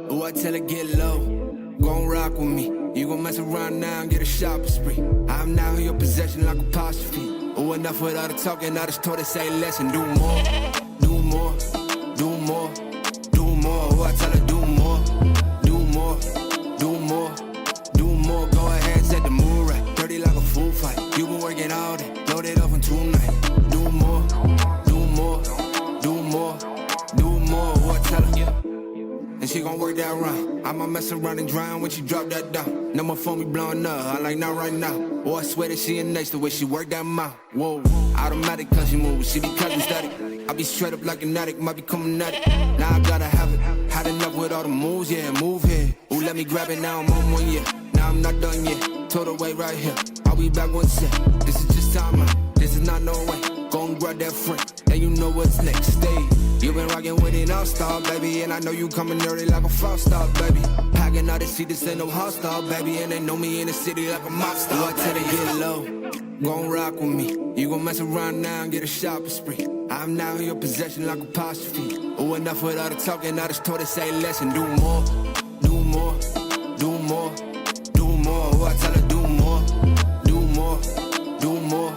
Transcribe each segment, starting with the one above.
Oh, I tell her get low, gon' rock with me. You gon' mess around now and get a shopping spree. I'm now in your possession like apostrophe. Oh, enough with all the talking, I just told her say less and do more. Do more, do more, do more. Oh, I tell her do more, do more, do more, do more. Go ahead, set the mood right, dirty like a food fight. You been working all day, load it up in 2 nights. Do more, do more, do more, do more. Oh, I tell her, and she gon' work that round. I'ma mess around and drown when she drop that down. Now my phone be blowing up, I like not right now. Oh, I swear that she in next the way she work that mouth. Whoa, automatic cause she move, she be cutting static. I be straight up like an addict, might be coming at it. Now I gotta have it, had enough with all the moves, yeah, move here. Ooh, let me grab it now, I'm on 1 year. Now I'm not done yet, told her wait right here. I'll be back 1 sec, this is just time out, this is not no way. Go and grab that friend, and you know what's next, stay. You been rockin' with an all-star, baby, and I know you coming early like a 5-star, baby. Packing out the seat, this ain't no hostile, baby, and they know me in the city like a mob star. Oh, I tell her get low, gon' rock with me. You gon' mess around now and get a shopping spree. I'm now in your possession like apostrophe. Oh, enough with all the talking, I just told her say less and do more, do more, do more, do more. Oh, I tell her do more, do more, do more,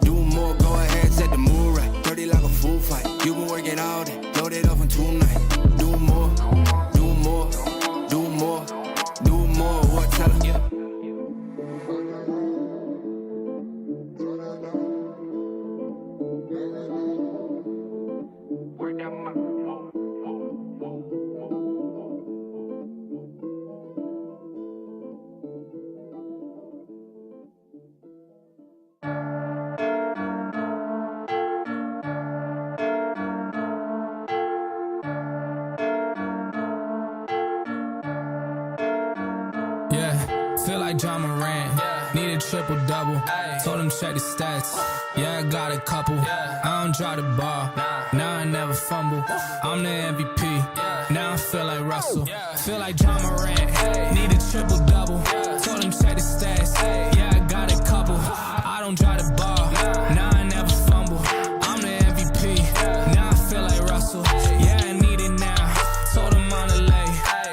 do more. Go ahead, set the mood right, dirty like a food fight. You been working all day, load it up in 2 nights. Do more, do more, do more, do more. Oh, I tell her, Feel like John Morant, need a triple-double. Told him check the stats, yeah, I got a couple. I don't drop the ball, now I never fumble. I'm the MVP, now I feel like Russell. Feel like John Morant, need a triple-double. Told him check the stats, yeah, I got a couple. I don't drop the ball, now I never fumble. I'm the MVP, now I feel like Russell. Yeah, I need it now, told him on the lay.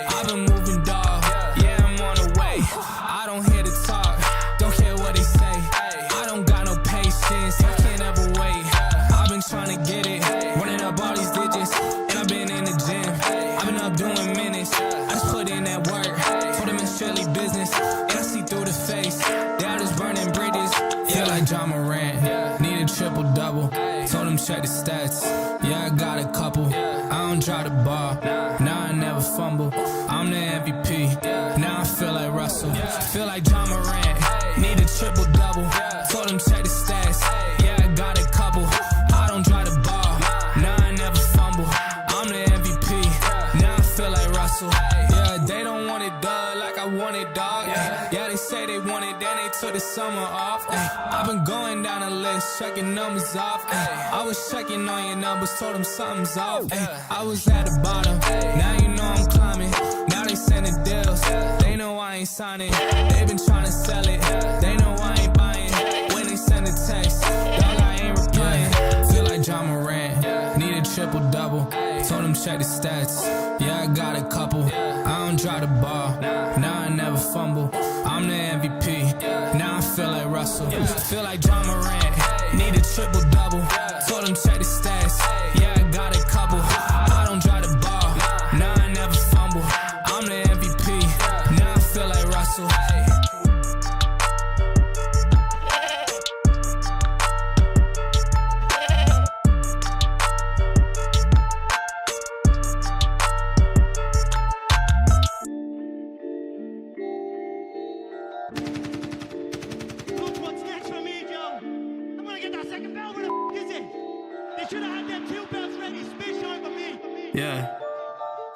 I've been moving dog, yeah, I'm on the way. I don't hear the talk, don't care what they say. I don't got no patience, I can't ever wait. I've been trying to get it, running up all these digits. And I've been in the gym, I've been up doing minutes. I just put in that work, told them it's strictly business. And I see through the face, they all just burning bridges. Feel like John Morant, need a triple-double. Told him check the stats, yeah, I got a couple. I don't drop the ball, now I never fumble. I'm the MVP, now I feel like Russell. Feel like John Morant, need a triple-double. Told him check the stats, yeah, I got a couple. I don't drop the ball, now I never fumble. I'm the MVP, now I feel like Russell. Yeah, they don't want it done like I want it, dog. Yeah, they say they want it, then they took the summer off. I've been going down the list, checking numbers off. I was checking on your numbers, told them something's off. I was at the bottom, now you know I'm climbing. Now they sending deals, they know I ain't signing. They been trying to sell it, they know I ain't buying. When they send a text, dog, I ain't replying. Feel like John Morant, need a triple-double. Told him check the stats, yeah, I got a couple. I don't drop the ball, now I never fumble. I'm the MVP, now I feel like Russell. Feel like John Morant, need a triple-double. Told him check the stats, yeah, I got a couple. I don't drop the ball, now I never fumble. I'm the MVP, now I feel like Russell. Yeah,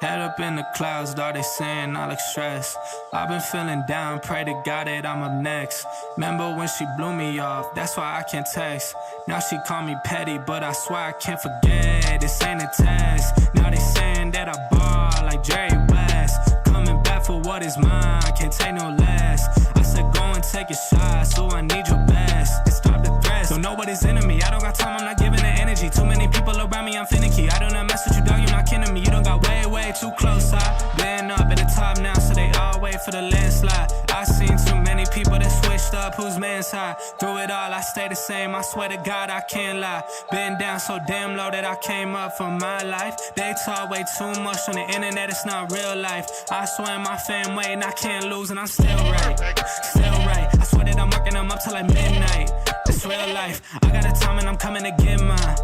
head up in the clouds, dog, they saying I look stressed. I've been feeling down, pray to God that I'm up next. Remember when she blew me off, that's why I can't text. Now she call me petty, but I swear I can't forget. This ain't a test, now they saying that I ball like Jerry West. Coming back for what is mine, I can't take no less. I said go and take a shot, so I need your best. And stop the threats, don't know what it everybody's enemy. I don't got time, I'm not giving the energy. Too many people around me, I'm finicky. I do not mess with you, dog, you're not kidding me. You don't got way too close. I've been up at the top now, so they all wait for the landslide. I seen too many people that switched up, whose man's high. Through it all, I stay the same, I swear to God, I can't lie. Been down so damn low that I came up for my life. They talk way too much on the internet, it's not real life. I swear my fam waiting, I can't lose, and I'm still right. Still right, I swear that I'm working them up till like midnight. It's real life, I got a time and I'm coming to get mine.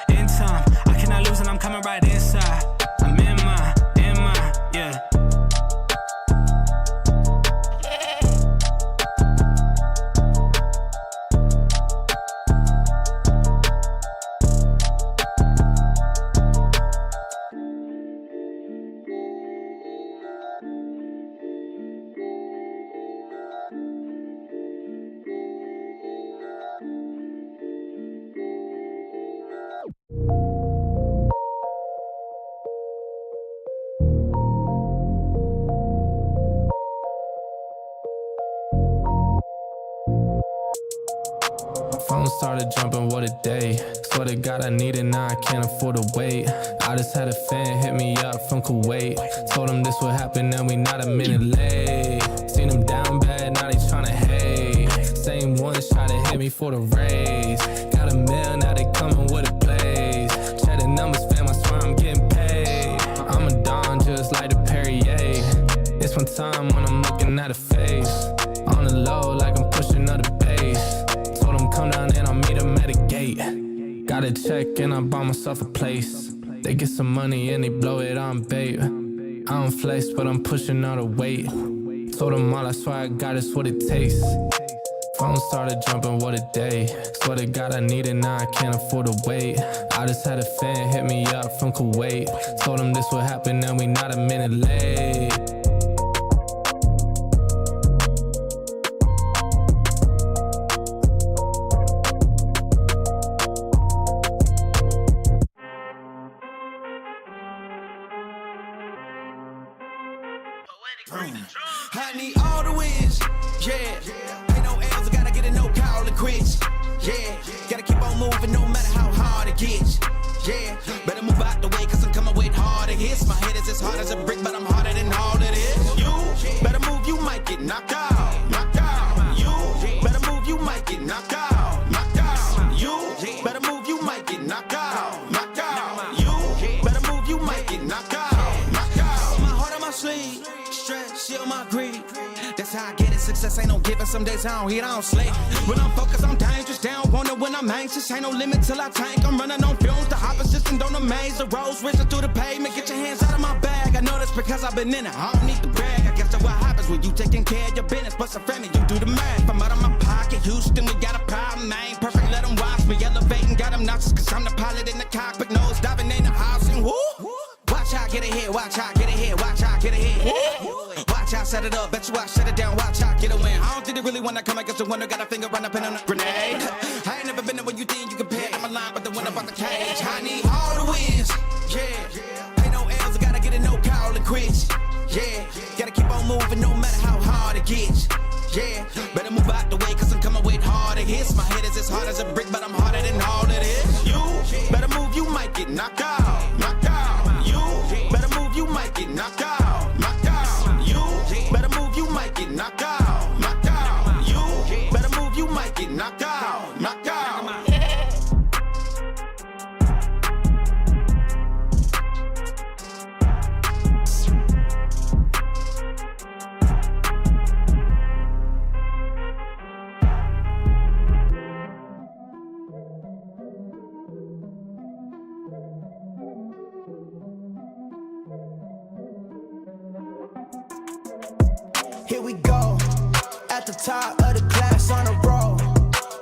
In time, I cannot lose and I'm coming right inside. I'm in my, yeah. Phone started jumping, what a day. Swear to God I need it, now I can't afford to wait. I just had a fan hit me up from Kuwait. Told him this would happen and we not a minute late. Seen him down bad, now they tryna hate. Same ones try to hit me for the raise. Got a meal, now they coming with a blaze. Check the numbers, fam, I swear I'm getting paid. I'm a Don just like the Perrier. It's one time when I'm looking at a face. On the low like I'm pushing up the bass. Told him come down and I'll meet him at a gate. Got a check and I bought myself a place. They get some money and they blow it on bait. I don't flex but I'm pushing all the weight. Told them all I swear I got it's what it takes. Phone started jumping, what a day. Swear to God I need it, now I can't afford to wait. I just had a fan hit me up from Kuwait. Told him this would happen and we not a minute late. I need all the wins, yeah. Ain't no L's, I gotta get a no call and quits, yeah. Gotta keep on moving no matter how hard it gets, yeah. Better move out the way cause I'm coming with harder hits. My head is as hard as a brick but I'm harder than all it is. You better move, you might get knocked out, knocked out. You better move, you might get knocked out, knocked out. You better move, you might get knocked out, knocked out. You better move, you might get knocked out, knocked out. My heart on my sleeve. Shield my greed. That's how I get it. Success ain't no giving. Some days I don't eat, I don't sleep. When I'm focused, I'm dangerous. They don't want it when I'm anxious. Ain't no limit till I tank. I'm running on fumes. The opposition don't amaze. The roads racing through the pavement. Get your hands out of my bag. I know that's because I've been in it. I don't need to brag. I guess that's what happens when you taking care of your business. But some family, you do the math. I'm out of my pocket. Houston, we got a problem. I ain't perfect. Let them watch me elevating. Got them nauseous cause I'm the pilot in the cockpit. Nose diving in the house and whoo. Watch how I get ahead. Watch how I get ahead. Watch how I get ahead. Watch how I set it up, bet you I shut it down, watch how I get a win. I don't think they really wanna come against the winner, got a finger run up in on a grenade. I ain't never been there when you think you compare. I'm a line, but the winner about the cage. I need all the wins, yeah. Ain't no L's, I gotta get a no call and quits, yeah. Gotta keep on moving no matter how hard it gets, yeah. Better move out the way cause I'm coming with harder hits. My head is as hard as a brick, but I'm harder than all it is. You better move, you might get knocked out, knocked out. You better move, you might get knocked out, knocked out. You better move, you might get knocked out, knocked out. You better move, you might get knocked out, knocked out. Here we go, at the top of the class on a roll.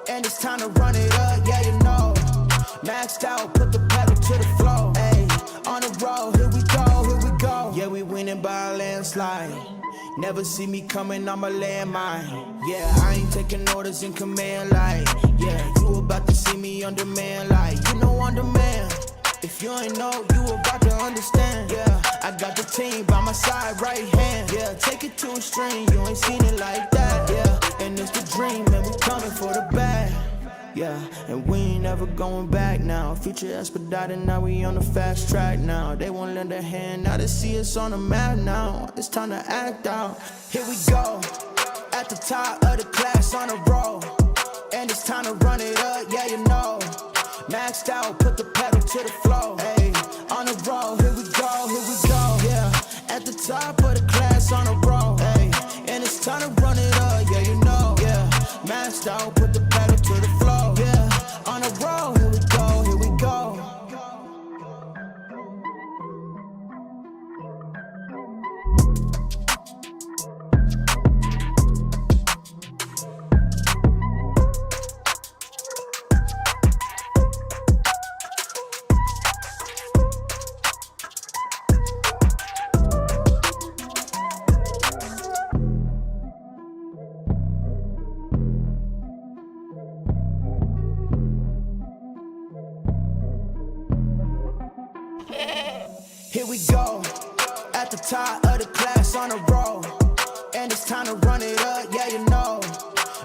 And it's time to run it up, yeah you know. Maxed out, put the pedal to the floor. Ayy, on the road, here we go. Yeah, we winning by a landslide. Never see me coming, I'm a landmine. Yeah, I ain't taking orders in command like. Yeah, you about to see me on demand like. You know on demand. If you ain't know, you about to understand. Yeah, I got the team by my side, right hand. Yeah, take it to a string, you ain't seen it like that. Yeah, and it's the dream, and we coming for the bag. Yeah, and we never going back now. Future expedited, now we on the fast track now. They won't lend a hand, now they see us on the map now. It's time to act out. Here we go, at the top of the class on a roll. And it's time to run it up, yeah, you know. Maxed out, put the pedal to the floor. Hey, on the roll, here we go, yeah. At the top of the class on a roll. Hey, and it's time to run it up, yeah, you know, yeah. Maxed out, put the pedal to the floor, yeah. On the roll, here we go, here we go. Here we go, at the top of the class on a roll. And it's time to run it up, yeah, you know.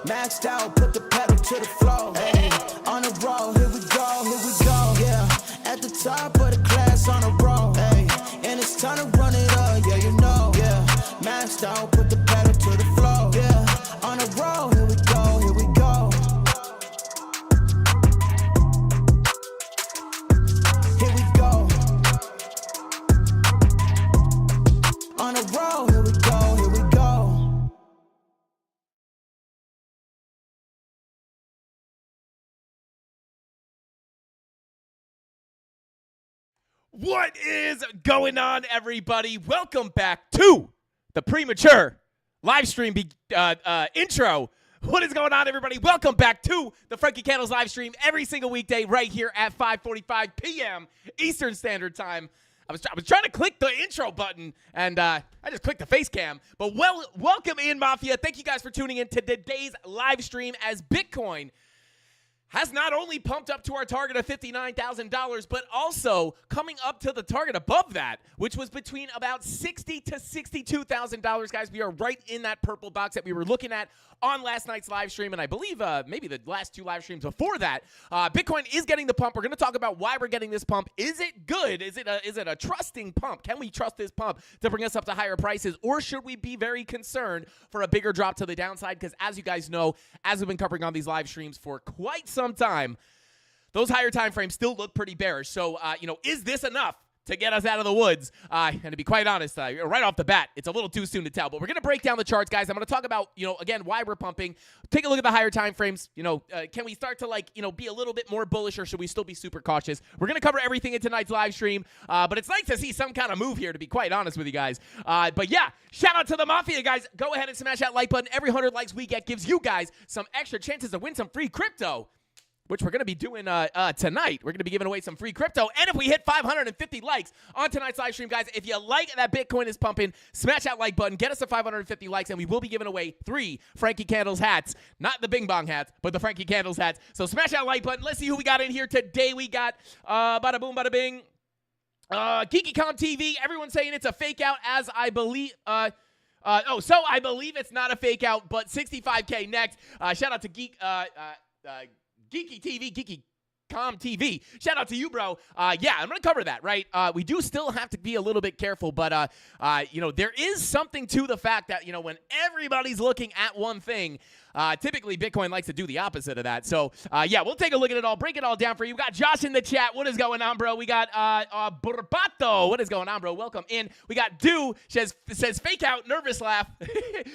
Maxed out, put the pedal to the floor. Hey, on the roll, here we go, yeah. At the top of the class on a roll. Hey, and it's time to run it up, yeah, you know, yeah. Maxed out, put the pedal to the floor, yeah. On the roll, here we go, here we go. Here we go. On a roll, here we go, here we go. What is going on, everybody? Welcome back to the premature live stream intro. What is going on, everybody? Welcome back to the Frankie Candles live stream every single weekday right here at 5:45 p.m. Eastern Standard Time. I was trying to click the intro button, and I just clicked the face cam. But welcome in, Mafia. Thank you guys for tuning in to today's live stream as Bitcoin has not only pumped up to our target of $59,000, but also coming up to the target above that, which was between about $60,000 to $62,000. Guys, we are right in that purple box that we were looking at on last night's live stream, and I believe maybe the last two live streams before that. Bitcoin is getting the pump. We're going to talk about why we're getting this pump. Is it good? Is it a trusting pump? Can we trust this pump to bring us up to higher prices, or should we be very concerned for a bigger drop to the downside? Because as you guys know, as we've been covering on these live streams for quite some time, those higher time frames still look pretty bearish. So, is this enough to get us out of the woods? And to be quite honest, right off the bat, it's a little too soon to tell. But we're going to break down the charts, guys. I'm going to talk about, again, why we're pumping. Take a look at the higher time frames. Can we start to, be a little bit more bullish, or should we still be super cautious? We're going to cover everything in tonight's live stream. But it's nice to see some kind of move here, to be quite honest with you guys. But yeah, shout out to the Mafia, guys. Go ahead and smash that like button. Every 100 likes we get gives you guys some extra chances to win some free crypto, which we're going to be doing tonight. We're going to be giving away some free crypto. And if we hit 550 likes on tonight's live stream, guys, if you like that Bitcoin is pumping, smash that like button, get us to 550 likes, and we will be giving away 3 Frankie Candles hats. Not the Bing Bong hats, but the Frankie Candles hats. So smash that like button. Let's see who we got in here today. We got bada boom, bada bing. GeekyCom TV. Everyone's saying it's a fake out, as I believe. So I believe it's not a fake out, but 65K next. Shout out to Geeky TV, GeekyCom TV. Shout out to you, bro. Yeah, I'm going to cover that, right? We do still have to be a little bit careful, but, there is something to the fact that, when everybody's looking at one thing, typically Bitcoin likes to do the opposite of that. So, yeah, we'll take a look at it all, break it all down for you. We got Josh in the chat. What is going on, bro? We got Burbato. What is going on, bro? Welcome in. We got Do, says fake out, nervous laugh.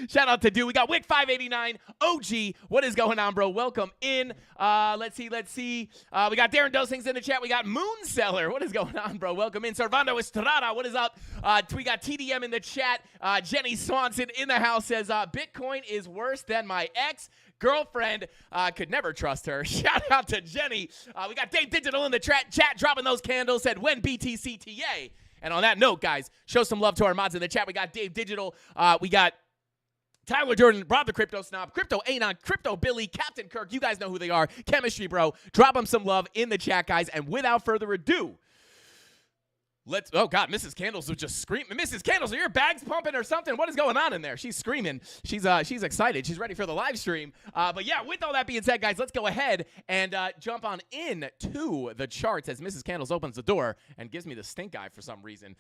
Shout out to Do. We got Wick589, OG. What is going on, bro? Welcome in. Let's see. We got Darren Dosings in the chat. We got Moonseller. What is going on, bro? Welcome in. Servando Estrada. What is up? We got TDM in the chat. Jenny Swanson in the house says, Bitcoin is worse than my ex-girlfriend. Could never trust her. Shout out to Jenny. We got Dave Digital in the chat dropping those candles. Said, when BTCTA. And on that note, guys, show some love to our mods in the chat. We got Dave Digital. We got Tyler Jordan, Rob the Crypto Snob, Crypto Anon, Crypto Billy, Captain Kirk. You guys know who they are. Chemistry, bro. Drop them some love in the chat, guys. And without further ado, Oh God, Mrs. Candles was just screaming. Mrs. Candles, are your bags pumping or something? What is going on in there? She's screaming. She's excited. She's ready for the live stream. But yeah, with all that being said, guys, let's go ahead and jump on in to the charts as Mrs. Candles opens the door and gives me the stink eye for some reason.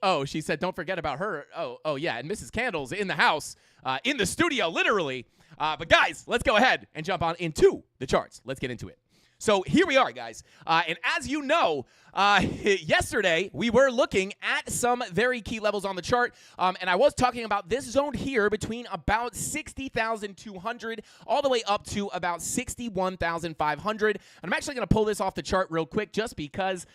Oh, she said, don't forget about her. Oh, yeah. And Mrs. Candles in the house, in the studio, literally. But guys, let's go ahead and jump on into the charts. Let's get into it. So here we are, guys. And as you know, yesterday we were looking at some very key levels on the chart. And I was talking about this zone here between about 60,200 all the way up to about 61,500. And I'm actually going to pull this off the chart real quick just because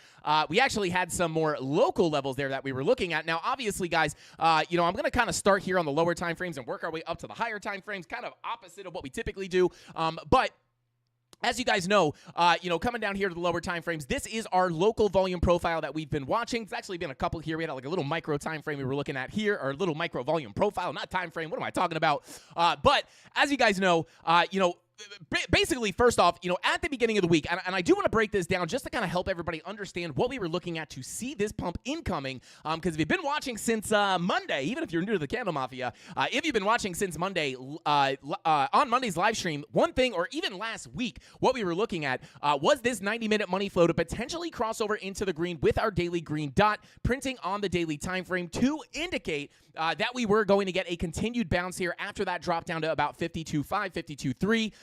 we actually had some more local levels there that we were looking at. Now, obviously, guys, I'm going to kind of start here on the lower time frames and work our way up to the higher time frames, kind of opposite of what we typically do. But as you guys know, coming down here to the lower time frames, this is our local volume profile that we've been watching. It's actually been a couple here. We had like a little micro time frame we were looking at here, or a little micro volume profile, not time frame. What am I talking about? But as you guys know, basically, first off, at the beginning of the week, and I do want to break this down just to kind of help everybody understand what we were looking at to see this pump incoming. Because if you've been watching since Monday, even if you're new to the CandleMafia, if you've been watching since Monday, on Monday's live stream, one thing, or even last week, what we were looking at was this 90-minute money flow to potentially cross over into the green with our daily green dot, printing on the daily time frame to indicate that we were going to get a continued bounce here after that drop down to about 52.5, 52.3.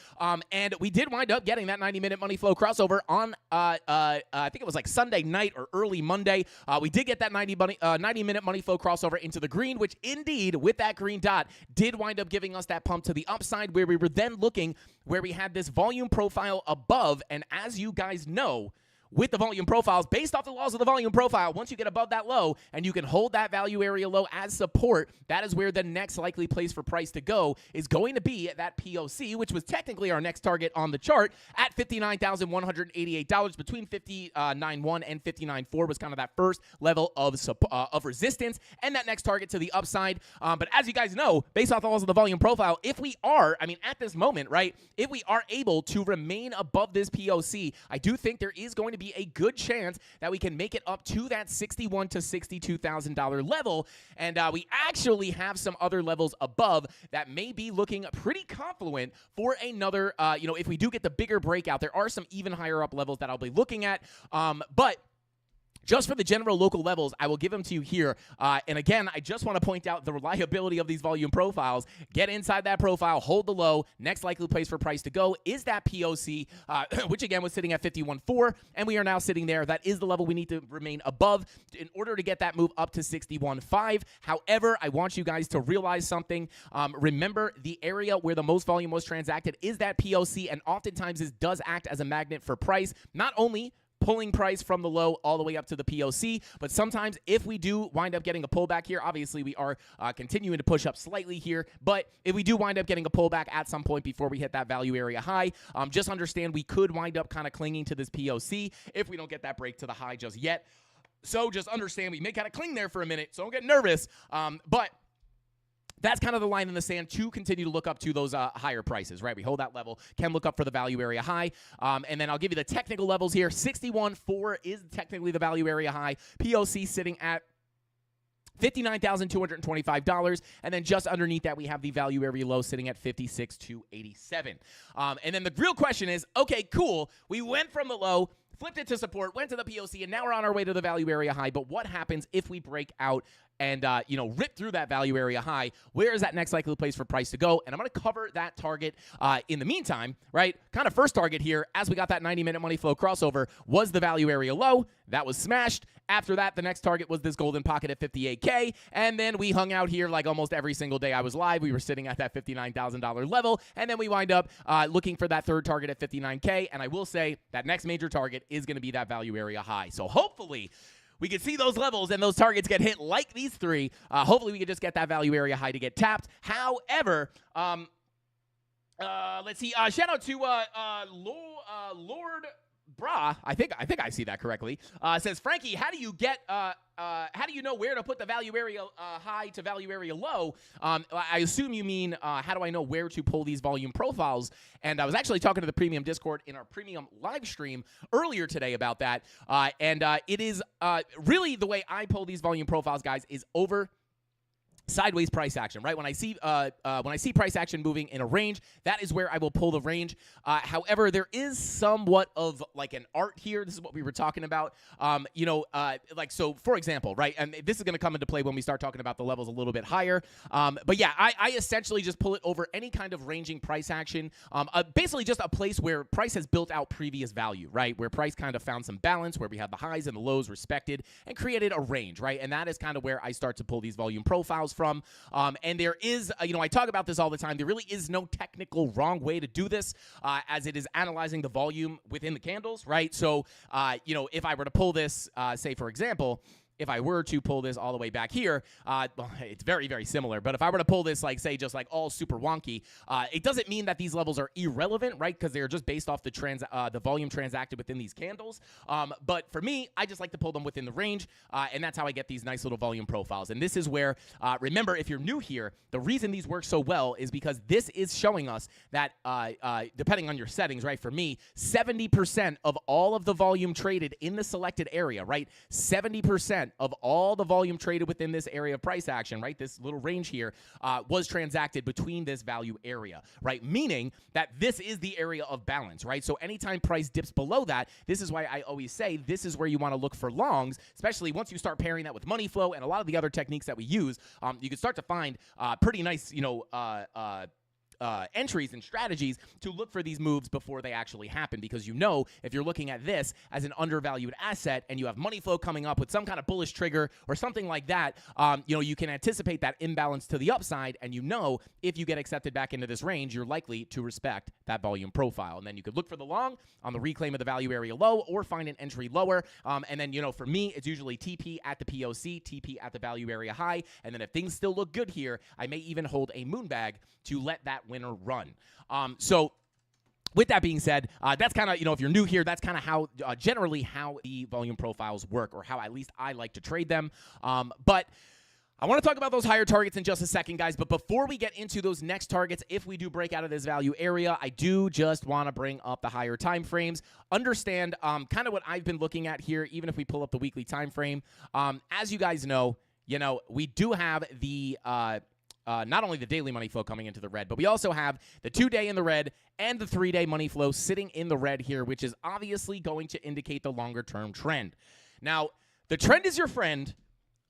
And we did wind up getting that 90-minute money flow crossover on, I think it was like Sunday night or early Monday. We did get that 90-minute money flow crossover into the green, which indeed, with that green dot, did wind up giving us that pump to the upside where we were then looking where we had this volume profile above. And as you guys know, with the volume profiles, based off the laws of the volume profile, once you get above that low and you can hold that value area low as support, that is where the next likely place for price to go is going to be at that POC, which was technically our next target on the chart at $59,188. Between 59.1 and 59.4 was kind of that first level of resistance and that next target to the upside. But as you guys know, based off the laws of the volume profile, if we are, at this moment, right, if we are able to remain above this POC, I do think there is going to be a good chance that we can make it up to that $61,000 to $62,000 level. And we actually have some other levels above that may be looking pretty confluent for another, if we do get the bigger breakout, there are some even higher up levels that I'll be looking at. But just for the general local levels, I will give them to you here. And again, I just want to point out the reliability of these volume profiles. Get inside that profile, hold the low. Next likely place for price to go is that POC, which again was sitting at 51.4, and we are now sitting there. That is the level we need to remain above in order to get that move up to 61.5. However, I want you guys to realize something. Remember, the area where the most volume was transacted is that POC, and oftentimes this does act as a magnet for price, not only pulling price from the low all the way up to the POC. But sometimes if we do wind up getting a pullback here, obviously we are continuing to push up slightly here. But if we do wind up getting a pullback at some point before we hit that value area high, just understand we could wind up kind of clinging to this POC if we don't get that break to the high just yet. So just understand we may kind of cling there for a minute, so don't get nervous. But that's kind of the line in the sand to continue to look up to those higher prices, right? We hold that level, can look up for the value area high. And then I'll give you the technical levels here. 61.4 is technically the value area high. POC sitting at $59,225, and then just underneath that, we have the value area low sitting at $56,287. And then the real question is, okay, cool. We went from the low, flipped it to support, went to the POC, and now we're on our way to the value area high. But what happens if we break out and, rip through that value area high? Where is that next likely place for price to go? And I'm going to cover that target in the meantime, right? Kind of first target here, as we got that 90-minute money flow crossover, was the value area low. That was smashed. After that, the next target was this golden pocket at 58K. And then we hung out here like almost every single day I was live. We were sitting at that $59,000 level. And then we wind up looking for that third target at 59K. And I will say that next major target is going to be that value area high. So hopefully we can see those levels and those targets get hit like these three. Hopefully we can just get that value area high to get tapped. However, let's see. Shout out to Lord Bra, I think I see that correctly. Says, Frankie, how do you know where to put the value area high to value area low? I assume you mean how do I know where to pull these volume profiles? And I was actually talking to the premium Discord in our premium live stream earlier today about that. And it is really the way I pull these volume profiles, guys, is over sideways price action, right? When I see price action moving in a range, that is where I will pull the range. However, there is somewhat of like an art here. This is what we were talking about. Like, so for example, right? And this is going to come into play when we start talking about the levels a little bit higher. But yeah, I essentially just pull it over any kind of ranging price action. Basically just a place where price has built out previous value, right? Where price kind of found some balance, where we have the highs and the lows respected and created a range, right? And that is kind of where I start to pull these volume profiles from. And there is, I talk about this all the time. There really is no technical wrong way to do this, as it is analyzing the volume within the candles, right? So, if I were to pull this, say, for example, if I were to pull this all the way back here, well, it's very, very similar. But if I were to pull this, like, say, just like all super wonky, it doesn't mean that these levels are irrelevant, right? Because they're just based off the volume transacted within these candles. But for me, I just like to pull them within the range, and that's how I get these nice little volume profiles. And this is where, remember, if you're new here, the reason these work so well is because this is showing us that, depending on your settings, right, for me, 70% of all of the volume traded in the selected area, right, 70% of all the volume traded within this area of price action, right, this little range here, was transacted between this value area, right, meaning that this is the area of balance, right? So anytime price dips below that, this is why I always say this is where you want to look for longs, especially once you start pairing that with money flow and a lot of the other techniques that we use. You can start to find pretty nice, entries and strategies to look for these moves before they actually happen, because if you're looking at this as an undervalued asset and you have money flow coming up with some kind of bullish trigger or something like that, you can anticipate that imbalance to the upside, and if you get accepted back into this range, you're likely to respect that volume profile. And then you could look for the long on the reclaim of the value area low or find an entry lower. And then, for me, it's usually TP at the POC, TP at the value area high. And then if things still look good here, I may even hold a moon bag to let that winner run. So with that being said, that's kind of, if you're new here, that's kind of how generally how the volume profiles work, or how at least I like to trade them. But I want to talk about those higher targets in just a second, guys. But before we get into those next targets, if we do break out of this value area, I do just want to bring up the higher time frames. Understand kind of what I've been looking at here, even if we pull up the weekly time frame. As you guys know, we do have the not only the daily money flow coming into the red, but we also have the 2-day in the red and the 3-day money flow sitting in the red here, which is obviously going to indicate the longer-term trend. Now, the trend is your friend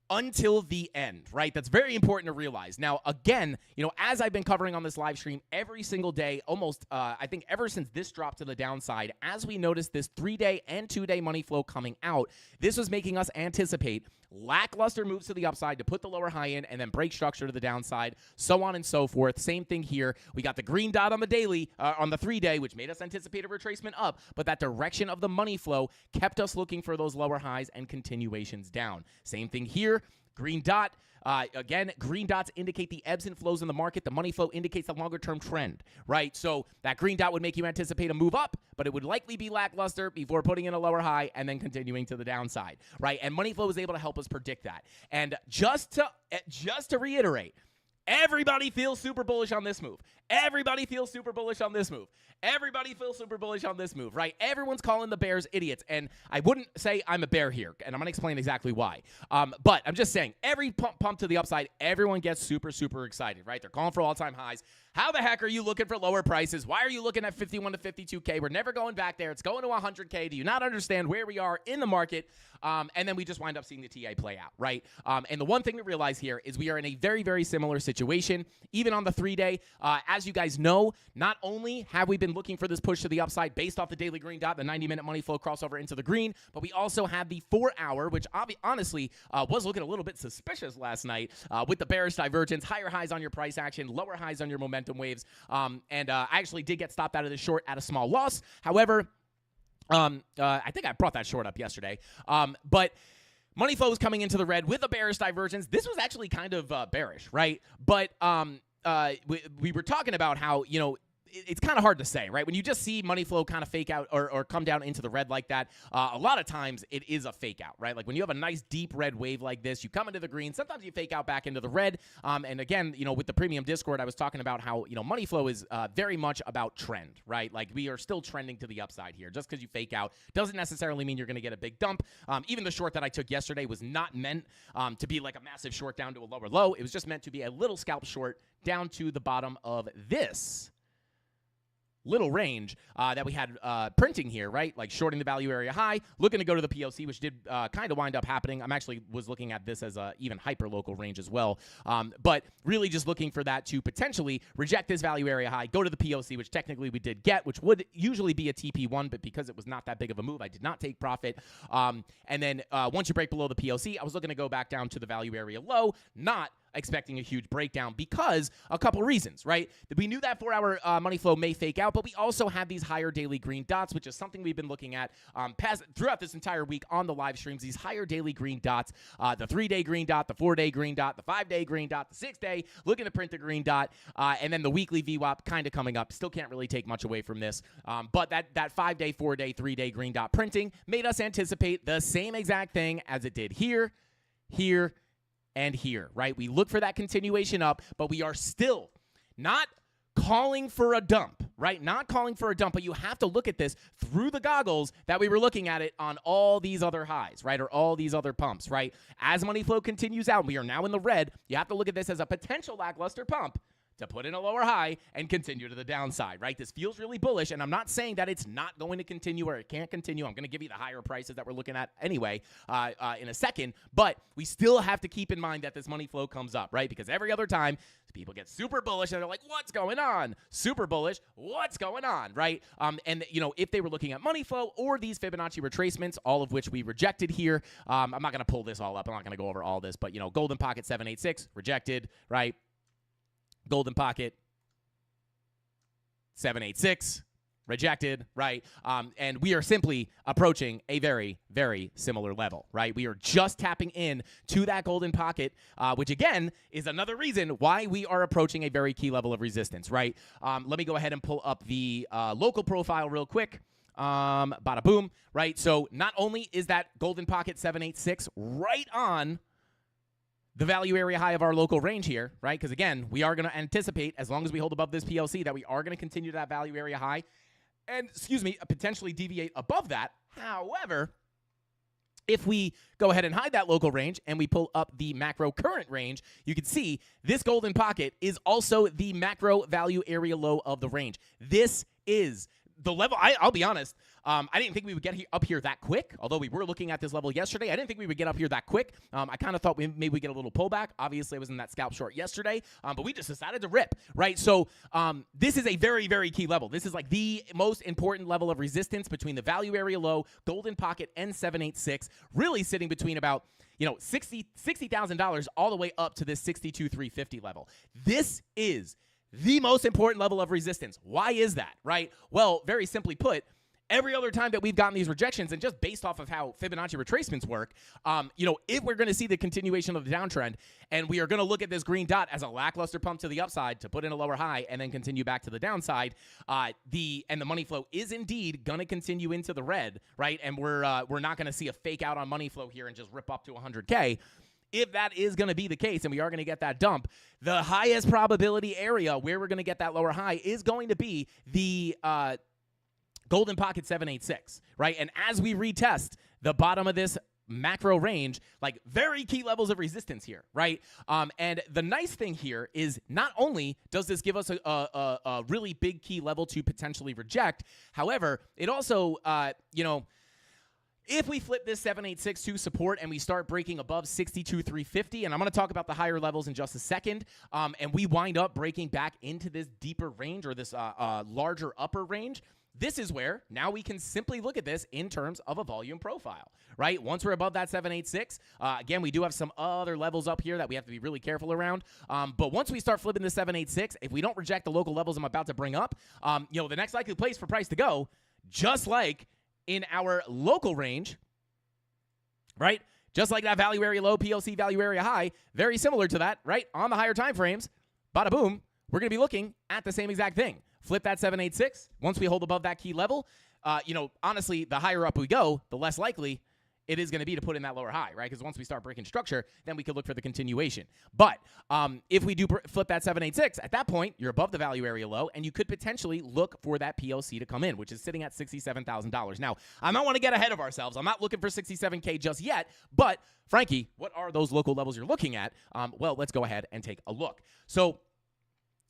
until the end, right? That's very important to realize. Now, again, as I've been covering on this live stream every single day, almost, I think ever since this dropped to the downside, as we noticed this 3-day and 2-day money flow coming out, this was making us anticipate lackluster moves to the upside to put the lower high in and then break structure to the downside, so on and so forth. Same thing here. We got the green dot on the daily, on the 3-day, which made us anticipate a retracement up, but that direction of the money flow kept us looking for those lower highs and continuations down. Same thing here. Green dot. Again, green dots indicate the ebbs and flows in the market. The money flow indicates the longer-term trend, right? So that green dot would make you anticipate a move up, but it would likely be lackluster before putting in a lower high and then continuing to the downside, right? And money flow is able to help us predict that. And just to reiterate, everybody feels super bullish on this move. Everybody feels super bullish on this move. Everybody feels super bullish on this move, right? Everyone's calling the bears idiots, and I wouldn't say I'm a bear here, and I'm going to explain exactly why. But I'm just saying, every pump to the upside, everyone gets super, super excited, right? They're calling for all-time highs. How the heck are you looking for lower prices? Why are you looking at 51 to 52K? We're never going back there. It's going to 100K. Do you not understand where we are in the market? And then we just wind up seeing the TA play out, right? And the one thing to realize here is we are in a very, very similar situation, even on the 3-day. As you guys know, not only have we been looking for this push to the upside based off the daily green dot, the 90-minute money flow crossover into the green, but we also have the 4-hour, which honestly was looking a little bit suspicious last night with the bearish divergence, higher highs on your price action, lower highs on your momentum waves. And I actually did get stopped out of the short at a small loss. However, I think I brought that short up yesterday. But money flow was coming into the red with a bearish divergence. This was actually kind of bearish, right? But we were talking about how, it's kind of hard to say, right? When you just see money flow kind of fake out or come down into the red like that, a lot of times it is a fake out, right? Like when you have a nice deep red wave like this, you come into the green, sometimes you fake out back into the red. And again, with the premium Discord, I was talking about how, money flow is very much about trend, right? Like we are still trending to the upside here. Just because you fake out doesn't necessarily mean you're going to get a big dump. Even the short that I took yesterday was not meant to be like a massive short down to a lower low. It was just meant to be a little scalp short down to the bottom of this little range that we had printing here, right? Like shorting the value area high, looking to go to the POC, which did kind of wind up happening. I'm actually was looking at this as a even hyper local range as well. But really just looking for that to potentially reject this value area high, go to the POC, which technically we did get, which would usually be a TP1, but because it was not that big of a move, I did not take profit. And then once you break below the POC, I was looking to go back down to the value area low, not expecting a huge breakdown because a couple reasons, right? We knew that 4-hour money flow may fake out, but we also had these higher daily green dots, which is something we've been looking at throughout this entire week on the live streams, these higher daily green dots, the 3-day green dot, the 4-day green dot, the 5-day green dot, the 6-day, looking to print the green dot, and then the weekly VWAP kind of coming up. Still can't really take much away from this, but that 5-day, 4-day, 3-day green dot printing made us anticipate the same exact thing as it did here, and here, right? We look for that continuation up, but we are still not calling for a dump, right? Not calling for a dump, but you have to look at this through the goggles that we were looking at it on all these other highs, right? Or all these other pumps, right? As money flow continues out, we are now in the red. You have to look at this as a potential lackluster pump to put in a lower high and continue to the downside, right? This feels really bullish, and I'm not saying that it's not going to continue or it can't continue. I'm going to give you the higher prices that we're looking at anyway in a second, but we still have to keep in mind that this money flow comes up, right? Because every other time, people get super bullish, and they're like, what's going on? Super bullish, what's going on, right? And, if they were looking at money flow or these Fibonacci retracements, all of which we rejected here, I'm not going to pull this all up. I'm not going to go over all this, but, Golden Pocket 786, rejected, right? Golden Pocket 786, rejected, right? And we are simply approaching a very, very similar level, right? We are just tapping in to that Golden Pocket, which again is another reason why we are approaching a very key level of resistance, right? Let me go ahead and pull up the local profile real quick. Bada boom, right? So not only is that Golden Pocket 786 right on the value area high of our local range here, right? Because again, we are going to anticipate, as long as we hold above this PLC, that we are going to continue to that value area high and, potentially deviate above that. However, if we go ahead and hide that local range and we pull up the macro current range, you can see this Golden Pocket is also the macro value area low of the range. This is the level. I'll be honest, I didn't think we would get up here that quick, although we were looking at this level yesterday. I didn't think we would get up here that quick. I kind of thought maybe we get a little pullback. Obviously, I was in that scalp short yesterday, but we just decided to rip, right? So this is a very, very key level. This is like the most important level of resistance between the value area low, Golden Pocket, and 786, really sitting between about $60,000 all the way up to this 62,350 level. This is the most important level of resistance. Why is that, right? Well, very simply put, every other time that we've gotten these rejections, and just based off of how Fibonacci retracements work, if we're going to see the continuation of the downtrend, and we are going to look at this green dot as a lackluster pump to the upside to put in a lower high and then continue back to the downside, the money flow is indeed going to continue into the red, right? And we're not going to see a fake out on money flow here and just rip up to 100K. If that is going to be the case and we are going to get that dump, the highest probability area where we're going to get that lower high is going to be the Golden Pocket 786, right? And as we retest the bottom of this macro range, like very key levels of resistance here, right? And the nice thing here is not only does this give us a really big key level to potentially reject, however, it also, if we flip this 786 to support and we start breaking above 62,350, and I'm going to talk about the higher levels in just a second, and we wind up breaking back into this deeper range or this larger upper range, this is where now we can simply look at this in terms of a volume profile, right? Once we're above that 786, again, we do have some other levels up here that we have to be really careful around. But once we start flipping the 786, if we don't reject the local levels I'm about to bring up, the next likely place for price to go, just like in our local range, right? Just like that value area low, PLC value area high, very similar to that, right? On the higher time frames, bada boom, we're going to be looking at the same exact thing. Flip that 786. Once we hold above that key level, honestly, the higher up we go, the less likely it is going to be to put in that lower high, right? Because once we start breaking structure, then we could look for the continuation. But if we do flip that 786, at that point, you're above the value area low, and you could potentially look for that PLC to come in, which is sitting at $67,000. Now, I don't want to get ahead of ourselves. I'm not looking for 67K just yet, but Frankie, what are those local levels you're looking at? Well, let's go ahead and take a look. So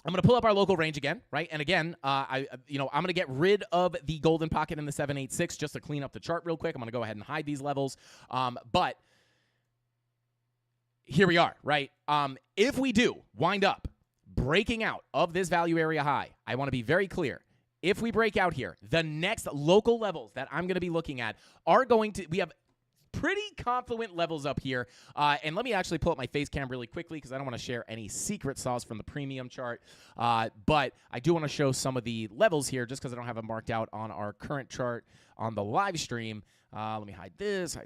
I'm going to pull up our local range again, right? And again, I'm going to get rid of the golden pocket in the 786 just to clean up the chart real quick. I'm going to go ahead and hide these levels. But here we are, right? If we do wind up breaking out of this value area high, I want to be very clear. If we break out here, the next local levels that I'm going to be looking at are going to, we have pretty confluent levels up here. And let me actually pull up my face cam really quickly because I don't want to share any secret sauce from the premium chart. But I do want to show some of the levels here just because I don't have it marked out on our current chart on the live stream. Let me hide this.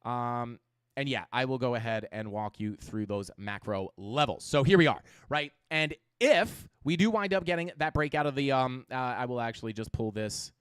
And yeah, I will go ahead and walk you through those macro levels. So here we are, right? And if we do wind up getting that breakout of the, I will actually just pull this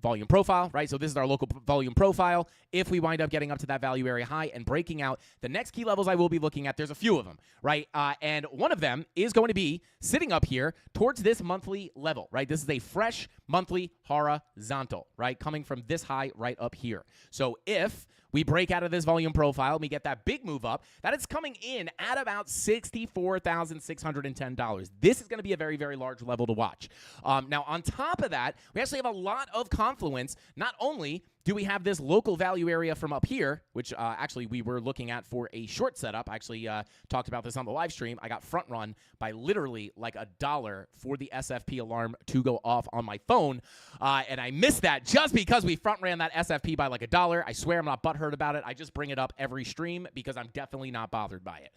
volume profile, right? So this is our local volume profile. If we wind up getting up to that value area high and breaking out, the next key levels I will be looking at, there's a few of them, right? And one of them is going to be sitting up here towards this monthly level, right? This is a fresh monthly horizontal, right? Coming from this high right up here. So if we break out of this volume profile and we get that big move up, that is coming in at about $64,610. This is going to be a very, very large level to watch. Now, on top of that, we actually have a lot of confluence. Not only do we have this local value area from up here, which actually we were looking at for a short setup. I actually talked about this on the live stream. I got front run by literally like $1 for the SFP alarm to go off on my phone. And I missed that just because we front ran that SFP by like $1. I swear I'm not butthurt about it. I just bring it up every stream because I'm definitely not bothered by it.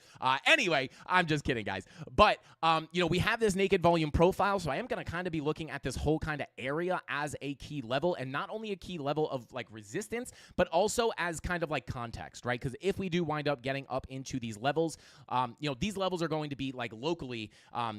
Anyway, I'm just kidding, guys. But, we have this naked volume profile, so I am going to kind of be looking at this whole kind of area as a key level, and not only a key level of like resistance, but also as kind of like context, right? Because if we do wind up getting up into these levels, these levels are going to be like locally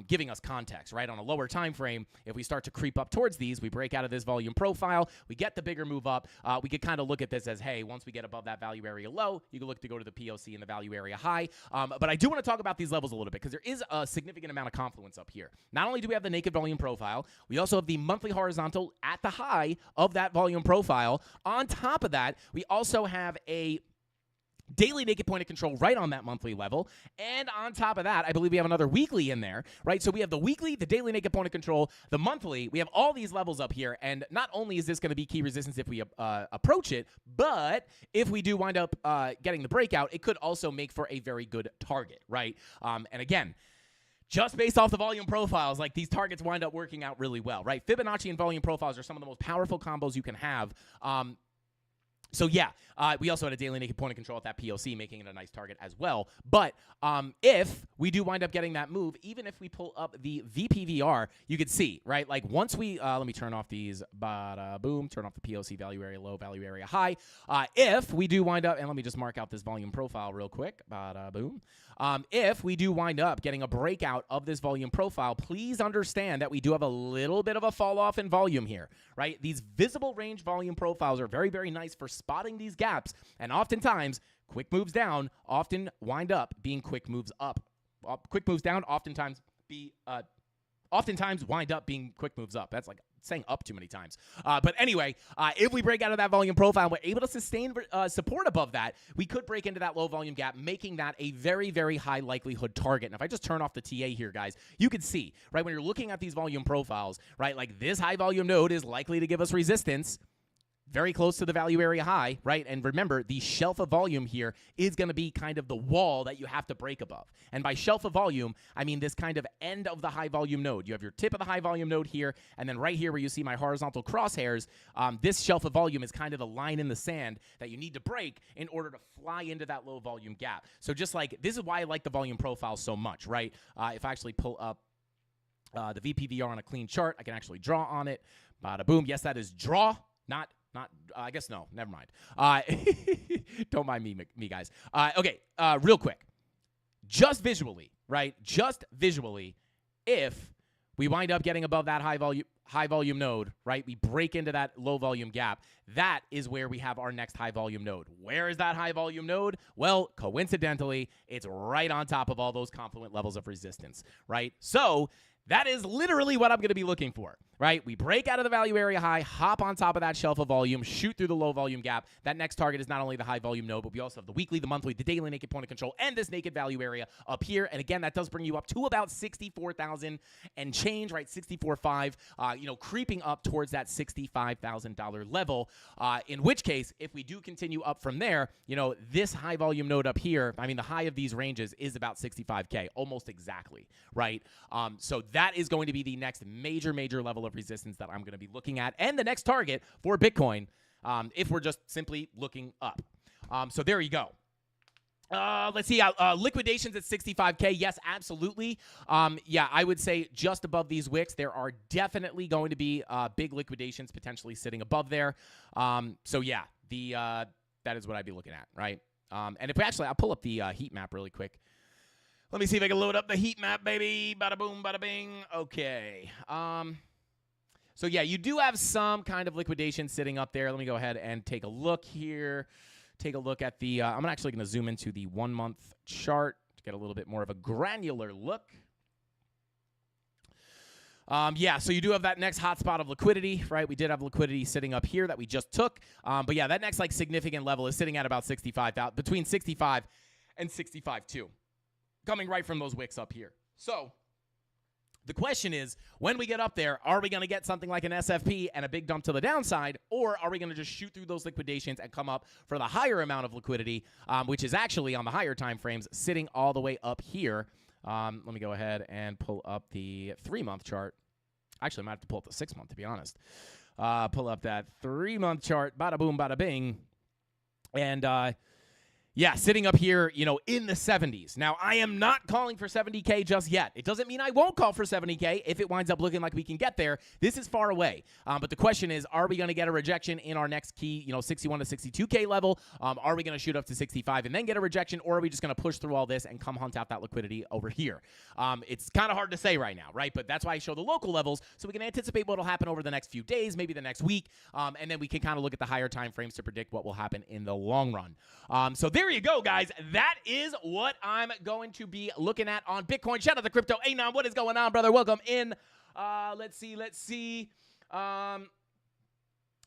giving us context, right? On a lower time frame, if we start to creep up towards these, we break out of this volume profile, we get the bigger move up, we could kind of look at this as, hey, once we get above that value area low, you can look to go to the POC and the value area high. But I do want to talk about these levels a little bit because there is a significant amount of confluence up here. Not only do we have the naked volume profile, we also have the monthly horizontal at the high of that volume profile. On top of that, we also have a daily naked point of control right on that monthly level. And on top of that, I believe we have another weekly in there, right? So we have the weekly, the daily naked point of control, the monthly. We have all these levels up here. And not only is this going to be key resistance if we approach it, but if we do wind up getting the breakout, it could also make for a very good target, right? And again, just based off the volume profiles, like these targets wind up working out really well, right? Fibonacci and volume profiles are some of the most powerful combos you can have. So yeah, we also had a daily naked point of control at that POC, making it a nice target as well. But if we do wind up getting that move, even if we pull up the VPVR, you could see, right? Like once we, let me turn off these, boom, turn off the POC value area low, value area high. If we do wind up, and let me just mark out this volume profile real quick, boom. If we do wind up getting a breakout of this volume profile, please understand that we do have a little bit of a fall off in volume here, right? These visible range volume profiles are very, very nice for spotting these gaps, and oftentimes quick moves down often wind up being quick moves up. Quick moves down oftentimes wind up being quick moves up. That's like saying up too many times. But anyway, if we break out of that volume profile and we're able to sustain support above that, we could break into that low volume gap, making that a very, very high likelihood target. And if I just turn off the TA here, guys, you can see, right, when you're looking at these volume profiles, right, like this high volume node is likely to give us resistance very close to the value area high, right? And remember, the shelf of volume here is going to be kind of the wall that you have to break above. And by shelf of volume, I mean this kind of end of the high volume node. You have your tip of the high volume node here, and then right here where you see my horizontal crosshairs, this shelf of volume is kind of the line in the sand that you need to break in order to fly into that low volume gap. So just like, this is why I like the volume profile so much, right? If I actually pull up the VPVR on a clean chart, I can actually draw on it. Bada boom. Yes, that is draw, not, I guess no, never mind. Don't mind me guys. Okay, real quick. Just visually, right? Just visually, if we wind up getting above that high volume node, right? We break into that low volume gap. That is where we have our next high volume node. Where is that high volume node? Well, coincidentally, it's right on top of all those confluent levels of resistance, right? So that is literally what I'm going to be looking for, right? We break out of the value area high, hop on top of that shelf of volume, shoot through the low volume gap. That next target is not only the high volume node, but we also have the weekly, the monthly, the daily naked point of control, and this naked value area up here. And again, that does bring you up to about 64,000 and change, right? 64.5, creeping up towards that $65,000 level. In which case, if we do continue up from there, this high volume node up here, I mean, the high of these ranges is about 65K, almost exactly, right? So that is going to be the next major level of resistance that I'm going to be looking at, and the next target for Bitcoin, if we're just simply looking up. So there you go. Let's see. Liquidations at 65K. Yes, absolutely. I would say just above these wicks, there are definitely going to be big liquidations potentially sitting above there. That is what I'd be looking at, right? And if I'll pull up the heat map really quick. Let me see if I can load up the heat map, baby. Bada boom, bada bing. Okay. So yeah, you do have some kind of liquidation sitting up there. Let me go ahead and take a look here. Take a look at the, I'm actually going to zoom into the 1 month chart to get a little bit more of a granular look. So you do have that next hotspot of liquidity, right? We did have liquidity sitting up here that we just took. But yeah, that next significant level is sitting at about 65,000, between 65 and 65.2. Coming right from those wicks up here. So the question is, when we get up there, are we going to get something like an SFP and a big dump to the downside, or are we going to just shoot through those liquidations and come up for the higher amount of liquidity, which is actually on the higher time frames sitting all the way up here? Let me go ahead and pull up the 3-month chart. Actually, I might have to pull up the 6-month, to be honest. Pull up that 3-month chart. Bada boom, bada bing. And sitting up here, in the 70s. Now, I am not calling for 70K just yet. It doesn't mean I won't call for 70K if it winds up looking like we can get there. This is far away. But the question is, are we going to get a rejection in our next key, 61 to 62K level? Are we going to shoot up to 65 and then get a rejection, or are we just going to push through all this and come hunt out that liquidity over here? It's kind of hard to say right now, right? But that's why I show the local levels, so we can anticipate what will happen over the next few days, maybe the next week, and then we can kind of look at the higher time frames to predict what will happen in the long run. So there you go, guys. That is what I'm going to be looking at on Bitcoin. Shout out to Crypto Anon. What is going on, brother? Welcome in. Let's see. Shout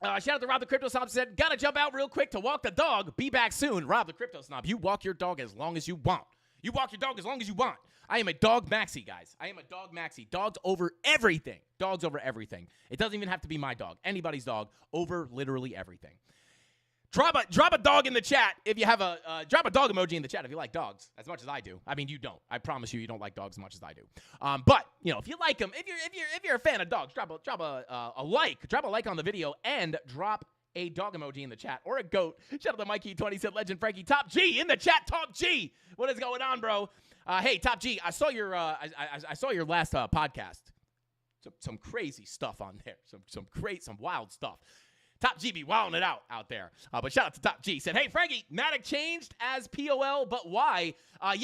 out to Rob the Crypto Snob, said, gotta jump out real quick to walk the dog. Be back soon. Rob the Crypto Snob, you walk your dog as long as you want. You walk your dog as long as you want. I am a dog maxi, guys. I am a dog maxi. Dogs over everything. Dogs over everything. It doesn't even have to be my dog. Anybody's dog over literally everything. Drop a dog in the chat if you have drop a dog emoji in the chat if you like dogs as much as I do. I mean, you don't. I promise you don't like dogs as much as I do. But if you like them, if you're a fan of dogs, drop a like on the video and drop a dog emoji in the chat or a goat. Shout out to Mikey20 said Legend Frankie Top G in the chat. Talk G. What is going on, bro? Hey, Top G. I saw your last podcast. Some crazy stuff on there. Some wild stuff. Top G be wilding it out there. But shout out to Top G. Said, hey, Frankie, Matic changed as POL, but why?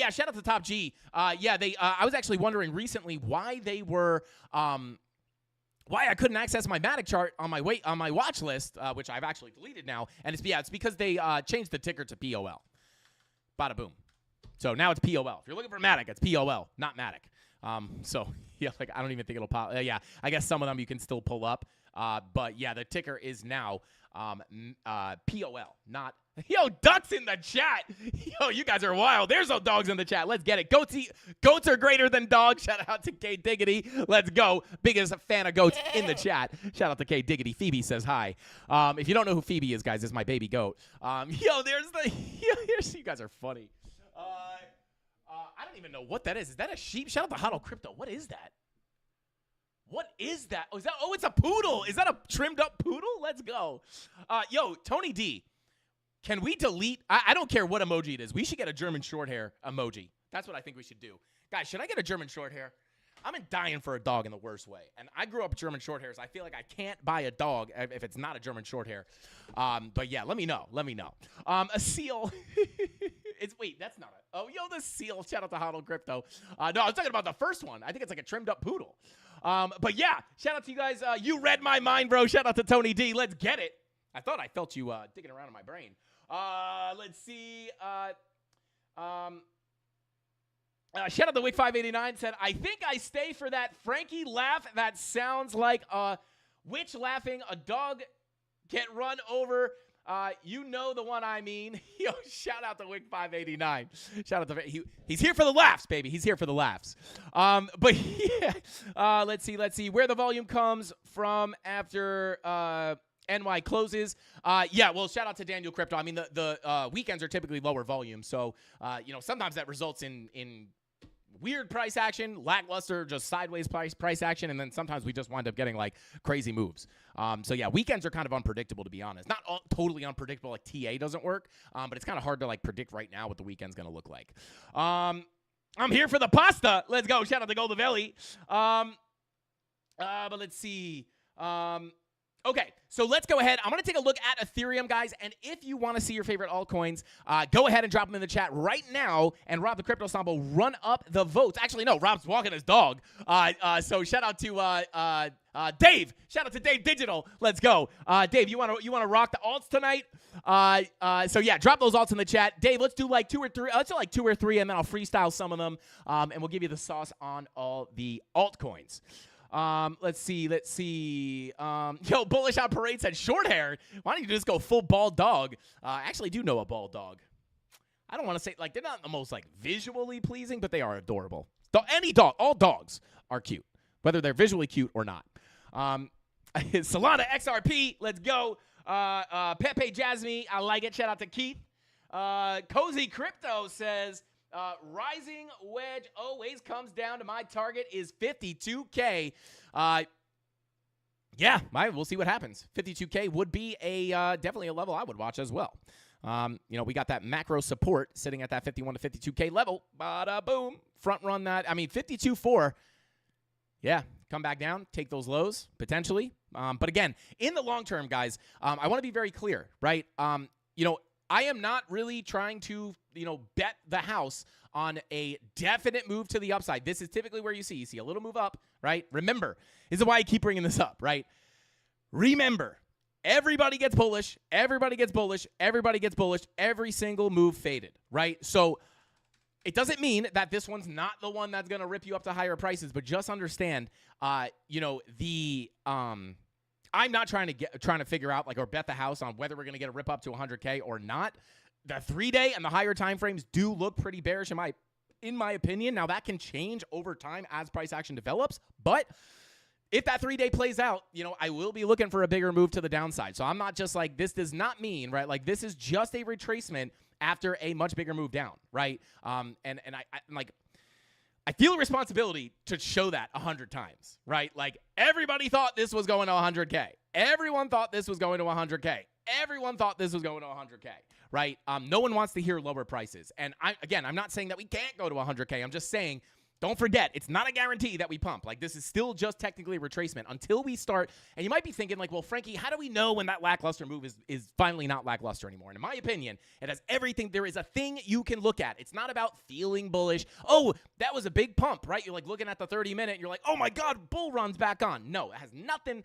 Shout out to Top G. I was actually wondering recently why they were why I couldn't access my Matic chart on my watch list, which I've actually deleted now. And it's because they changed the ticker to POL. Bada boom. So now it's POL. If you're looking for Matic, it's POL, not Matic. I don't even think it'll pop. I guess some of them you can still pull up. But the ticker is now POL, not. Yo, ducks in the chat. Yo, you guys are wild. There's no dogs in the chat. Let's get it. Goats are greater than dogs. Shout out to K Diggity. Let's go. Biggest fan of goats in the chat. Shout out to K Diggity. Phoebe says hi. If you don't know who Phoebe is, guys, it's my baby goat. You guys are funny. I don't even know what that is. Is that a sheep? Shout out to Huddle Crypto. What is that? What is that? Oh, it's a poodle. Is that a trimmed up poodle? Let's go. Tony D, can we delete? I don't care what emoji it is. We should get a German short hair emoji. That's what I think we should do. Guys, should I get a German short hair? I'm dying for a dog in the worst way. And I grew up with German short hairs. I feel like I can't buy a dog if it's not a German short hair. But yeah, let me know. A seal Wait, that's not it. Oh, yo, the seal. Shout out to Hodl Crypto. No, I was talking about the first one. I think it's like a trimmed up poodle. But yeah, shout out to you guys. You read my mind, bro. Shout out to Tony D. Let's get it. I thought I felt you digging around in my brain. Let's see. Shout out to Wick589 said, I think I stay for that Frankie laugh that sounds like a witch laughing, a dog get run over. You know the one I mean. Yo, shout out to Wick589. Shout out to he's here for the laughs, baby. He's here for the laughs. But yeah, let's see where the volume comes from after NY closes. Yeah, well, shout out to Daniel Crypto. I mean, the weekends are typically lower volume, so sometimes that results in weird price action, lackluster, just sideways price action, and then sometimes we just wind up getting like crazy moves. So yeah, weekends are kind of unpredictable, to be honest. Not totally unpredictable, like TA doesn't work, but it's kind of hard to like predict right now what the weekend's gonna look like. I'm here for the pasta. Let's go. Shout out to Goldavelli. But let's see. Okay, so let's go ahead. I'm going to take a look at Ethereum, guys, and if you want to see your favorite altcoins, go ahead and drop them in the chat right now, and Rob the Crypto Stomp will run up the votes. Actually, no, Rob's walking his dog. So shout out to Dave. Shout out to Dave Digital. Let's go. Dave, you want to rock the alts tonight? So yeah, drop those alts in the chat. Dave, let's do like 2 or 3. Let's do like 2 or 3, and then I'll freestyle some of them, and we'll give you the sauce on all the altcoins. Let's see. Yo, Bullish on Parade said short hair. Why don't you just go full bald dog? I actually do know a bald dog. I don't want to say, like, they're not the most, like, visually pleasing, but they are adorable. Any dog, all dogs are cute, whether they're visually cute or not. Solana XRP, let's go. Pepe Jasmine, I like it. Shout out to Keith. Cozy Crypto says, rising wedge always comes down to my target is 52K. Yeah, we'll see what happens. 52K would be definitely a level I would watch as well. We got that macro support sitting at that 51 to 52K level. Bada boom, front run that. I mean, 52.4. Yeah, come back down, take those lows potentially. But again, in the long term, guys, I want to be very clear, right? I am not really trying to, bet the house on a definite move to the upside. This is typically where you see a little move up, right? Remember, this is why I keep bringing this up, right? Remember, everybody gets bullish, everybody gets bullish, everybody gets bullish, every single move faded, right? So it doesn't mean that this one's not the one that's going to rip you up to higher prices, but just understand, I'm not trying to figure out or bet the house on whether we're going to get a rip up to 100K or not. The 3-day and the higher time frames do look pretty bearish in my opinion. Now that can change over time as price action develops, but if that 3-day plays out, I will be looking for a bigger move to the downside. So I'm not just like, this does not mean, right? Like this is just a retracement after a much bigger move down, right? I feel a responsibility to show that 100 times, right? Like everybody thought this was going to 100K. Everyone thought this was going to 100K. Everyone thought this was going to 100K, right? No one wants to hear lower prices. And I'm not saying that we can't go to 100K. I'm just saying, don't forget, it's not a guarantee that we pump. Like this is still just technically a retracement until we start. And you might be thinking well, Frankie, how do we know when that lackluster move is finally not lackluster anymore? And in my opinion, it has everything. There is a thing you can look at. It's not about feeling bullish. Oh, that was a big pump, right? You're looking at the 30-minute. You're like, oh my God, bull run's back on. No, it has nothing.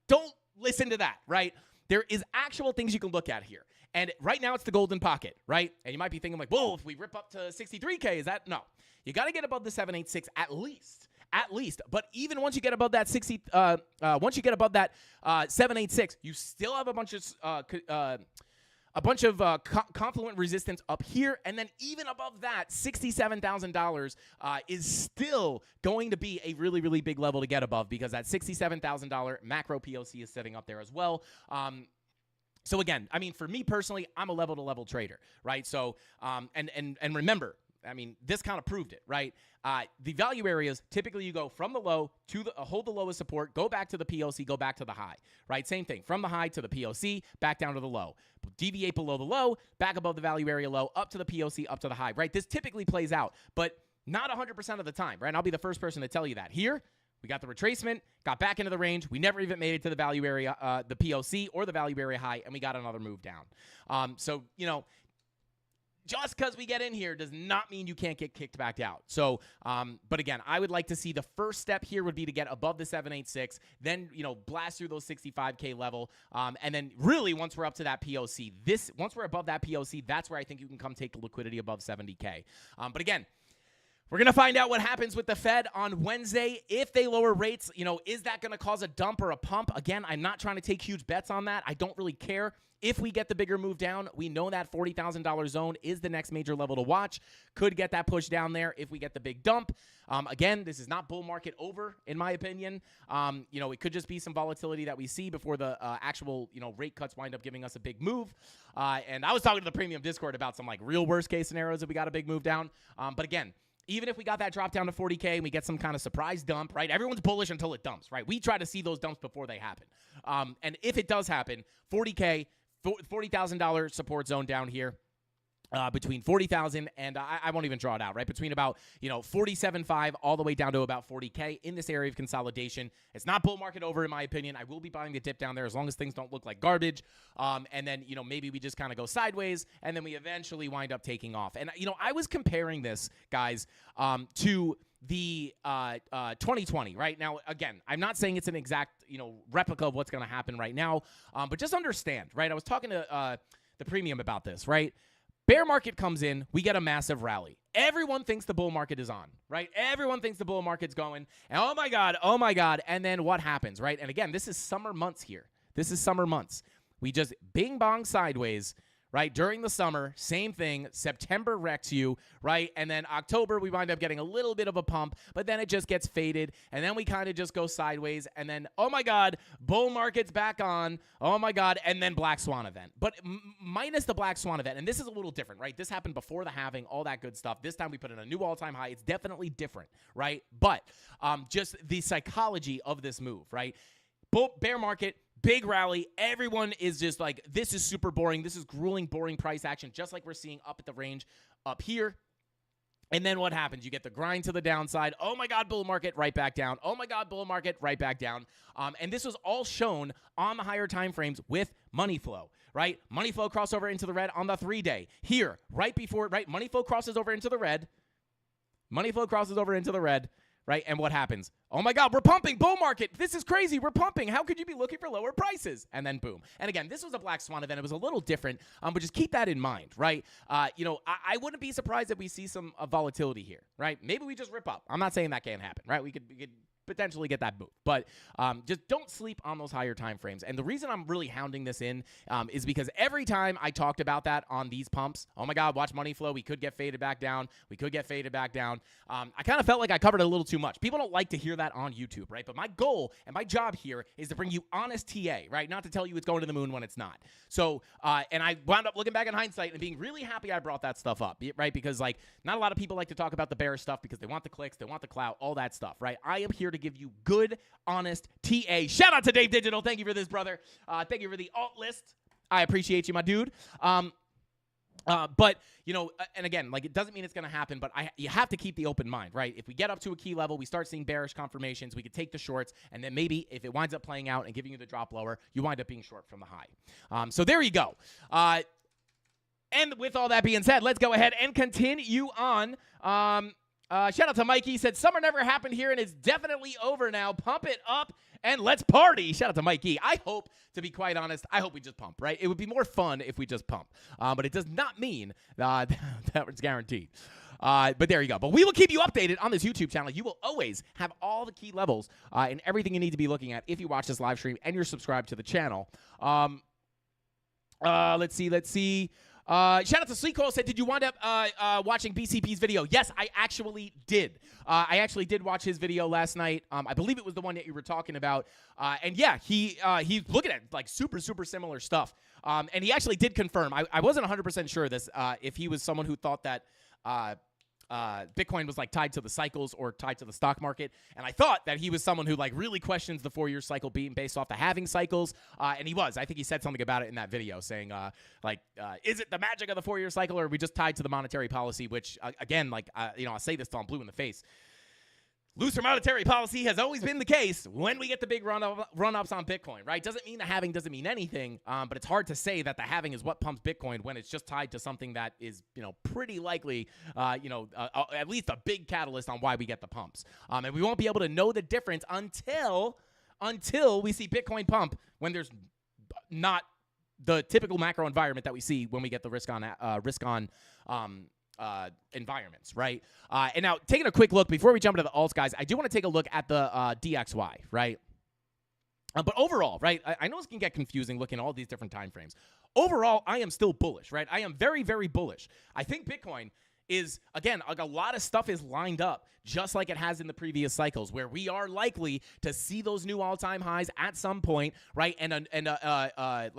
Don't listen to that, right? There is actual things you can look at here. And right now it's the golden pocket, right? And you might be thinking whoa, if we rip up to 63K, is that? No. You got to get above the 786 at least. But even once you get above that 786, you still have a bunch of confluent resistance up here, and then even above that, $67,000 is still going to be a really, really big level to get above because that $67,000 macro POC is sitting up there as well. So again, I mean, for me personally, I'm a level-to-level trader, right? So and remember, I mean, this kind of proved it, right? The value areas, typically you go from the low to hold the low as support, go back to the POC, go back to the high, right? Same thing, from the high to the POC, back down to the low. Deviate below the low, back above the value area low, up to the POC, up to the high, right? This typically plays out, but not 100% of the time, right? And I'll be the first person to tell you that. Here, we got the retracement, got back into the range. We never even made it to the value area, the POC or the value area high, and we got another move down. So, just because we get in here does not mean you can't get kicked back out. So, but again, I would like to see the first step here would be to get above the 786, then, blast through those 65K level. And then really once we're up to that POC, once we're above that POC, that's where I think you can come take the liquidity above 70K. But again, we're going to find out what happens with the Fed on Wednesday. If they lower rates, is that going to cause a dump or a pump? Again, I'm not trying to take huge bets on that. I don't really care. If we get the bigger move down, we know that $40,000 zone is the next major level to watch. Could get that push down there if we get the big dump. Again, this is not bull market over, in my opinion. It could just be some volatility that we see before the actual, rate cuts wind up giving us a big move. And I was talking to the premium Discord about some real worst case scenarios if we got a big move down. But again, even if we got that drop down to 40K and we get some kind of surprise dump, right? Everyone's bullish until it dumps, right? We try to see those dumps before they happen. And if it does happen, 40K, $40,000 support zone down here. Between 40,000 and I won't even draw it out, right? Between about, 47.5 all the way down to about 40K in this area of consolidation. It's not bull market over, in my opinion. I will be buying the dip down there as long as things don't look like garbage. And then, maybe we just kind of go sideways and then we eventually wind up taking off. And, I was comparing this, guys, to the 2020, right? Now, again, I'm not saying it's an exact, replica of what's going to happen right now, but just understand, right? I was talking to the premium about this, right? Bear market comes in, we get a massive rally. Everyone thinks the bull market is on, right? Everyone thinks the bull market's going. And oh my God. And then what happens, right? And again, this is summer months here. This is summer months. We just bing bong sideways, right? During the summer, same thing. September wrecks you, right? And then October, we wind up getting a little bit of a pump, but then it just gets faded. And then we kind of just go sideways. And then, oh my God, bull market's back on. Oh my God. And then black swan event. But minus the black swan event. And this is a little different, right? This happened before the halving, all that good stuff. This time we put in a new all-time high. It's definitely different, right? But just the psychology of this move, right? Bear market, big rally. Everyone is just like, this is super boring. This is grueling, boring price action, just like we're seeing up at the range up here. And then what happens? You get the grind to the downside. Oh my God, bull market, right back down. Oh my God, bull market, right back down. And this was all shown on the higher time frames with money flow, right? Money flow crossover into the red on the 3-day. Here, right before, right? Money flow crosses over into the red. Money flow crosses over into the red. Right? And what happens? Oh my God, we're pumping, bull market. This is crazy. We're pumping. How could you be looking for lower prices? And then boom. And again, this was a black swan event. It was a little different, but just keep that in mind, right? I wouldn't be surprised if we see some volatility here, right? Maybe we just rip up. I'm not saying that can't happen, right? We could potentially get that move, but just don't sleep on those higher time frames. And the reason I'm really hounding this in is because every time I talked about that on these pumps, oh my God, watch money flow. We could get faded back down. We could get faded back down. I kind of felt like I covered it a little too much. People don't like to hear that on YouTube, right? But my goal and my job here is to bring you honest TA, right? Not to tell you it's going to the moon when it's not. So, and I wound up looking back in hindsight and being really happy I brought that stuff up, right? Because not a lot of people like to talk about the bearish stuff because they want the clicks, they want the clout, all that stuff, right? I am here to give you good, honest TA. Shout out to Dave Digital. Thank you for this, brother. Thank you for the alt list. I appreciate you, my dude. But, and again, it doesn't mean it's going to happen, but you have to keep the open mind, right? If we get up to a key level, we start seeing bearish confirmations, we could take the shorts, and then maybe if it winds up playing out and giving you the drop lower, you wind up being short from the high. So there you go. And with all that being said, let's go ahead and continue on. Shout out to Mikey. He said, summer never happened here, and it's definitely over now. Pump it up, and let's party. Shout out to Mikey. I hope, to be quite honest, I hope we just pump, right? It would be more fun if we just pump. But it does not mean that it's guaranteed. But there you go. But we will keep you updated on this YouTube channel. You will always have all the key levels and everything you need to be looking at if you watch this live stream and you're subscribed to the channel. Let's see. Shout out to Sleekole said, did you wind up watching BCP's video? Yes, I actually did. I actually did watch his video last night. I believe it was the one that you were talking about. And yeah, he's looking at super, super similar stuff. And he actually did confirm. I wasn't 100% sure this if he was someone who thought that Bitcoin was tied to the cycles or tied to the stock market. And I thought that he was someone who really questions the 4-year cycle being based off the halving cycles. And he was. I think he said something about it in that video saying, is it the magic of the 4-year cycle or are we just tied to the monetary policy? Which, again, I'll say this till I'm blue in the face. looser monetary policy has always been the case when we get the big run-ups on Bitcoin, right? Doesn't mean the halving doesn't mean anything, but it's hard to say that the halving is what pumps Bitcoin when it's just tied to something that is, pretty likely, at least a big catalyst on why we get the pumps. And we won't be able to know the difference until we see Bitcoin pump when there's not the typical macro environment that we see when we get the risk on environments, right? And now taking a quick look before we jump into the alts, guys, I do want to take a look at the DXY, right? But overall, right, I know this can get confusing looking at all these different time frames. Overall, I am still bullish, right? I am very, very bullish. I think Bitcoin is, again, like a lot of stuff is lined up just like it has in the previous cycles where we are likely to see those new all-time highs at some point, right? And a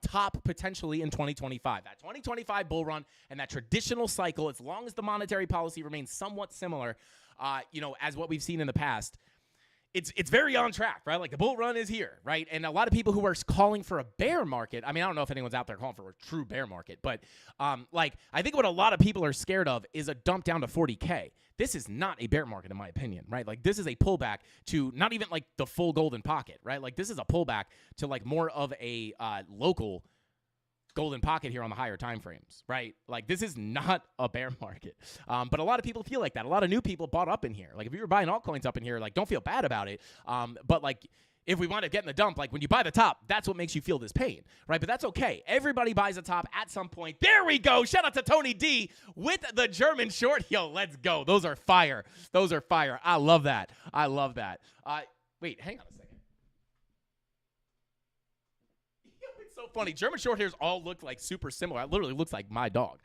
top potentially in 2025. That 2025 bull run and that traditional cycle, as long as the monetary policy remains somewhat similar, as what we've seen in the past, it's very on track, right? Like the bull run is here, right? And a lot of people who are calling for a bear market, I mean, I don't know if anyone's out there calling for a true bear market, but I think what a lot of people are scared of is a dump down to 40K. This is not a bear market in my opinion, right? Like this is a pullback to not even like the full golden pocket, right? Like this is a pullback to like more of a local golden pocket here on the higher time frames, right? Like this is not a bear market. But a lot of people feel like that. A lot of new people bought up in here. Like if you were buying altcoins up in here, like don't feel bad about it. But like if we want to get in the dump, like when you buy the top, that's what makes you feel this pain, right? But that's okay. Everybody buys a top at some point. There we go. Shout out to Tony D with the German short. Yo, let's go. Those are fire. Those are fire. I love that. I love that. Wait, hang on a second. It's so funny. German short hairs all look like super similar. It literally looks like my dog.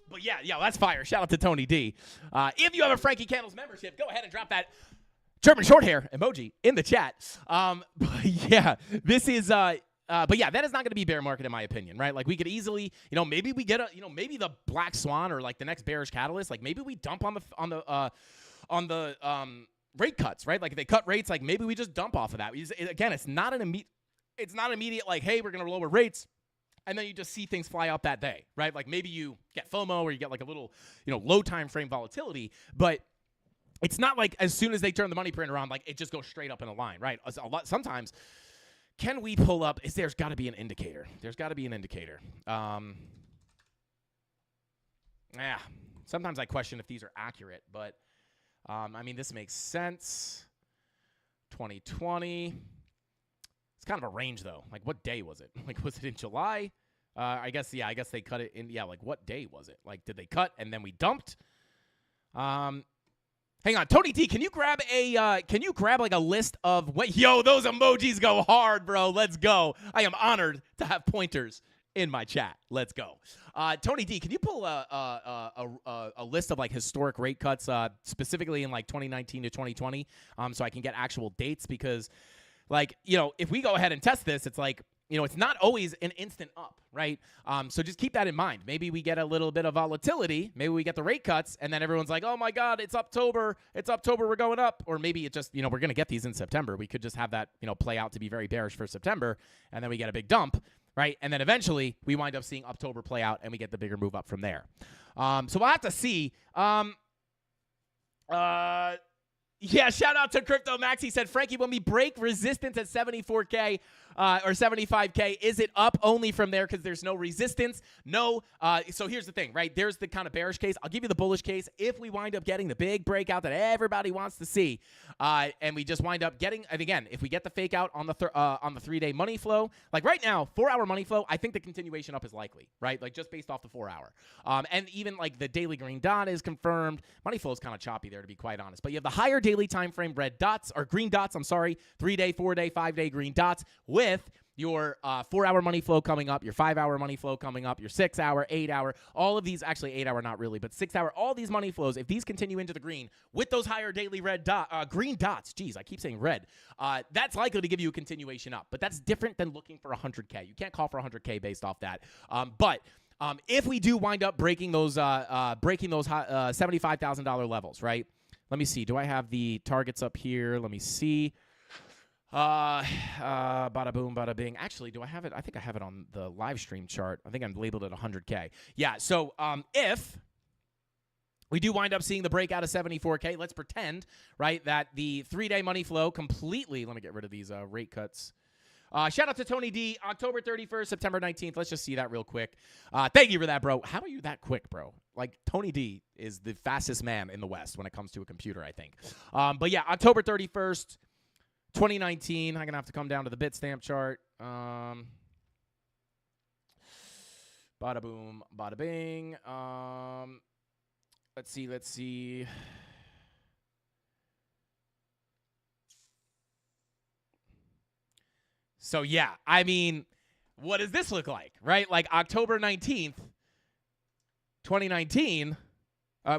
But yeah, that's fire. Shout out to Tony D. If you have a Frankie Candles membership, go ahead and drop that German short hair emoji in the chat. But yeah, this is but yeah, that is not going to be bear market in my opinion, right? Like we could easily, maybe we get maybe the black swan or like the next bearish catalyst, like maybe we dump on the rate cuts, right? Like if they cut rates, like maybe we just dump off of that. Again, it's not immediate like, hey, we're going to lower rates. And then you just see things fly up that day, right? Like maybe you get FOMO or you get like a little, low time frame volatility, but it's not like as soon as they turn the money print around, like it just goes straight up in a line, right? Sometimes, can we pull up? There's got to be an indicator. There's got to be an indicator. Sometimes I question if these are accurate, but this makes sense. 2020. It's kind of a range though. Like what day was it? Like was it in July? I guess they cut it in. Yeah, like what day was it? Like did they cut and then we dumped? Hang on, Tony D, can you grab like a list of what? Yo, those emojis go hard, bro. Let's go. I am honored to have pointers in my chat. Let's go. Tony D, can you pull a list of like historic rate cuts, specifically in like 2019 to 2020, so I can get actual dates? Because like, if we go ahead and test this, it's like, it's not always an instant up, right? So just keep that in mind. Maybe we get a little bit of volatility. Maybe we get the rate cuts, and then everyone's like, oh, my God, it's October. It's October. We're going up. Or maybe it just, we're going to get these in September. We could just have that, play out to be very bearish for September, and then we get a big dump, right? And then eventually we wind up seeing October play out, and we get the bigger move up from there. So we'll have to see. Yeah, shout out to Crypto Max. He said, Frankie, when we break resistance at 74K or 75K, is it up only from there because there's no resistance? No. So here's the thing, right? There's the kind of bearish case. I'll give you the bullish case. If we wind up getting the big breakout that everybody wants to see, and we just wind up getting, and again, if we get the fake out on the 3-day money flow, like right now, 4-hour money flow, I think the continuation up is likely, right? Like just based off the 4-hour. And even like the daily green dot is confirmed. Money flow is kind of choppy there, to be quite honest. But you have the higher daily time frame red dots, or green dots, 3-day, 4-day, 5-day green dots with your 4-hour money flow coming up, your 5-hour money flow coming up, your 6-hour, 8-hour, all of these, actually 8-hour not really, but 6-hour, all these money flows, if these continue into the green with those higher daily green dots, geez, I keep saying red, that's likely to give you a continuation up. But that's different than looking for 100K. You can't call for 100K based off that. But if we do wind up breaking those $75,000 levels, right? Let me see. Do I have the targets up here? Let me see. Bada boom, bada bing. Actually, do I have it? I think I have it on the live stream chart. I think I'm labeled at 100K. Yeah. So if we do wind up seeing the breakout of 74K. Let's pretend, right, that the 3-day money flow completely, let me get rid of these rate cuts. Shout out to Tony D, October 31st, September 19th. Let's just see that real quick. Thank you for that, bro. How are you that quick, bro? Like, Tony D is the fastest man in the West when it comes to a computer, I think. But yeah, October 31st, 2019. I'm going to have to come down to the Bitstamp chart. Bada boom, bada bing. Let's see. So, yeah, I mean, what does this look like, right? Like, October 19th, 2019,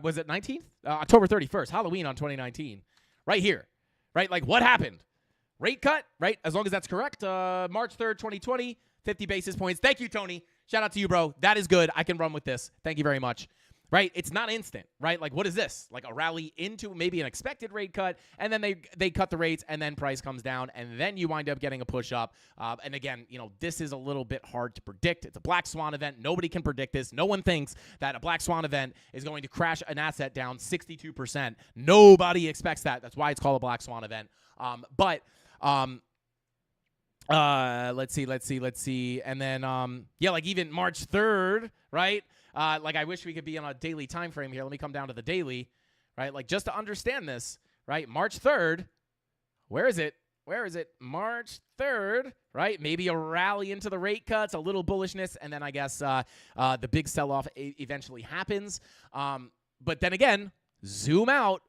was it 19th? October 31st, Halloween on 2019, right here, right? Like, what happened? Rate cut, right? As long as that's correct. March 3rd, 2020, 50 basis points. Thank you, Tony. Shout out to you, bro. That is good. I can run with this. Thank you very much. Right? It's not instant, right? Like, what is this? Like a rally into maybe an expected rate cut, and then they cut the rates, and then price comes down, and then you wind up getting a push up. And again, this is a little bit hard to predict. It's a black swan event. Nobody can predict this. No one thinks that a black swan event is going to crash an asset down 62%. Nobody expects that. That's why it's called a black swan event. Let's see. And then, like even March 3rd, right? Like I wish we could be on a daily time frame here. Let me come down to the daily, right? Like just to understand this, right? March 3rd, where is it? March 3rd, right? Maybe a rally into the rate cuts, a little bullishness, and then I guess the big sell-off eventually happens. But then again, zoom out.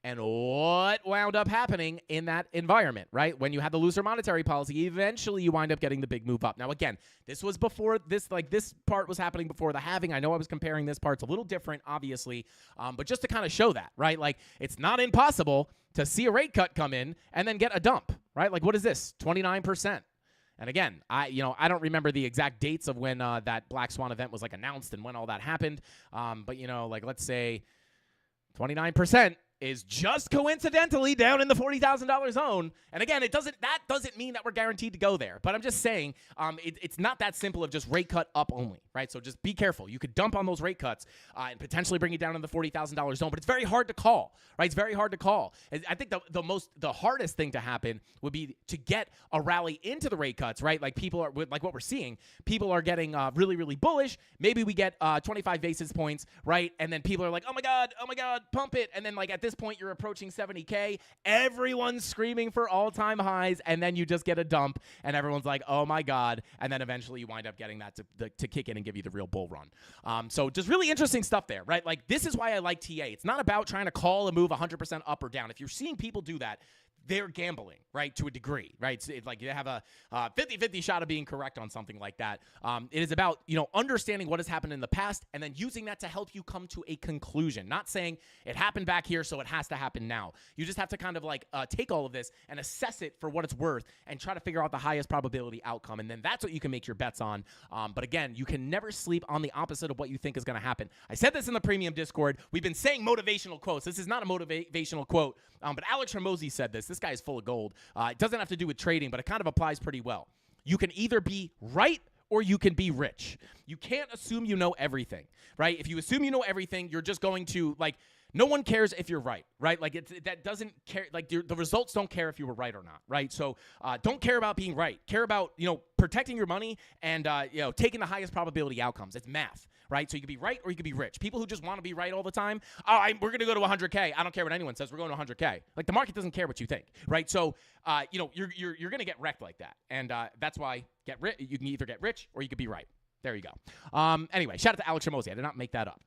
And what wound up happening in that environment, right? When you had the looser monetary policy, eventually you wind up getting the big move up. Now, again, this was before this, like this part was happening before the halving. I know I was comparing this part. It's a little different, obviously, but just to kind of show that, right? Like it's not impossible to see a rate cut come in and then get a dump, right? Like what is this? 29%. And again, I don't remember the exact dates of when that Black Swan event was like announced and when all that happened. But like let's say 29%. Is just coincidentally down in the $40,000 zone. And again, that doesn't mean that we're guaranteed to go there. But I'm just saying it's not that simple of just rate cut up only, right? So just be careful. You could dump on those rate cuts and potentially bring it down in the $40,000 zone, but it's very hard to call, right? It's very hard to call. I think the hardest thing to happen would be to get a rally into the rate cuts, right? Like people are, like what we're seeing, people are getting really, really bullish. Maybe we get 25 basis points, right? And then people are like, oh my God, pump it. And then like at this point, you're approaching 70K. Everyone's screaming for all-time highs, and then you just get a dump, and everyone's like, oh my God. And then eventually you wind up getting that to kick in and give you the real bull run. So just really interesting stuff there, right? Like this is why I like TA. It's not about trying to call a move 100% up or down. If you're seeing people do that, they're gambling, right, to a degree, right? It's like you have a 50-50 shot of being correct on something like that. It is about, understanding what has happened in the past and then using that to help you come to a conclusion. Not saying it happened back here, so it has to happen now. You just have to kind of like take all of this and assess it for what it's worth and try to figure out the highest probability outcome. And then that's what you can make your bets on. But again, you can never sleep on the opposite of what you think is going to happen. I said this in the premium Discord. We've been saying motivational quotes. This is not a motivational quote, but Alex Hormozi said this. This guy is full of gold. It doesn't have to do with trading, but it kind of applies pretty well. You can either be right or you can be rich. You can't assume you know everything, right? If you assume you know everything, you're just going to, like, no one cares if you're right? Like, that doesn't care. Like, the results don't care if you were right or not, right? So don't care about being right. Care about, protecting your money and, taking the highest probability outcomes. It's math, right? So you can be right or you can be rich. People who just want to be right all the time, we're going to go to 100K. I don't care what anyone says. We're going to 100K. Like, the market doesn't care what you think, right? So, you're going to get wrecked like that. And that's why you can either get rich or you can be right. There you go. Anyway, shout out to Alex Hormozi. I did not make that up.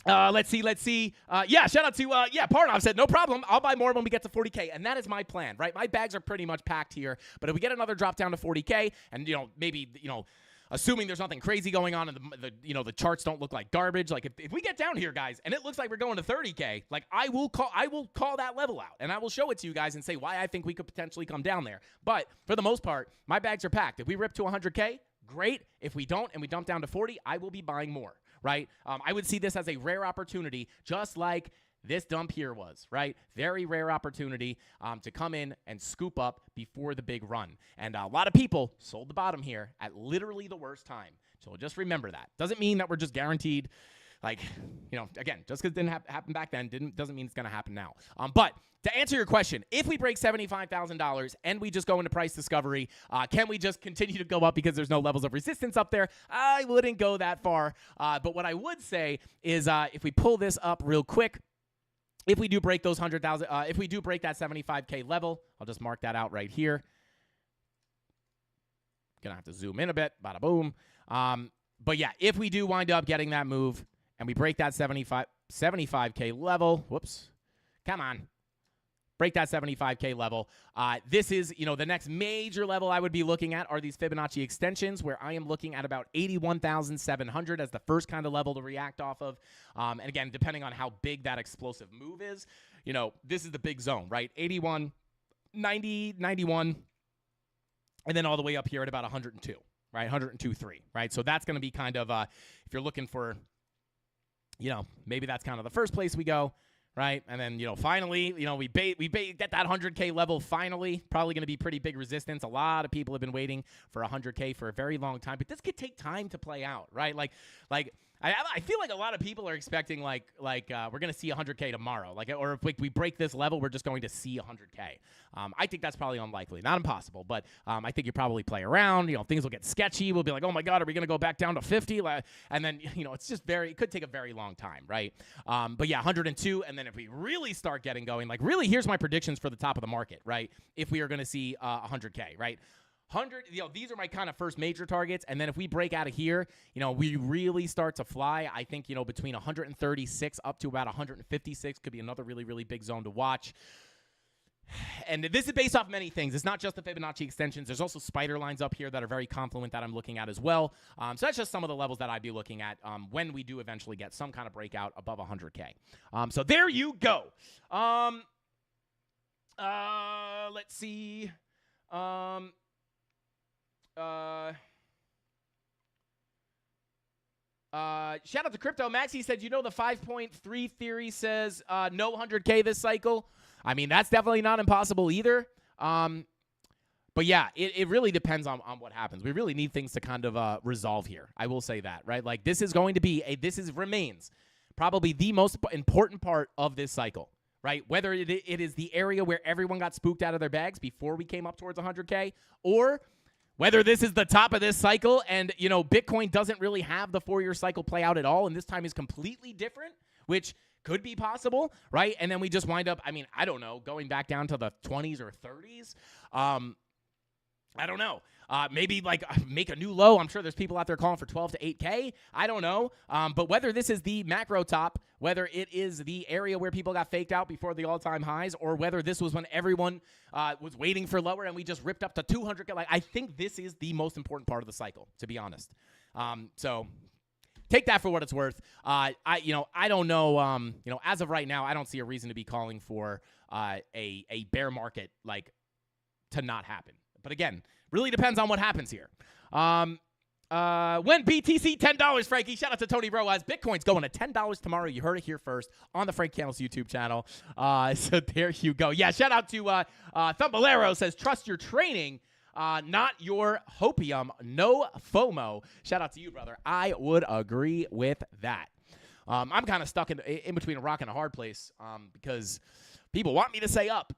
Let's see. Shout out to, Parnov said, no problem. I'll buy more when we get to 40K. And that is my plan, right? My bags are pretty much packed here. But if we get another drop down to 40K and, maybe, assuming there's nothing crazy going on and the charts don't look like garbage. Like if we get down here, guys, and it looks like we're going to 30K, like I will call that level out and I will show it to you guys and say why I think we could potentially come down there. But for the most part, my bags are packed. If we rip to 100K, great. If we don't and we dump down to 40, I will be buying more. Right? I would see this as a rare opportunity, just like this dump here was, right? Very rare opportunity to come in and scoop up before the big run. And a lot of people sold the bottom here at literally the worst time. So just remember that. Doesn't mean that we're just guaranteed like, again, just because it didn't happen back then doesn't mean it's going to happen now. But to answer your question, if we break $75,000 and we just go into price discovery, can we just continue to go up because there's no levels of resistance up there? I wouldn't go that far. But what I would say is if we pull this up real quick, if we do break those 100,000, if we do break that 75K level, I'll just mark that out right here. Gonna have to zoom in a bit, bada boom. But yeah, if we do wind up getting that move and we break that 75K level, whoops, come on, break that 75K level. This is, the next major level I would be looking at are these Fibonacci extensions, where I am looking at about 81,700 as the first kind of level to react off of. And again, depending on how big that explosive move is, this is the big zone, right? 81, 90, 91, and then all the way up here at about 102. Right, 102.3, right? So that's going to be kind of, if you're looking for, maybe that's kind of the first place we go, right? And then, finally, we get that 100K level finally. Probably going to be pretty big resistance. A lot of people have been waiting for 100K for a very long time, but this could take time to play out, right? Like I feel like a lot of people are expecting like we're going to see 100K tomorrow, or if we break this level, we're just going to see 100K. I think that's probably unlikely, not impossible, but I think you probably play around. Things will get sketchy. We'll be like, oh my God, are we going to go back down to 50? And then it's just it could take a very long time, right? But yeah, 102, and then if we really start getting going, really, here's my predictions for the top of the market, right? If we are going to see 100K, right? 100, these are my kind of first major targets. And then if we break out of here, we really start to fly. I think, between 136 up to about 156 could be another really, really big zone to watch. And this is based off many things. It's not just the Fibonacci extensions. There's also spider lines up here that are very confluent that I'm looking at as well. So that's just some of the levels that I'd be looking at when we do eventually get some kind of breakout above 100K. So there you go. Let's see. Shout out to Crypto Max. He said, the 5.3 theory says no 100K this cycle. I mean, that's definitely not impossible either. But yeah, it really depends on what happens. We really need things to kind of resolve here. I will say that, right? Like, this is going to be remains probably the most important part of this cycle, right? Whether it is the area where everyone got spooked out of their bags before we came up towards 100K, or whether this is the top of this cycle and, Bitcoin doesn't really have the 4-year cycle play out at all, and this time is completely different, which could be possible, right? And then we just wind up, I don't know, going back down to the 20s or 30s. I don't know. Maybe make a new low. I'm sure there's people out there calling for 12 to 8K. I don't know. But whether this is the macro top, whether it is the area where people got faked out before the all-time highs, or whether this was when everyone was waiting for lower and we just ripped up to 200K, I think this is the most important part of the cycle, to be honest. So take that for what it's worth. I don't know. As of right now, I don't see a reason to be calling for a bear market to not happen. But again, really depends on what happens here. When BTC $10, Frankie. Shout out to Tony Roaz. Bitcoin's going to $10 tomorrow. You heard it here first on the Frank Candles YouTube channel. So there you go. Yeah, shout out to Thumbalero says, trust your training, not your hopium. No FOMO. Shout out to you, brother. I would agree with that. I'm kind of stuck in between a rock and a hard place because people want me to say up.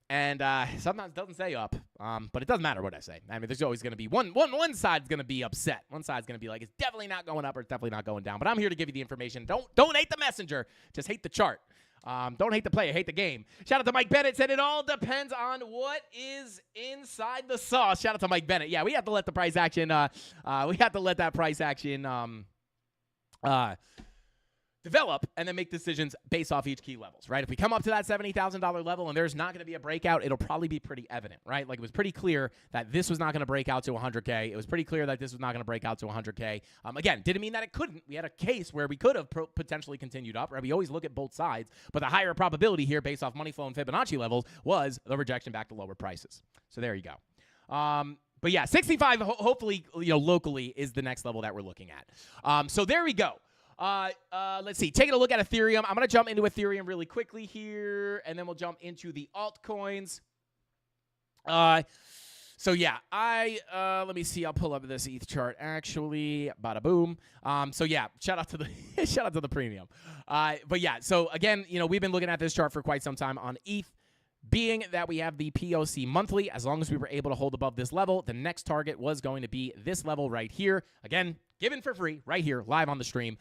And sometimes it doesn't say up, but it doesn't matter what I say. There's always going to be one side's going to be upset. One side's going to be like, it's definitely not going up or it's definitely not going down. But I'm here to give you the information. Don't hate the messenger. Just hate the chart. Don't hate the player. Hate the game. Shout out to Mike Bennett. Said it all depends on what is inside the sauce. Shout out to Mike Bennett. Yeah, we have to let the price action. We have to let that price action develop and then make decisions based off each key levels, right? If we come up to that $70,000 level and there's not going to be a breakout, it'll probably be pretty evident, right? It was pretty clear that this was not going to break out to 100K. It was pretty clear that this was not going to break out to 100K. Again, didn't mean that it couldn't. We had a case where we could have potentially continued up, right? We always look at both sides, but the higher probability here based off money flow and Fibonacci levels was the rejection back to lower prices. So there you go. But yeah, 65, hopefully, locally is the next level that we're looking at. So there we go. Let's see. Taking a look at Ethereum. I'm going to jump into Ethereum really quickly here, and then we'll jump into the altcoins. So yeah, let me see. I'll pull up this ETH chart actually. Bada boom. So yeah, shout out to the shout out to the premium. But yeah, so again, we've been looking at this chart for quite some time on ETH. Being that we have the POC monthly, as long as we were able to hold above this level, the next target was going to be this level right here. Again, given for free right here, live on the stream.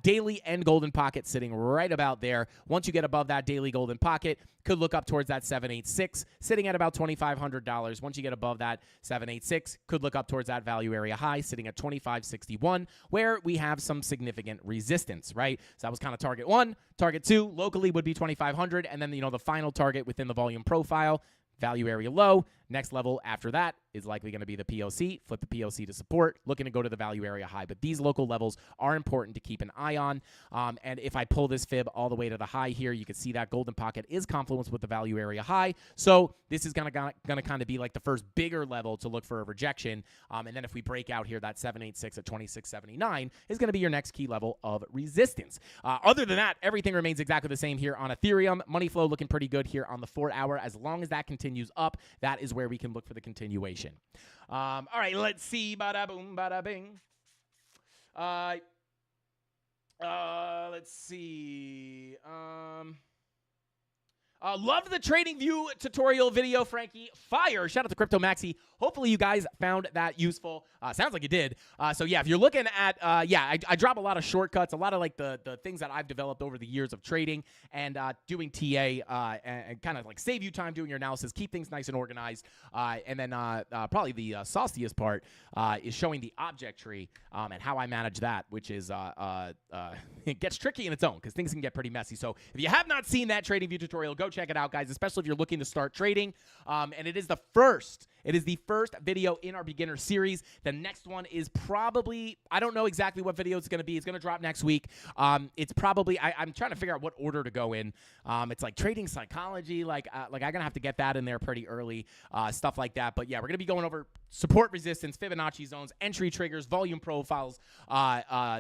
Daily and golden pocket sitting right about there. Once you get above that daily golden pocket, could look up towards that 786, sitting at about $2,500. Once you get above that 786, could look up towards that value area high, sitting at 2561, where we have some significant resistance, right? So that was kind of target 1. Target 2 locally would be 2500, and then the final target within the volume profile, value area low. Next level after that is likely going to be the POC. Flip the POC to support, looking to go to the value area high. But these local levels are important to keep an eye on. And if I pull this fib all the way to the high here, you can see that golden pocket is confluence with the value area high. So this is going to kind of be like the first bigger level to look for a rejection. And then if we break out here, that 786 at 2679 is going to be your next key level of resistance. Other than that, everything remains exactly the same here on Ethereum. Money flow looking pretty good here on the 4 hour. As long as that continues up, that is where we can look for the continuation. All right, let's see. Bada boom, bada bing. Let's see. Love the trading view tutorial video, Frankie. Fire. Shout out to Crypto Maxi. Hopefully you guys found that useful. Sounds like you did. So yeah, if you're looking at, I drop a lot of shortcuts, a lot of like the things that I've developed over the years of trading and doing TA and kind of like save you time doing your analysis, keep things nice and organized. And then probably the sauciest part is showing the object tree and how I manage that, which is it gets tricky in its own because things can get pretty messy. So if you have not seen that trading view tutorial, go check it out, guys, especially if you're looking to start trading. And it is the first video in our beginner series. The next one is probably, I don't know exactly what video it's going to be. It's going to drop next week. It's probably, I'm trying to figure out what order to go in. It's like trading psychology. Like I'm going to have to get that in there pretty early, stuff like that. But yeah, we're going to be going over support resistance, Fibonacci zones, entry triggers, volume profiles,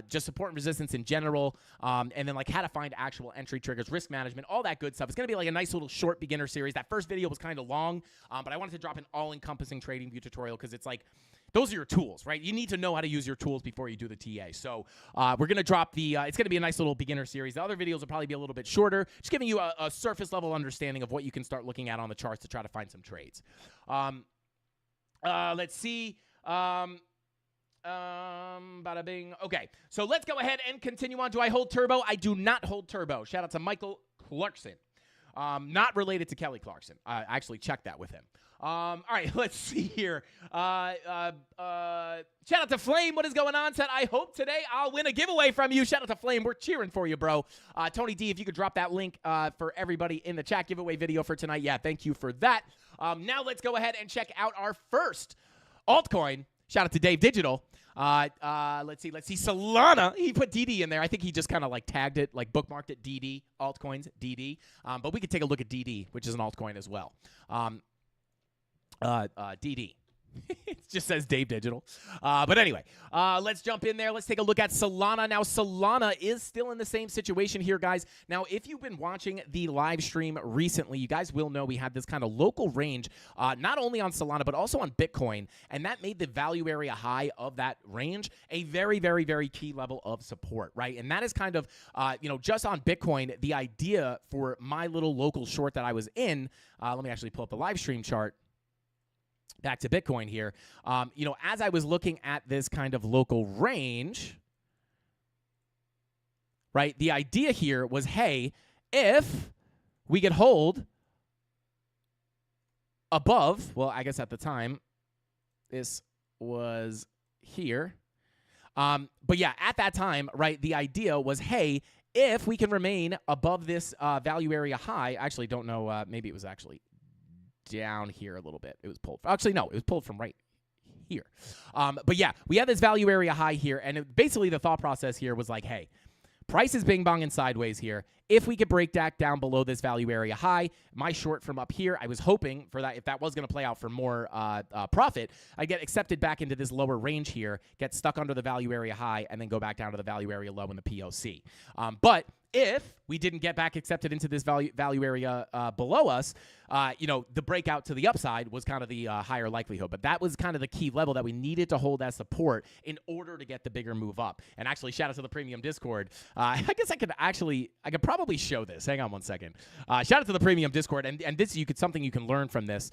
just support and resistance in general, and then like how to find actual entry triggers, risk management, all that good stuff. It's going to be like a nice little short beginner series. That first video was kind of long, but I wanted to drop an all-encompassing trading view tutorial because it's like, those are your tools, right? You need to know how to use your tools before you do the TA. So we're going to drop the, it's going to be a nice little beginner series. The other videos will probably be a little bit shorter, just giving you a surface level understanding of what you can start looking at on the charts to try to find some trades. Let's see. Bada bing. Okay, so let's go ahead and continue on. Do I hold Turbo? I do not hold Turbo. Shout out to Michael Clarkson. Not related to Kelly Clarkson. I actually checked that with him. All right, let's see here. Shout out to Flame. What is going on? Said, I hope today I'll win a giveaway from you. Shout out to Flame. We're cheering for you, bro. Tony D, if you could drop that link for everybody in the chat, giveaway video for tonight. Yeah, thank you for that. Now let's go ahead and check out our first altcoin. Shout out to Dave Digital. Let's see. Solana. He put DD in there. I think he just kind of like tagged it, like bookmarked it. DD altcoins, DD. But we could take a look at DD, which is an altcoin as well. DD. It just says Dave Digital. But anyway, let's jump in there. Let's take a look at Solana. Now, Solana is still in the same situation here, guys. Now, if you've been watching the live stream recently, you guys will know we had this kind of local range, not only on Solana, but also on Bitcoin. And that made the value area high of that range a very, very, very key level of support, right? And that is kind of, just on Bitcoin, the idea for my little local short that I was in. Let me actually pull up the live stream chart. Back to Bitcoin here. As I was looking at this kind of local range, right, the idea here was, hey, if we could hold above, well, I guess at the time, this was here. But yeah, at that time, right, the idea was, hey, if we can remain above this value area high, I actually don't know, maybe it was actually down here a little bit. It was pulled. Actually, no, it was pulled from right here. But yeah, we have this value area high here, and basically the thought process here was like, hey, price is bing bonging sideways here. if we could break that down below this value area high, my short from up here, I was hoping for that. If that was going to play out for more profit, I get accepted back into this lower range here, get stuck under the value area high, and then go back down to the value area low in the POC. But if we didn't get back accepted into this value area below us, the breakout to the upside was kind of the higher likelihood. But that was kind of the key level that we needed to hold as support in order to get the bigger move up. And actually, shout out to the premium Discord. I guess I could probably show this. Hang on one second. Shout out to the premium Discord. And this, something you can learn from this.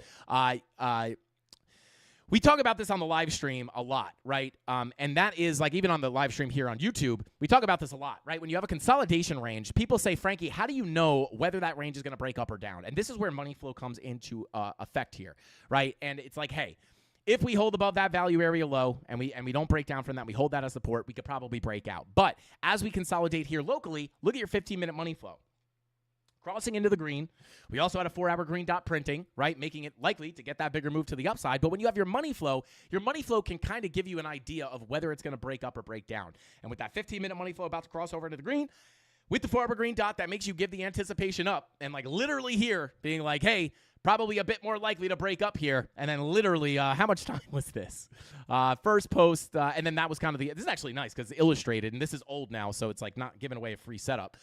We talk about this on the live stream a lot, right? And that is like even on the live stream here on YouTube, we talk about this a lot, right? When you have a consolidation range, people say, Frankie, how do you know whether that range is going to break up or down? And this is where money flow comes into effect here, right? And it's like, hey, if we hold above that value area low and we don't break down from that, we hold that as support, we could probably break out. But as we consolidate here locally, look at your 15-minute money flow. Crossing into the green. We also had a 4-hour green dot printing, right, making it likely to get that bigger move to the upside. But when you have your money flow can kind of give you an idea of whether it's going to break up or break down. And with that 15-minute money flow about to cross over into the green, with the 4-hour green dot, that makes you give the anticipation up. And like literally here being like, hey, probably a bit more likely to break up here. And then literally, how much time was this? First post, and then that was kind of this is actually nice because it's illustrated, and this is old now, so it's like not giving away a free setup.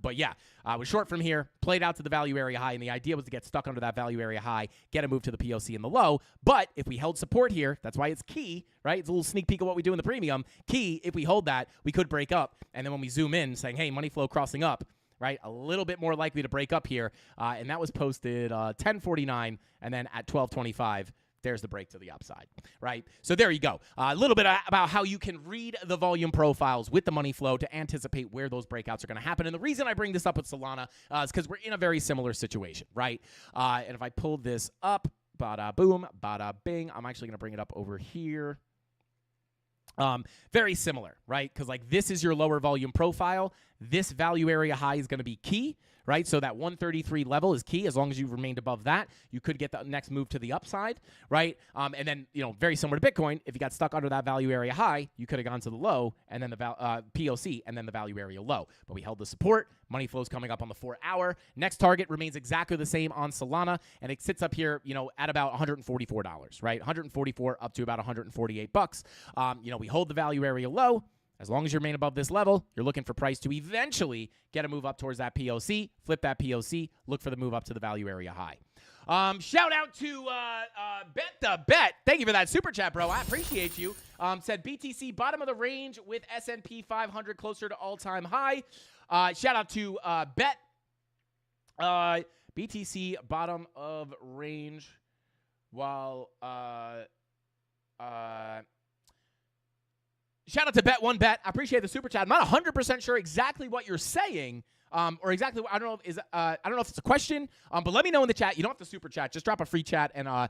But yeah, I was short from here, played out to the value area high, and the idea was to get stuck under that value area high, get a move to the POC in the low. But if we held support here, that's why it's key, right? It's a little sneak peek of what we do in the premium. Key, if we hold that, we could break up. And then when we zoom in, saying, hey, money flow crossing up, right, a little bit more likely to break up here, and that was posted 10:49, and then at 12:25, there's the break to the upside, right? So there you go. A little bit about how you can read the volume profiles with the money flow to anticipate where those breakouts are going to happen. And the reason I bring this up with Solana is because we're in a very similar situation, right? And if I pull this up, bada boom, bada bing, I'm actually going to bring it up over here. Very similar, right? Because like this is your lower volume profile. This value area high is going to be key, right? So that 133 level is key. As long as you've remained above that, you could get the next move to the upside, right? And then, very similar to Bitcoin, if you got stuck under that value area high, you could have gone to the low and then the POC and then the value area low. But we held the support. Money flows coming up on the 4-hour. Next target remains exactly the same on Solana, and it sits up here, at about $144, right? 144 up to about 148 bucks. We hold the value area low. As long as you remain above this level, you're looking for price to eventually get a move up towards that POC, flip that POC, look for the move up to the value area high. Shout out to Bet the Bet. Thank you for that super chat, bro. I appreciate you. Said BTC bottom of the range with S&P 500 closer to all-time high. Shout out to Bet. BTC bottom of range while shout out to Bet1Bet. I appreciate the super chat. I'm not 100% sure exactly what you're saying, or exactly what, I don't know if it's a question, but let me know in the chat. You don't have to super chat. Just drop a free chat, and one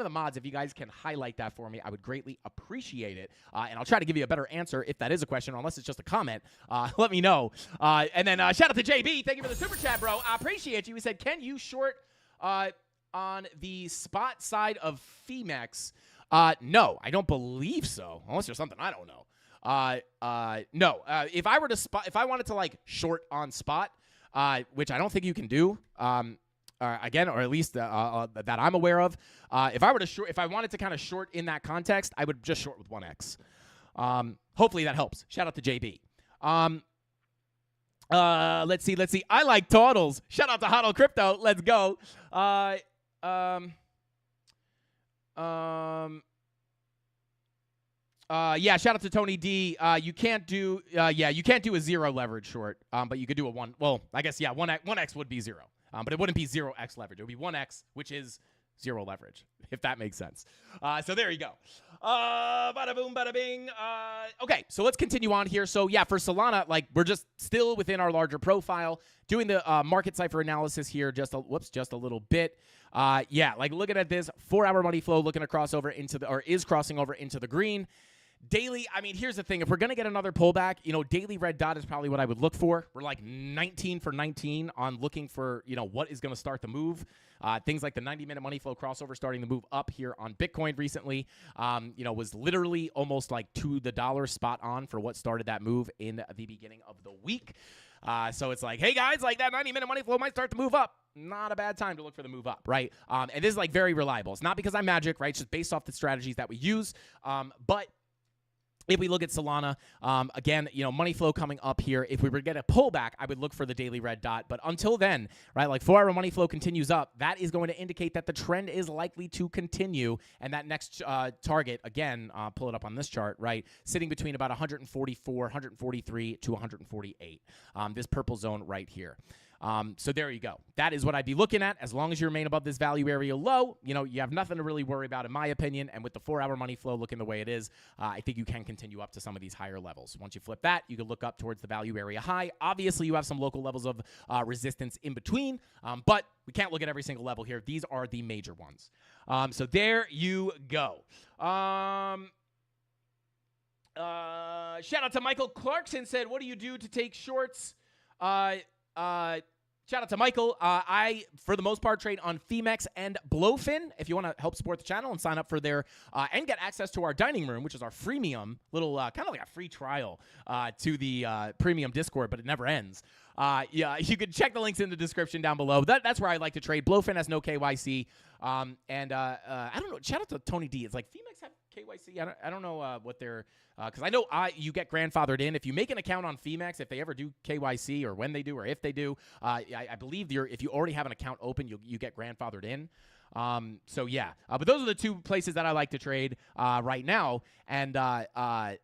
of the mods, if you guys can highlight that for me, I would greatly appreciate it. And I'll try to give you a better answer if that is a question, or unless it's just a comment. Let me know. And then shout out to JB. Thank you for the super chat, bro. I appreciate you. He said, can you short on the spot side of Femex? No, I don't believe so. Unless there's something I don't know. No. If I wanted to like short on spot, which I don't think you can do, again, or at least that I'm aware of, if I wanted to kind of short in that context, I would just short with 1x. Hopefully that helps. Shout out to JB. Let's see. I like totals. Shout out to Hodl Crypto. Let's go. Yeah, shout out to Tony D. You can't do a 0 leverage short, but you could do a 1. Well, I guess, yeah, 1x would be 0. But it wouldn't be 0x leverage. It would be 1x, which is 0 leverage, if that makes sense. So there you go. Bada boom, bada bing. Okay, so let's continue on here. So yeah, for Solana, like we're just still within our larger profile, doing the market cipher analysis here. Just a little bit. Yeah, like looking at this 4-hour money flow, looking to cross over is crossing over into the green. Daily, I mean, here's the thing. If we're going to get another pullback, daily red dot is probably what I would look for. We're like 19 for 19 on looking for, what is going to start the move. Things like the 90-minute money flow crossover starting to move up here on Bitcoin recently, was literally almost like to the dollar spot on for what started that move in the beginning of the week. So it's like, hey guys, like that 90-minute money flow might start to move up. Not a bad time to look for the move up, right? And this is like very reliable. It's not because I'm magic, right? It's just based off the strategies that we use. But if we look at Solana, again, money flow coming up here. If we were to get a pullback, I would look for the daily red dot. But until then, right, like 4-hour money flow continues up, that is going to indicate that the trend is likely to continue. And that next target, again, pull it up on this chart, right, sitting between about 144, 143 to 148. This purple zone right here. So there you go. That is what I'd be looking at. As long as you remain above this value area low, you have nothing to really worry about, in my opinion. And with the 4-hour money flow looking the way it is, I think you can continue up to some of these higher levels. Once you flip that, you can look up towards the value area high. Obviously, you have some local levels of resistance in between, but we can't look at every single level here. These are the major ones. So there you go. Shout out to Michael Clarkson, said, what do you do to take shorts? Shout out to Michael. I, for the most part, trade on Femex and Blowfin. If you want to help support the channel and sign up for their and get access to our dining room, which is our freemium, little kind of like a free trial to the premium Discord, but it never ends. Yeah, you can check the links in the description down below. That's where I like to trade. Blowfin has no KYC. I don't know. Shout out to Tony D. It's like Femex have KYC. I don't know what they're because I know you get grandfathered in if you make an account on Femex. If they ever do KYC or when they do or if they do, I believe if you already have an account open, you get grandfathered in. So yeah, but those are the two places that I like to trade right now. And Femex.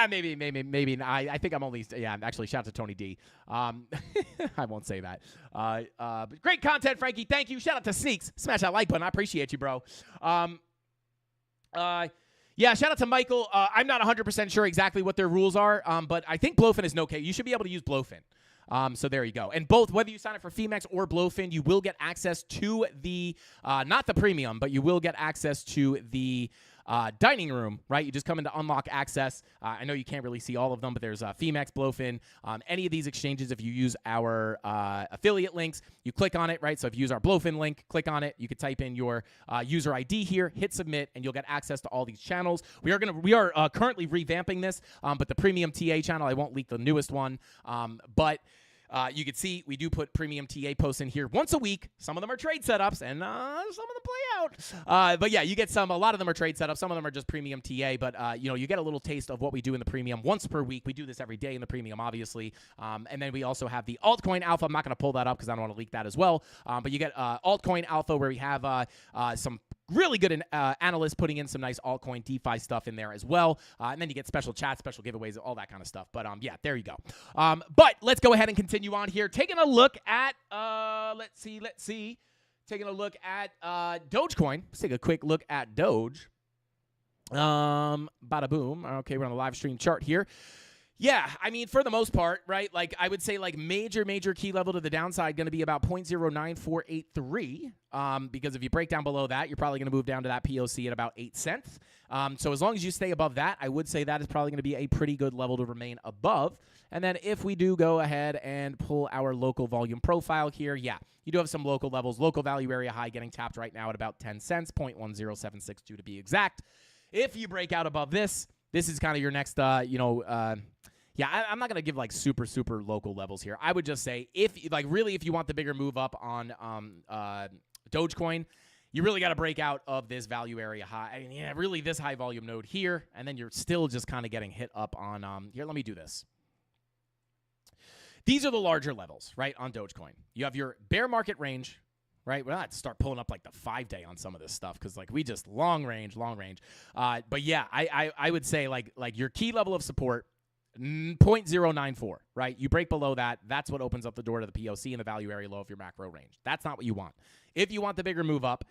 Maybe. I think I'm only. Yeah, actually, shout out to Tony D. I won't say that. But great content, Frankie. Thank you. Shout out to Sneaks. Smash that like button. I appreciate you, bro. Yeah, shout out to Michael. I'm not 100% sure exactly what their rules are, but I think Blowfin is okay. You should be able to use Blowfin. So there you go. And both, whether you sign up for Femex or Blowfin, you will get access to the, not the premium, but you will get access to the dining room, right? You just come into unlock access. I know you can't really see all of them, but there's Femex, Blowfin, any of these exchanges. If you use our affiliate links, you click on it, right? So if you use our Blowfin link, click on it. You could type in your user ID here, hit submit, and you'll get access to all these channels. We are currently revamping this, but the premium TA channel, I won't leak the newest one, but you can see we do put premium TA posts in here once a week. Some of them are trade setups, and some of them play out. But yeah, you get a lot of them are trade setups. Some of them are just premium TA, but you get a little taste of what we do in the premium once per week. We do this every day in the premium, obviously. And then we also have the altcoin alpha. I'm not going to pull that up because I don't want to leak that as well. But you get altcoin alpha where we have some really good analysts putting in some nice altcoin DeFi stuff in there as well. And then you get special chats, special giveaways, all that kind of stuff. But yeah, there you go. But let's go ahead and continue on here. Taking a look at, let's see. Taking a look at Dogecoin. Let's take a quick look at Doge. Bada boom. Okay, we're on the live stream chart here. Yeah, I mean, for the most part, right, like I would say like major key level to the downside going to be about 0.09483 because if you break down below that, you're probably going to move down to that POC at about 8 cents. So as long as you stay above that, I would say that is probably going to be a pretty good level to remain above. And then if we do go ahead and pull our local volume profile here, yeah, you do have some local levels. Local value area high getting tapped right now at about 10 cents, 0.10762 to be exact. If you break out above this is kind of your next, yeah, I'm not going to give like super local levels here. I would just say if you want the bigger move up on Dogecoin, you really got to break out of this value area high. I mean, yeah, really this high volume node here, and then you're still just kind of getting hit up on, here, let me do this. These are the larger levels, right, on Dogecoin. You have your bear market range, right? We'll have to start pulling up like the 5-day on some of this stuff because like we just long range. But yeah, I would say like your key level of support, 0.094, right? You break below that, that's what opens up the door to the POC and the value area low of your macro range. That's not what you want. If you want the bigger move up,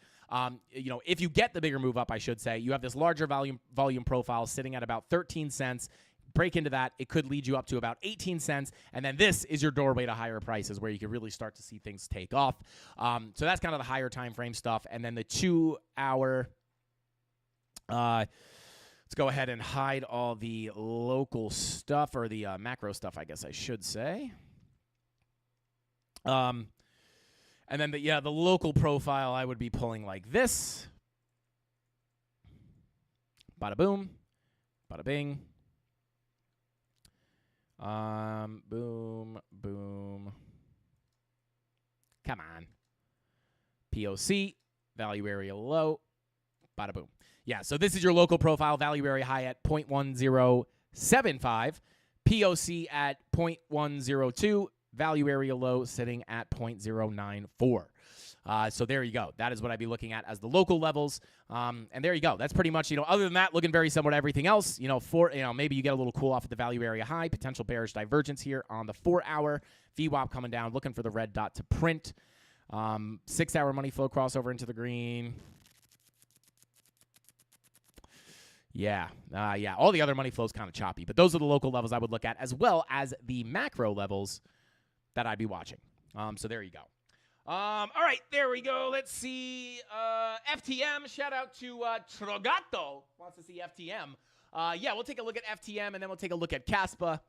if you get the bigger move up, I should say, you have this larger volume profile sitting at about 13 cents. Break into that, it could lead you up to about 18 cents, and then this is your doorway to higher prices where you can really start to see things take off. So that's kind of the higher time frame stuff, and then the 2-hour. Let's go ahead and hide all the local stuff or the macro stuff, I guess I should say. And then the local profile I would be pulling like this. Bada boom, bada bing. Boom, boom. Come on. POC, value area low. Bada boom. Yeah, so this is your local profile, value area high at 0.1075. POC at 0.102. Value area low sitting at 0.094. So there you go. That is what I'd be looking at as the local levels. And there you go. That's pretty much, other than that, looking very similar to everything else. Maybe you get a little cool off at the value area high, potential bearish divergence here on the 4-hour. VWAP coming down, looking for the red dot to print. 6-hour money flow crossover into the green. Yeah. All the other money flows kind of choppy, but those are the local levels I would look at, as well as the macro levels that I'd be watching. So there you go. All right, there we go. Let's see. FTM, shout out to Trogato. Wants to see FTM. We'll take a look at FTM, and then we'll take a look at Caspa.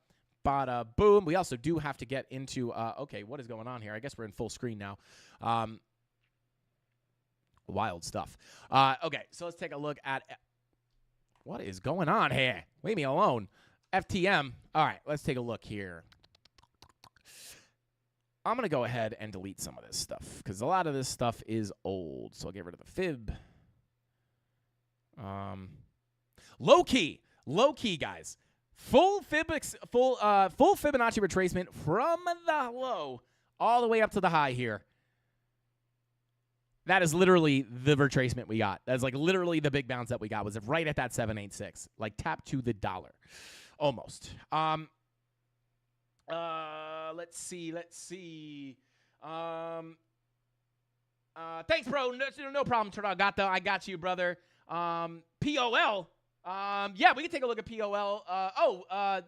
Bada boom. We also do have to get into, okay, what is going on here? I guess we're in full screen now. Wild stuff. Okay, so let's take a look at what is going on here. Leave me alone. FTM. All right, let's take a look here. I'm going to go ahead and delete some of this stuff because a lot of this stuff is old. So I'll get rid of the fib. Low key, guys. Full Fibonacci retracement from the low all the way up to the high here. That is literally the retracement we got. That's like literally the big bounce that we got was right at that 786, like tap to the dollar, almost. Let's see. Thanks, bro. No problem, Tragato. I got you, brother. POL. We can take a look at POL.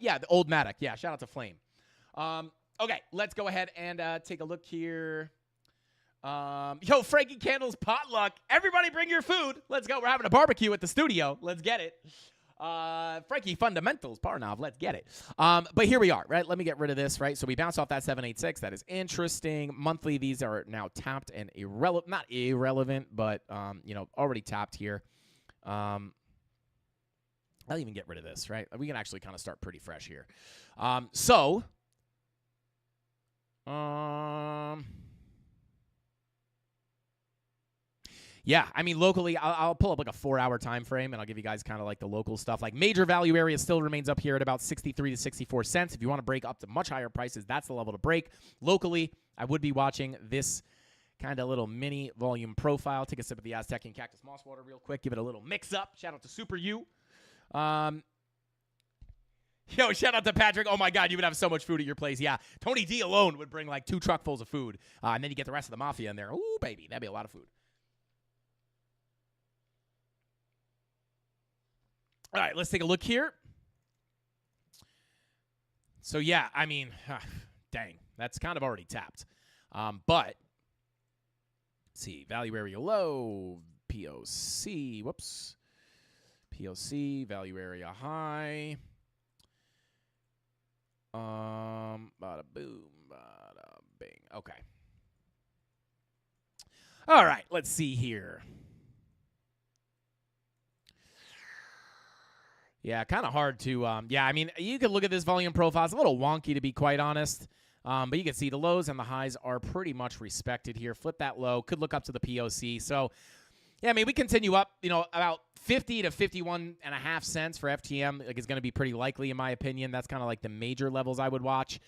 The old Matic. Yeah, shout out to Flame. Okay, let's go ahead and take a look here. Frankie Candles potluck. Everybody bring your food. Let's go. We're having a barbecue at the studio. Let's get it. Frankie Fundamentals, Parnov, let's get it. But here we are, right? Let me get rid of this, right? So we bounced off that 786. That is interesting. Monthly, these are now tapped and not irrelevant, but, already tapped here. I'll even get rid of this, right? We can actually kind of start pretty fresh here. Yeah, I mean, locally, I'll pull up like a 4-hour time frame, and I'll give you guys kind of like the local stuff. Like major value area still remains up here at about 63 to 64 cents. If you want to break up to much higher prices, that's the level to break. Locally, I would be watching this kind of little mini volume profile. Take a sip of the Aztec and Cactus Moss Water real quick. Give it a little mix up. Shout out to Super U. Shout out to Patrick. Oh, my God, you would have so much food at your place. Yeah, Tony D alone would bring like 2 truckfuls of food, and then you get the rest of the Mafia in there. Ooh, baby, that'd be a lot of food. All right, let's take a look here. So, yeah, I mean, dang, that's kind of already tapped. But, let's see, value area low, POC, whoops. POC, value area high. Bada boom, bada bing. Okay. All right, let's see here. Yeah, kind of hard to, I mean, you could look at this volume profile. It's a little wonky, to be quite honest. But you can see the lows and the highs are pretty much respected here. Flip that low. Could look up to the POC. So, yeah, I mean, we continue up, about 50 to 51.5 cents for FTM. Like, is going to be pretty likely, in my opinion. That's kind of like the major levels I would watch.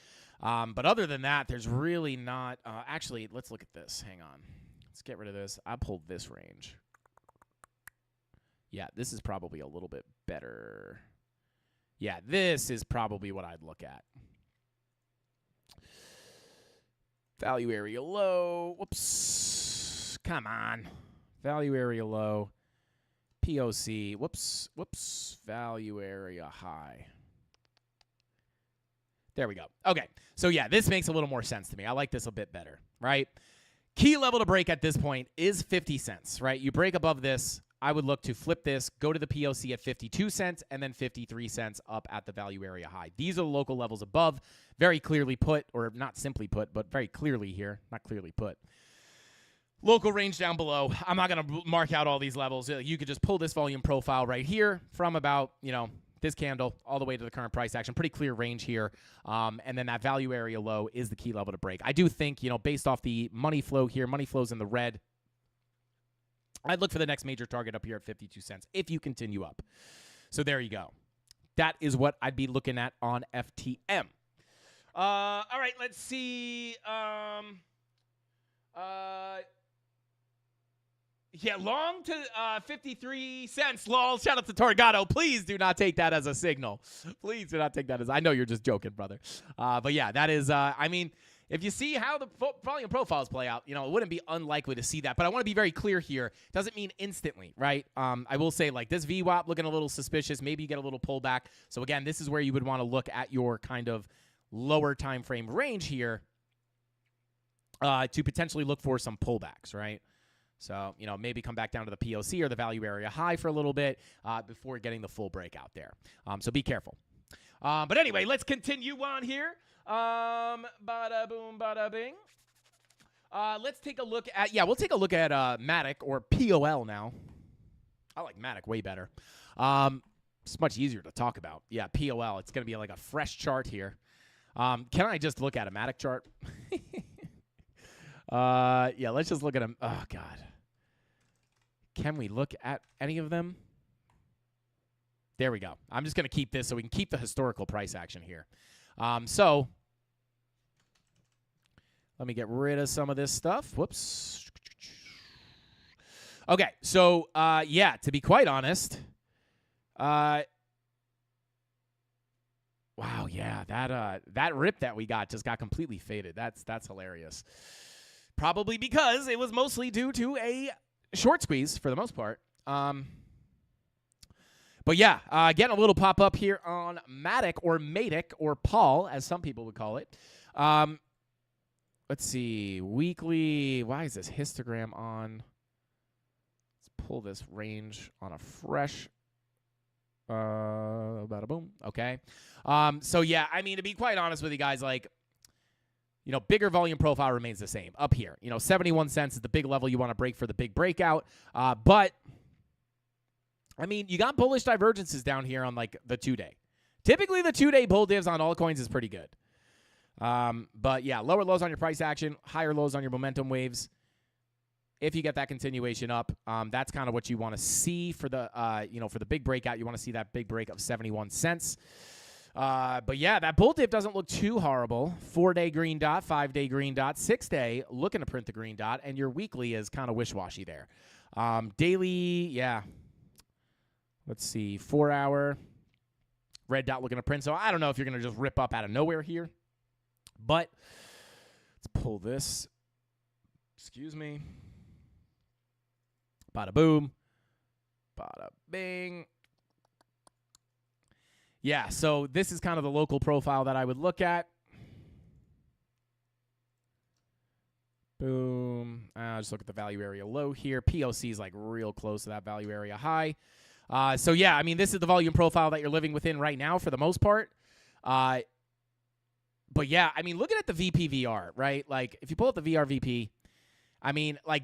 But other than that, there's really not. Actually, let's look at this. Hang on. Let's get rid of this. I pulled this range. Yeah, this is probably a little bit better. Yeah, this is probably what I'd look at. Value area low. Whoops. Come on. Value area low. POC. Whoops. Value area high. There we go. Okay. So, yeah, this makes a little more sense to me. I like this a bit better, right? Key level to break at this point is 50 cents, right? You break above this, I would look to flip this, go to the POC at 52 cents, and then 53 cents up at the value area high. These are the local levels above, very clearly put, or not simply put, but very clearly here, not clearly put. Local range down below. I'm not going to mark out all these levels. You could just pull this volume profile right here from about, this candle all the way to the current price action. Pretty clear range here. And then that value area low is the key level to break. I do think, based off the money flow here, money flows in the red, I'd look for the next major target up here at 52 cents if you continue up. So there you go. That is what I'd be looking at on FTM. All right, let's see. Yeah, long to 53 cents. Lol. Shout out to Torgado. Please do not take that as a signal. Please do not take that as. I know you're just joking, brother. But yeah, that is. If you see how the volume profiles play out, it wouldn't be unlikely to see that. But I want to be very clear here. Doesn't mean instantly, right? I will say, like, this VWAP looking a little suspicious. Maybe you get a little pullback. So again, this is where you would want to look at your kind of lower time frame range here to potentially look for some pullbacks, right? So, maybe come back down to the POC or the value area high for a little bit before getting the full breakout there. So be careful. But anyway, let's continue on here. Bada boom, bada bing. Let's take a look at, we'll take a look at Matic or POL now. I like Matic way better. It's much easier to talk about. Yeah, POL. It's going to be like a fresh chart here. Can I just look at a Matic chart? Yeah, let's just look at them. Oh, God. Can we look at any of them? There we go. I'm just going to keep this so we can keep the historical price action here. So let me get rid of some of this stuff. Whoops. Okay, so, to be quite honest, wow, yeah, that rip that we got just got completely faded. That's hilarious. Probably because it was mostly due to a short squeeze for the most part. But yeah, getting a little pop up here on Matic or Matic or Paul, as some people would call it. Let's see, weekly. Why is this histogram on? Let's pull this range on a fresh. Bada boom. Okay. So yeah, to be quite honest with you guys, like, bigger volume profile remains the same up here. 71 cents is the big level you want to break for the big breakout. But, you got bullish divergences down here on, like, the 2-day. Typically, the 2-day bull divs on altcoins is pretty good. But, yeah, lower lows on your price action, higher lows on your momentum waves. If you get that continuation up, that's kind of what you want to see for the, for the big breakout. You want to see that big break of 71 cents. But yeah, that bull dip doesn't look too horrible. 4-day green dot, 5-day green dot, 6-day looking to print the green dot, and your weekly is kind of wish-washy there. Daily, yeah. Let's see, 4-hour red dot looking to print. So I don't know if you're going to just rip up out of nowhere here, but let's pull this. Excuse me. Bada boom. Bada bing. Yeah, so this is kind of the local profile that I would look at. Boom. Just look at the value area low here. POC is like real close to that value area high. So yeah, this is the volume profile that you're living within right now for the most part. But yeah, looking at the VPVR, right? Like if you pull up the VRVP,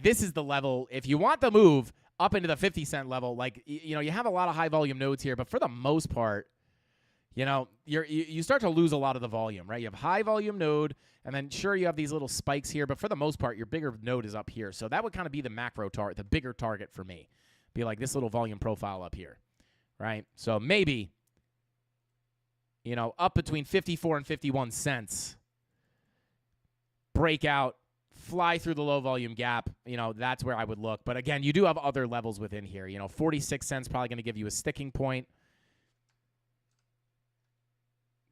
this is the level. If you want the move up into the 50 cent level, like, you have a lot of high volume nodes here, but for the most part, you start to lose a lot of the volume, right? You have high volume node, and then sure you have these little spikes here, but for the most part, your bigger node is up here. So that would kind of be the macro target, the bigger target for me. Be like this little volume profile up here, right? So maybe, up between 54 and 51 cents, breakout, fly through the low volume gap, that's where I would look. But again, you do have other levels within here. 46 cents probably going to give you a sticking point.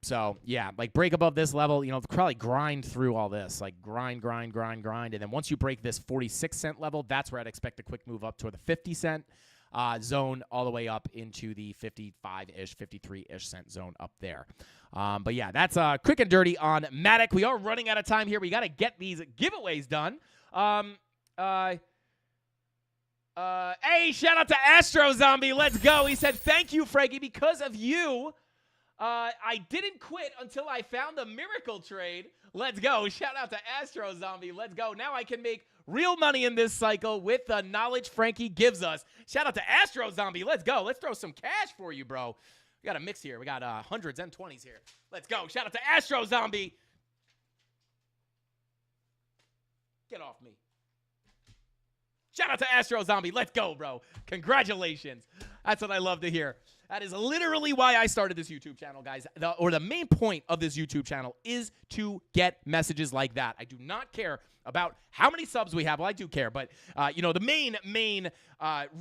So, yeah, like break above this level, probably grind through all this, like grind. And then once you break this 46 cent level, that's where I'd expect a quick move up toward the 50 cent zone all the way up into the 55-ish, 53-ish cent zone up there. But, yeah, that's quick and dirty on Matic. We are running out of time here. We got to get these giveaways done. Hey, shout out to Astro Zombie. Let's go. He said, thank you, Frankie, because of you. I didn't quit until I found the miracle trade. Let's go. Shout out to Astro Zombie. Let's go. Now I can make real money in this cycle with the knowledge Frankie gives us. Shout out to Astro Zombie. Let's go. Let's throw some cash for you, bro. We got a mix here. We got hundreds and 20s here. Let's go. Shout out to Astro Zombie. Get off me. Shout out to Astro Zombie. Let's go, bro. Congratulations. That's what I love to hear. That is literally why I started this YouTube channel, guys. The main point of this YouTube channel is to get messages like that. I do not care about how many subs we have. Well, I do care, but the main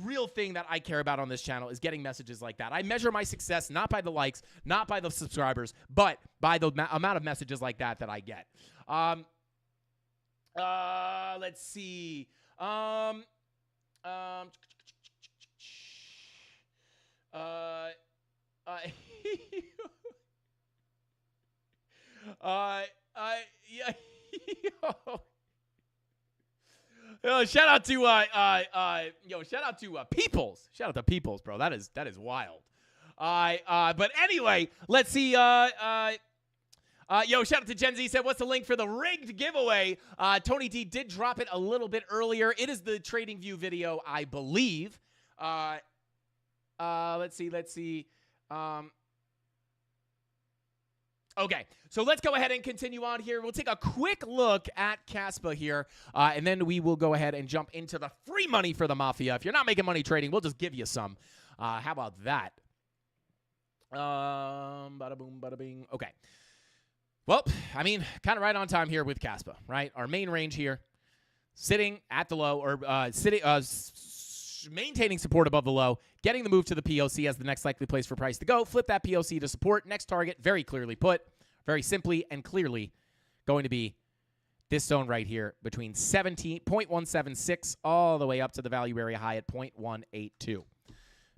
real thing that I care about on this channel is getting messages like that. I measure my success not by the likes, not by the subscribers, but by the amount of messages like that I get. Let's see. Shout out to Peoples. Shout out to Peoples, bro. That is wild. But anyway, let's see. Shout out to Gen Z. Said, what's the link for the rigged giveaway? Tony D did drop it a little bit earlier. It is the Trading View video, I believe. Let's see. Okay, so let's go ahead and continue on here. We'll take a quick look at Caspa here, and then we will go ahead and jump into the free money for the Mafia. If you're not making money trading, we'll just give you some. How about that? Bada boom, bada bing. Okay. Well, I mean, kind of right on time here with Caspa, right? Our main range here, sitting at the low, or maintaining support above the low, getting the move to the POC as the next likely place for price to go. Flip that POC to support. Next target, very clearly put, very simply and clearly going to be this zone right here between 0.176 all the way up to the value area high at 0.182.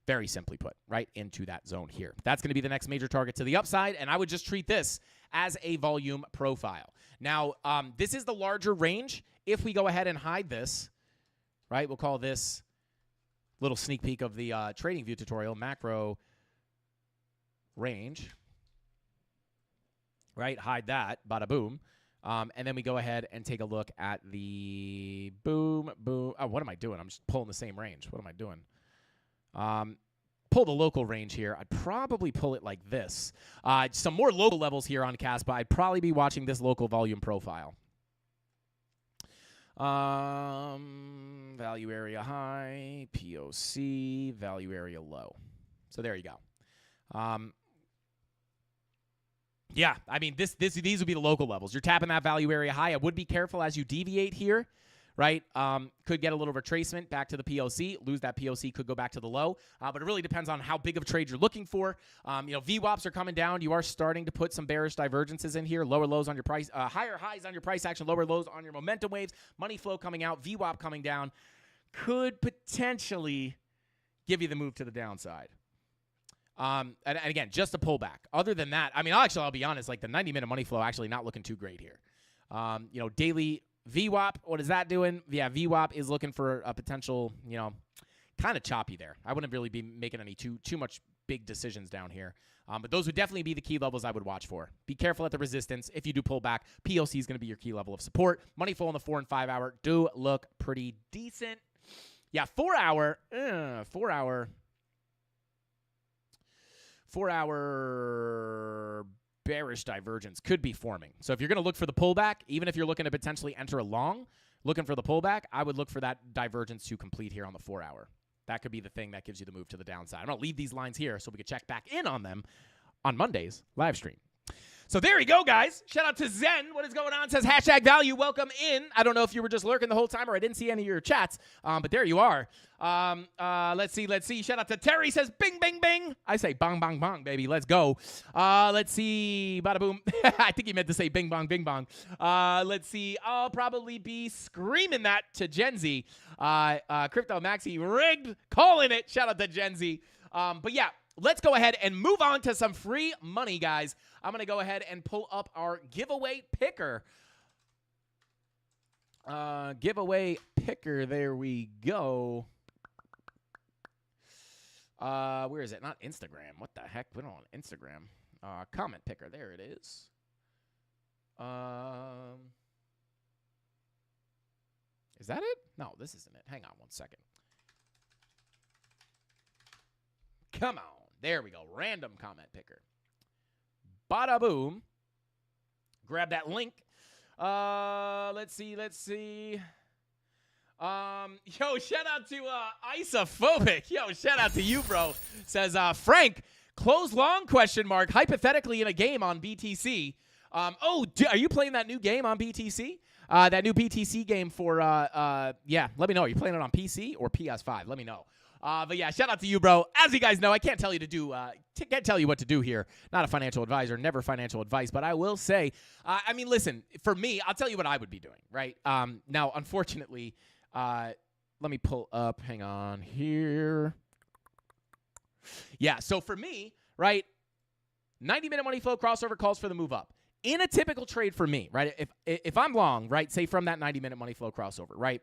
Very simply put, right into that zone here. That's going to be the next major target to the upside, and I would just treat this as a volume profile. Now, this is the larger range. If we go ahead and hide this, right, we'll call this little sneak peek of the Trading View tutorial, macro range, right, hide that, bada boom. And then we go ahead and take a look at the boom. Oh, what am I doing? I'm just pulling the same range. What am I doing? Pull the local range here. I'd probably pull it like this. Some more local levels here on Caspa. I'd probably be watching this local volume profile. Value area high, POC, value area low. So there you go. Yeah, I mean, these would be the local levels. You're tapping that value area high. I would be careful as you deviate here, right? Could get a little retracement back to the POC. Lose that POC, could go back to the low. But it really depends on how big of a trade you're looking for. VWAPs are coming down. You are starting to put some bearish divergences in here. Lower lows on your price, higher highs on your price action, lower lows on your momentum waves. Money flow coming out, VWAP coming down. Could potentially give you the move to the downside. And again, just a pullback. Other than that, I mean, I'll be honest, like the 90-minute money flow actually not looking too great here. Daily VWAP, what is that doing? Yeah, VWAP is looking for a potential, kind of choppy there. I wouldn't really be making any too much big decisions down here. But those would definitely be the key levels I would watch for. Be careful at the resistance. If you do pull back, POC is going to be your key level of support. Money flow on the 4 and 5 hour do look pretty decent. Yeah, 4 hour bearish divergence could be forming. So if you're going to look for the pullback, even if you're looking to potentially enter a long, looking for the pullback, I would look for that divergence to complete here on the 4 hour. That could be the thing that gives you the move to the downside. I'm going to leave these lines here so we can check back in on them on Monday's live stream. So there you go, guys. Shout out to Zen. What is going on? Says hashtag value. Welcome in. I don't know if you were just lurking the whole time or I didn't see any of your chats, but there you are. Let's see. Shout out to Terry. Says bing, bing, bing. I say bong, bong, bong, baby. Let's go. Let's see. Bada boom. I think he meant to say bing, bong, bing, bong. Let's see. I'll probably be screaming that to Gen Z. Crypto Maxi rigged. Calling it. Shout out to Gen Z. But yeah. Let's go ahead and move on to some free money, guys. I'm going to go ahead and pull up our giveaway picker. There we go. Where is it? Not Instagram. What the heck? We don't want Instagram. Comment picker. There it is. Is that it? No, this isn't it. Hang on one second. Come on. There we go. Random comment picker. Bada boom. Grab that link. Let's see. Yo, shout out to Isophobic. Yo, shout out to you, bro. Says Frank, close long ? Hypothetically in a game on BTC. Are you playing that new game on BTC? That new BTC game for yeah. Let me know. Are you playing it on PC or PS5? Let me know. But yeah, shout out to you, bro. As you guys know, I can't tell you can't tell you what to do here. Not a financial advisor, never financial advice, but I will say, I mean, listen, for me, I'll tell you what I would be doing, right? Now, unfortunately, let me pull up. Hang on here. Yeah, so for me, right, 90-minute money flow crossover calls for the move up. In a typical trade for me, right, if I'm long, right, say from that 90-minute money flow crossover, right,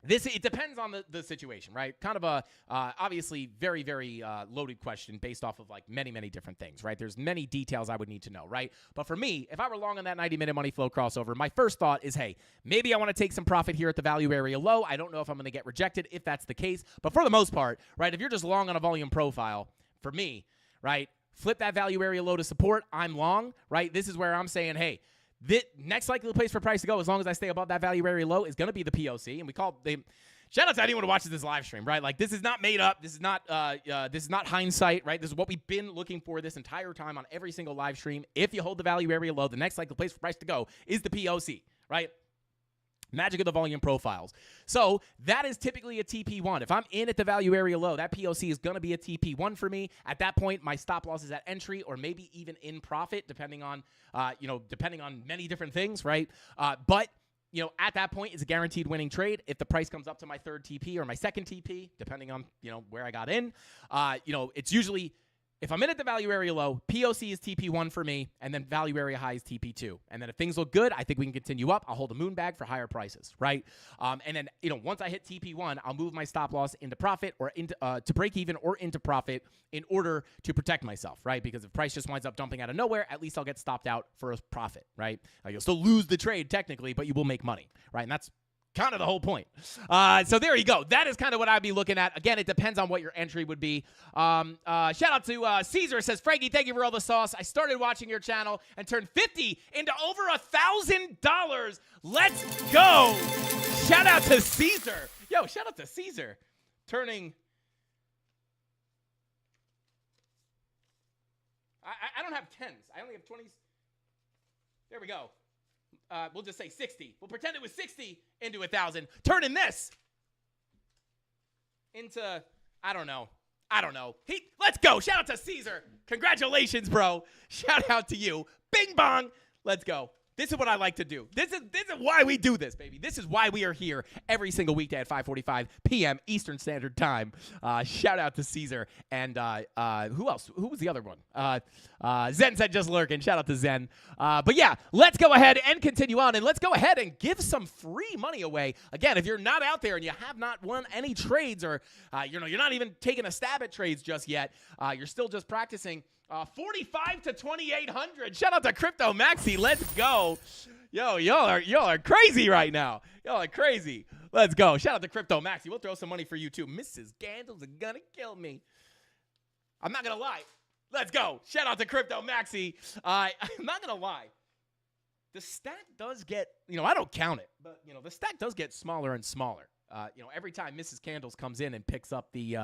it depends on the situation, right? Kind of a obviously very, very loaded question based off of like many, many different things, right? There's many details I would need to know, right? But for me, if I were long on that 90-minute money flow crossover, my first thought is, hey, maybe I want to take some profit here at the value area low. I don't know if I'm going to get rejected if that's the case. But for the most part, right, if you're just long on a volume profile, for me, right, flip that value area low to support. I'm long, right? This is where I'm saying, hey, the next likely place for price to go, as long as I stay above that value area low, is going to be the POC. And shout out to anyone who watches this live stream, right? Like, this is not made up. This is not hindsight, right? This is what we've been looking for this entire time on every single live stream. If you hold the value area low, the next likely place for price to go is the POC, right? Magic of the volume profiles. So that is typically a TP1. If I'm in at the value area low, that POC is going to be a TP1 for me. At that point, my stop loss is at entry or maybe even in profit, depending on many different things, right? But at that point, it's a guaranteed winning trade. If the price comes up to my third TP or my second TP, depending on where I got in, it's usually, if I'm in at the value area low, POC is TP1 for me, and then value area high is TP2. And then if things look good, I think we can continue up. I'll hold a moon bag for higher prices, right? And then, once I hit TP1, I'll move my stop loss into profit or into to break even or into profit in order to protect myself, right? Because if price just winds up dumping out of nowhere, at least I'll get stopped out for a profit, right? You'll still lose the trade technically, but you will make money, right? And that's kind of the whole point. So there you go. That is kind of what I'd be looking at. Again, it depends on what your entry would be. Shout out to Caesar. Says, Frankie, thank you for all the sauce. I started watching your channel and turned 50 into over $1,000. Let's go. Shout out to Caesar. Yo, shout out to Caesar. Turning. I don't have 10s. I only have 20s. There we go. We'll just say 60. We'll pretend it was 60 into 1,000. Turning this into, I don't know. Let's go. Shout out to Caesar. Congratulations, bro. Shout out to you. Bing bong. Let's go. This is what I like to do. This is why we do this, baby. This is why we are here every single weekday at 5:45 p.m. Eastern Standard Time. Shout out to Caesar. And who else? Who was the other one? Zen said just lurking. Shout out to Zen. But yeah, let's go ahead and continue on. And let's go ahead and give some free money away. Again, if you're not out there and you have not won any trades or, you're not even taking a stab at trades just yet, you're still just practicing. 45 to 2,800. Shout out to Crypto Maxi. Let's go. Yo, y'all are crazy right now. Y'all are crazy. Let's go. Shout out to Crypto Maxi. We'll throw some money for you too. Mrs. Candles are gonna kill me. I'm not gonna lie. Let's go. Shout out to Crypto Maxi. I'm not gonna lie. The stack does get, I don't count it, but the stack does get smaller and smaller. Every time Mrs. Candles comes in and picks up the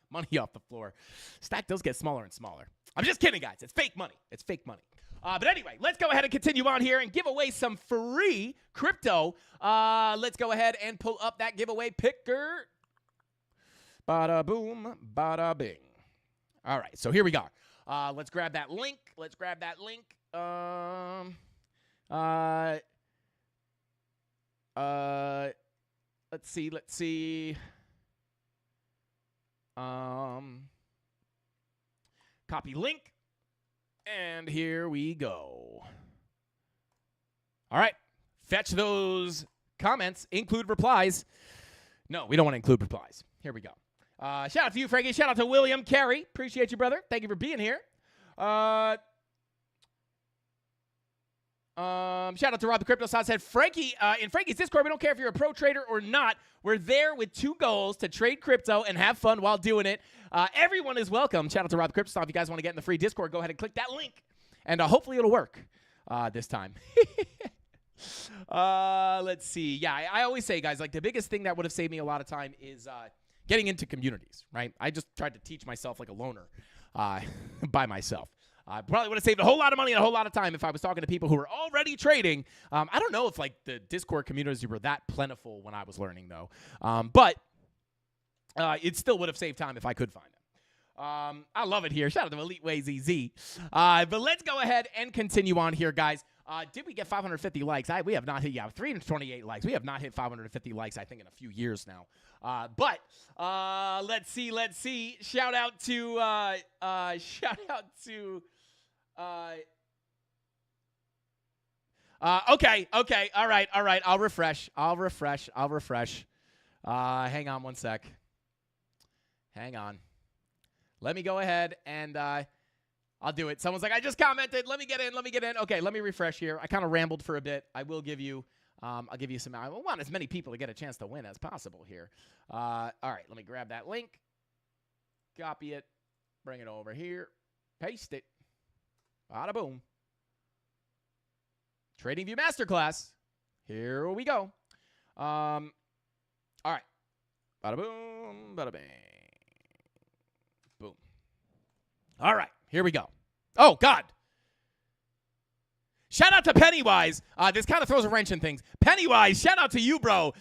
money off the floor, stack does get smaller and smaller. I'm just kidding, guys. It's fake money. It's fake money. But anyway, let's go ahead and continue on here and give away some free crypto. Let's go ahead and pull up that giveaway picker. Bada boom, bada bing. All right, so here we go. Let's grab that link. Let's see. Copy link, and here we go. All right, fetch those comments, include replies. No, we don't want to include replies. Here we go. Shout out to you, Frankie. Shout out to William Carey. Appreciate you, brother. Thank you for being here. Shout out to Rob the Crypto Sauce. Said Frankie in Frankie's Discord, we don't care if you're a pro trader or not. We're there with two goals: to trade crypto and have fun while doing it. Everyone is welcome. Shout out to Rob the Crypto Sauce. If you guys want to get in the free Discord, go ahead and click that link, and hopefully it'll work this time. Let's see. Yeah, I always say, guys, like the biggest thing that would have saved me a lot of time is getting into communities. Right? I just tried to teach myself like a loner by myself. I probably would have saved a whole lot of money and a whole lot of time if I was talking to people who were already trading. I don't know if like the Discord communities were that plentiful when I was learning though. But it still would have saved time if I could find them. I love it here. Shout out to Elite Way ZZ. But let's go ahead and continue on here, guys. Did we get 550 likes? We have not hit, 328 likes. We have not hit 550 likes, I think, in a few years now. But let's see. Shout out to okay. All right. I'll refresh. Hang on one sec. Hang on. Let me go ahead and I'll do it. Someone's like, I just commented. Let me get in. Okay, let me refresh here. I kind of rambled for a bit. I will give you, I'll give you some, I want as many people to get a chance to win as possible here. All right, let me grab that link. Copy it. Bring it over here. Paste it. Bada boom. TradingView Masterclass. Here we go. All right. Bada boom. Bada bang. Boom. All right. Here we go. Oh, God. Shout out to Pennywise. This kind of throws a wrench in things. Pennywise, shout out to you, bro.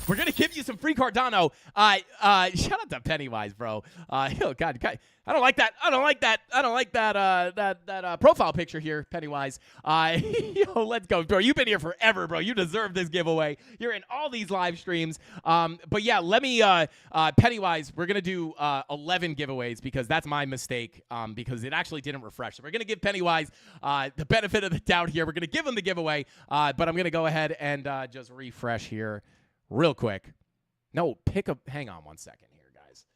We're going to give you some free Cardano. Shout out to Pennywise, bro. Oh, God. I don't like that profile picture here, Pennywise. Yo, let's go, bro. You've been here forever, bro. You deserve this giveaway. You're in all these live streams. But yeah, let me, Pennywise, we're going to do 11 giveaways because that's my mistake because it actually didn't refresh. So we're going to give Pennywise the benefit of the doubt here. We're going to give him the giveaway, but I'm going to go ahead and just refresh here real quick. No, hang on one second here, guys.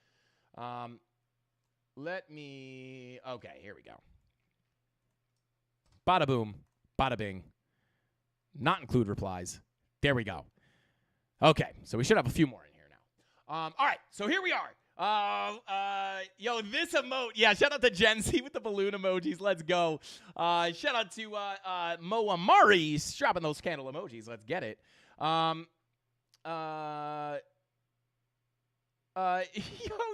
Okay, here we go. Bada boom, bada bing. Not include replies. There we go. Okay, so we should have a few more in here now. All right, so here we are. Yo, this emote. Yeah, shout out to Gen Z with the balloon emojis. Let's go. Shout out to Mo Amari dropping those candle emojis. Let's get it. Yo,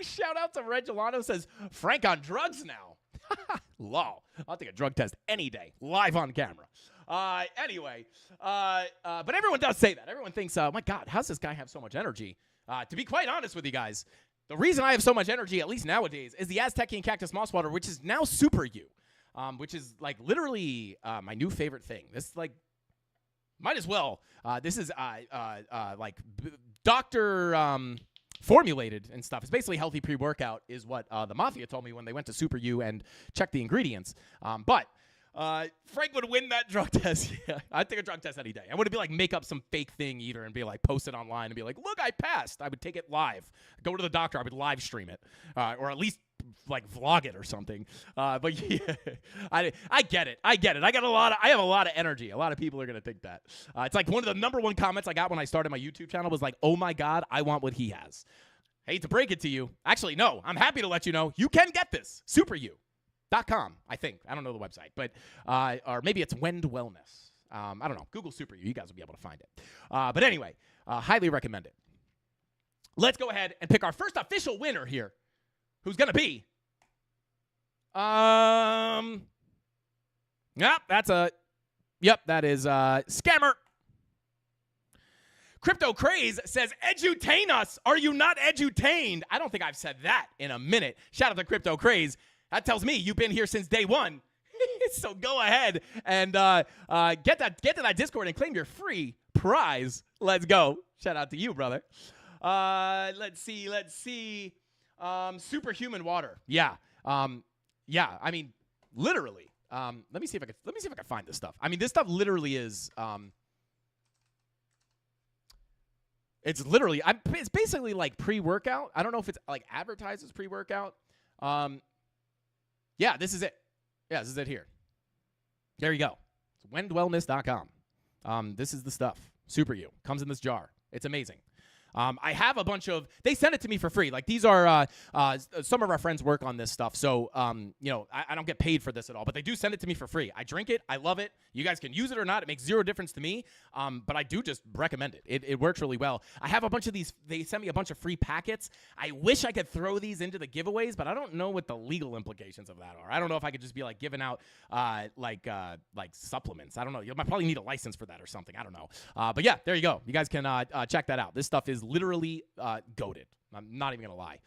shout out to Red Gelano says, Frank on drugs now. Lol. I'll take a drug test any day, live on camera. Anyway, but everyone does say that. Everyone thinks, my God, how's this guy have so much energy? To be quite honest with you guys, the reason I have so much energy, at least nowadays, is the Aztecian Cactus Moss Water, which is now Super U, which is like literally my new favorite thing. This like might as well. This is like Dr. Formulated and stuff. It's basically healthy pre-workout is what the Mafia told me when they went to Super U and checked the ingredients. But Frank would win that drug test. Yeah, I'd take a drug test any day. I wouldn't be like make up some fake thing either and be like post it online and be like, look, I passed. I would take it live. Go to the doctor. I would live stream it or at least like vlog it or something. But yeah, I get it. I have a lot of energy. A lot of people are going to think that. It's like one of the #1 comments I got when I started my YouTube channel was like, oh my God, I want what he has. Hate to break it to you. Actually, no, I'm happy to let you know you can get this. SuperU.com, I think. I don't know the website, but or maybe it's Wend Wellness. I don't know. Google Super U. You guys will be able to find it. But anyway, highly recommend it. Let's go ahead and pick our first official winner here. Who's going to be? That is Scammer. Crypto Craze says, edutain us. Are you not edutained? I don't think I've said that in a minute. Shout out to Crypto Craze. That tells me you've been here since day one. So go ahead and get to that Discord and claim your free prize. Let's go. Shout out to you, brother. Let's see. Superhuman water. Yeah. I mean, literally. Let me see if I can find this stuff. I mean, this stuff literally is. It's literally. It's basically like pre-workout. I don't know if it's like advertised as pre-workout. Yeah, this is it. Yeah, this is it here. There you go. wendwellness.com. This is the stuff. Super You. Comes in this jar. It's amazing. I have a bunch of, they sent it to me for free. Like these are, some of our friends work on this stuff. So, you know, I don't get paid for this at all, but they do send it to me for free. I drink it. I love it. You guys can use it or not. It makes zero difference to me. But I do just recommend it. It works really well. I have a bunch of these. They sent me a bunch of free packets. I wish I could throw these into the giveaways, but I don't know what the legal implications of that are. I don't know if I could just be like giving out, like supplements. I don't know. You might probably need a license for that or something. I don't know. But yeah, there you go. You guys can, check that out. This stuff is literally goated. I'm not even gonna lie.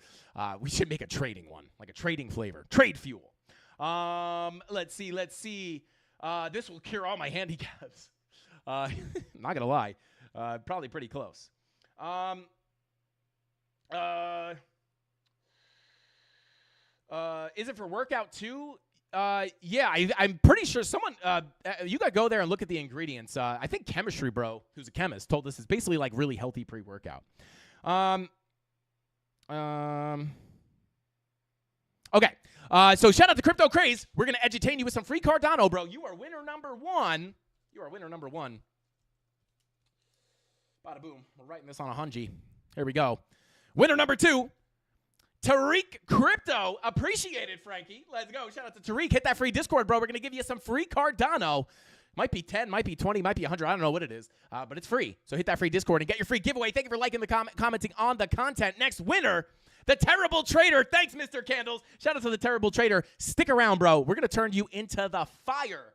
We should make a trading one, like a trading flavor, trade fuel. Let's see. This will cure all my handicaps. Not gonna lie, probably pretty close. Is it for workout too? Yeah, I'm pretty sure someone, you gotta go there and look at the ingredients. I think Chemistry Bro, who's a chemist, told us it's basically like really healthy pre-workout. Okay. So shout out to Crypto Craze. We're gonna edutain you with some free Cardano, bro. You are winner number one. Bada boom. We're writing this on a hunji. Here we go. Winner number 2. Tariq Crypto. Appreciate it, Frankie. Let's go. Shout out to Tariq. Hit that free Discord, bro. We're going to give you some free Cardano. Might be 10, might be 20, might be 100. I don't know what it is, but it's free. So hit that free Discord and get your free giveaway. Thank you for liking the commenting on the content. Next winner, the Terrible Trader. Thanks, Mr. Candles. Shout out to the Terrible Trader. Stick around, bro. We're going to turn you into the Fire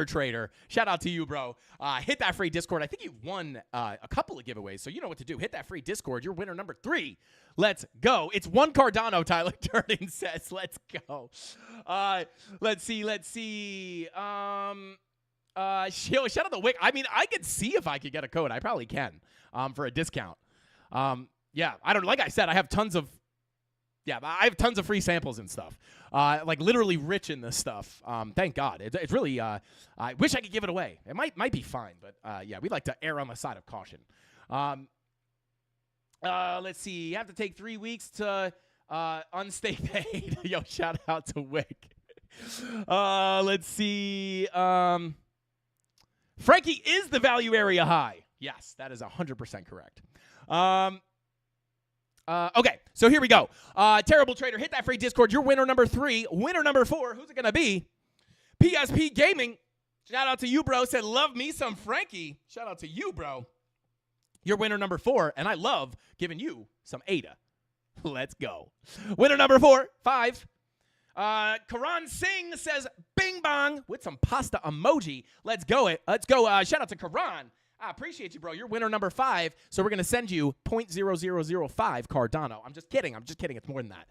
Trader. Shout out to you, bro. Hit that free Discord. I think you won a couple of giveaways, so you know what to do. Hit that free Discord. You're winner number 3. Let's go. It's one Cardano, Tyler Durden says. Let's go. Let's see. Shout out to Wick. I mean, I could see if I could get a code. I probably can for a discount. Yeah, I don't. Like I said, I have tons of free samples and stuff. Like literally rich in this stuff. Thank God. It's really. I wish I could give it away. It might be fine, but yeah, we like to err on the side of caution. Let's see. You have to take 3 weeks to unstay paid. Yo, shout out to Wick. Let's see. Frankie is the value area high. Yes, that is 100% correct. Okay, so here we go. Terrible Trader, hit that free Discord. You're winner number 3. Winner number 4, who's it going to be? PSP Gaming. Shout out to you, bro. Said, love me some Frankie. Shout out to you, bro. You're winner number 4, and I love giving you some ADA. Let's go. Winner number 5. Karan Singh says, bing bong, with some pasta emoji. Let's go. Shout out to Karan. I appreciate you, bro. You're winner number 5, so we're going to send you 0.0005 Cardano. I'm just kidding. It's more than that.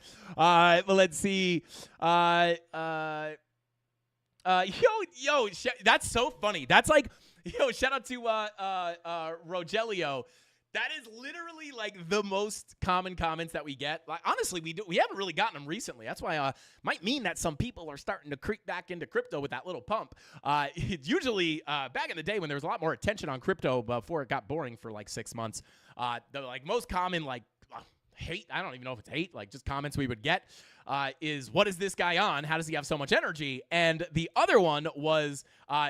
Well, let's see. That's so funny. That's like, shout out to Rogelio. That is literally like the most common comments that we get. Like, honestly, we haven't really gotten them recently. That's why might mean that some people are starting to creep back into crypto with that little pump. It's usually back in the day when there was a lot more attention on crypto before it got boring for like 6 months. The like most common like hate, I don't even know if it's hate, like just comments we would get is, what is this guy on? How does he have so much energy? And the other one was,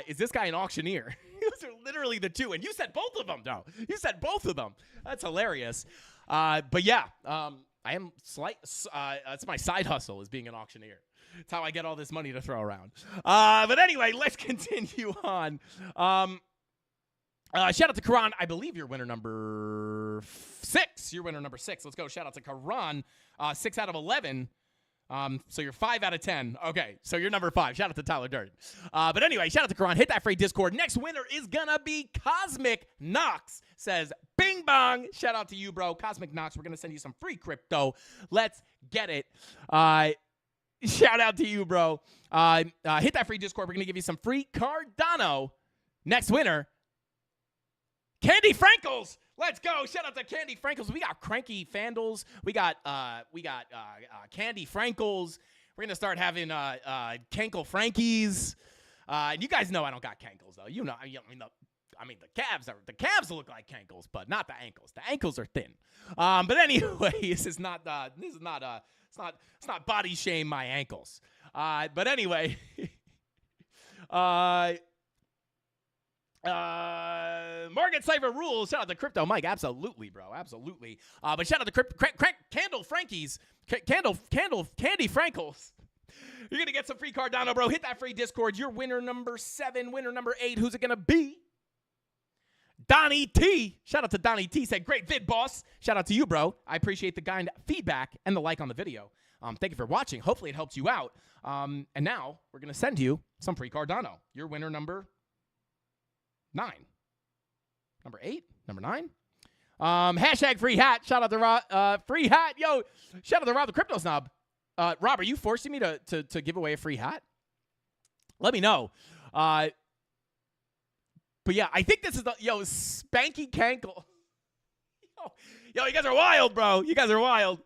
is this guy an auctioneer? Those are literally the two. And you said both of them, though. You said both of them. That's hilarious. But yeah, I am that's my side hustle, is being an auctioneer. It's how I get all this money to throw around. But anyway, let's continue on. Shout out to Karan. I believe you're winner number 6. You're winner number 6. Let's go. Shout out to Karan. 6 out of 11. So you're 5 out of 10. Okay, so you're number 5. Shout out to Tyler Durden. But anyway, shout out to Karan. Hit that free Discord. Next winner is gonna be Cosmic Knox. Says, bing bong. Shout out to you, bro. Cosmic Knox, we're gonna send you some free crypto. Let's get it. Shout out to you, bro. Hit that free Discord. We're gonna give you some free Cardano. Next winner, Candy Frankles. Let's go. Shout out to Candy Frankles. We got Cranky Fandles. We got Candy Frankles. We're gonna start having Cankle Frankies. And you guys know I don't got cankles though. You know, the calves look like cankles, but not the ankles. The ankles are thin. But anyway, it's not body shame my ankles. But anyway, Market Cypher rules. Shout out to Crypto Mike. Absolutely, bro. Absolutely. But shout out to Candle Frankies. Candy Frankles. You're going to get some free Cardano, bro. Hit that free Discord. You're winner number 7, winner number 8. Who's it going to be? Donnie T. Shout out to Donnie T. Said, great vid, boss. Shout out to you, bro. I appreciate the kind feedback and the like on the video. Thank you for watching. Hopefully it helps you out. And now we're going to send you some free Cardano. You're winner number 9. Number 8? Number 9? Hashtag free hat. Shout out to Rob. Free hat. Yo, shout out to Rob the Crypto Snob. Rob, are you forcing me to give away a free hat? Let me know. But yeah, I think this is the Spanky Cankle. Yo, you guys are wild, bro. You guys are wild.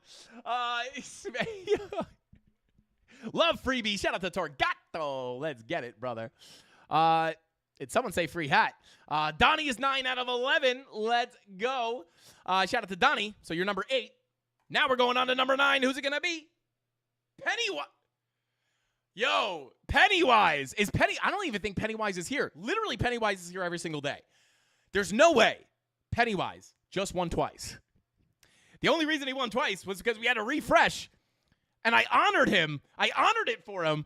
Love freebie. Shout out to Torgato. Let's get it, brother. Did someone say free hat? Donnie is 9 out of 11. Let's go. Shout out to Donnie. So you're number 8. Now we're going on to number 9. Who's it gonna be? Pennywise. Yo, Pennywise. I don't even think Pennywise is here. Literally, Pennywise is here every single day. There's no way Pennywise just won twice. The only reason he won twice was because we had a refresh, and I honored him. I honored it for him,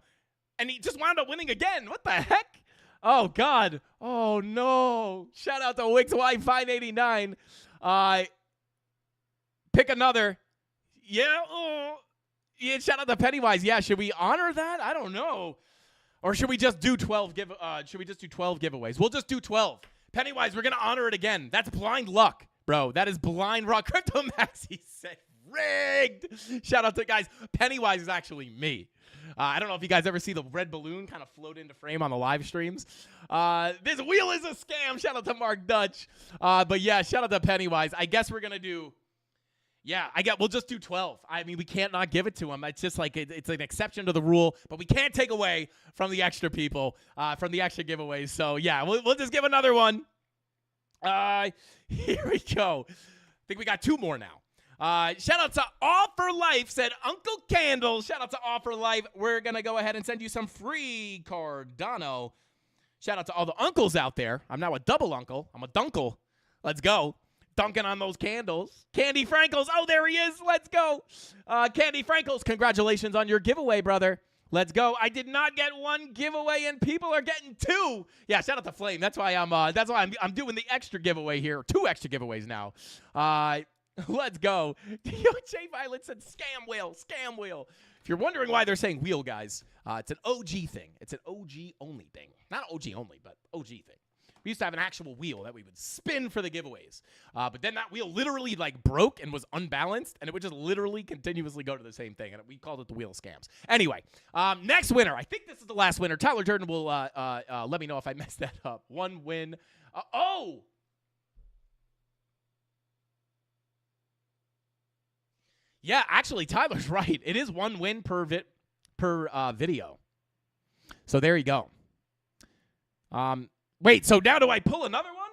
and he just wound up winning again. What the heck? Oh, God. Oh, no. Shout out to WixY589. Pick another. Yeah. Oh. Yeah, shout out to Pennywise. Yeah, should we honor that? I don't know. Or should we just do 12 giveaways? We'll just do 12. Pennywise, we're going to honor it again. That's blind luck, bro. That is blind rock. Crypto Maxi said rigged. Shout out to guys. Pennywise is actually me. I don't know if you guys ever see the red balloon kind of float into frame on the live streams. This wheel is a scam. Shout out to Mark Dutch. But yeah, shout out to Pennywise. I guess we're going to do... Yeah, we'll just do 12. I mean, we can't not give it to him. It's just like it's an exception to the rule, but we can't take away from the extra people, from the extra giveaways. So, yeah, we'll just give another one. Here we go. I think we got 2 more now. Shout out to Offer Life, said Uncle Candle. Shout out to Offer Life. We're going to go ahead and send you some free Cardano. Shout out to all the uncles out there. I'm now a double uncle. I'm a dunkle. Let's go. Dunking on those candles. Candy Frankles. Oh, there he is. Let's go. Candy Frankles, congratulations on your giveaway, brother. Let's go. I did not get 1 giveaway, and people are getting 2. Yeah, shout out to Flame. That's why I'm doing the extra giveaway here. 2 extra giveaways now. Let's go. Jay Violet said scam wheel, scam wheel. If you're wondering why they're saying wheel, guys, it's an OG thing. It's an OG only thing. Not OG only, but OG thing. We used to have an actual wheel that we would spin for the giveaways. But then that wheel literally broke and was unbalanced, and it would just literally continuously go to the same thing, and we called it the wheel of scams. Anyway, next winner. I think this is the last winner. Tyler Jordan will let me know if I messed that up. 1 win. Yeah, actually, Tyler's right. It is 1 win per video. So there you go. Wait, so now do I pull another one?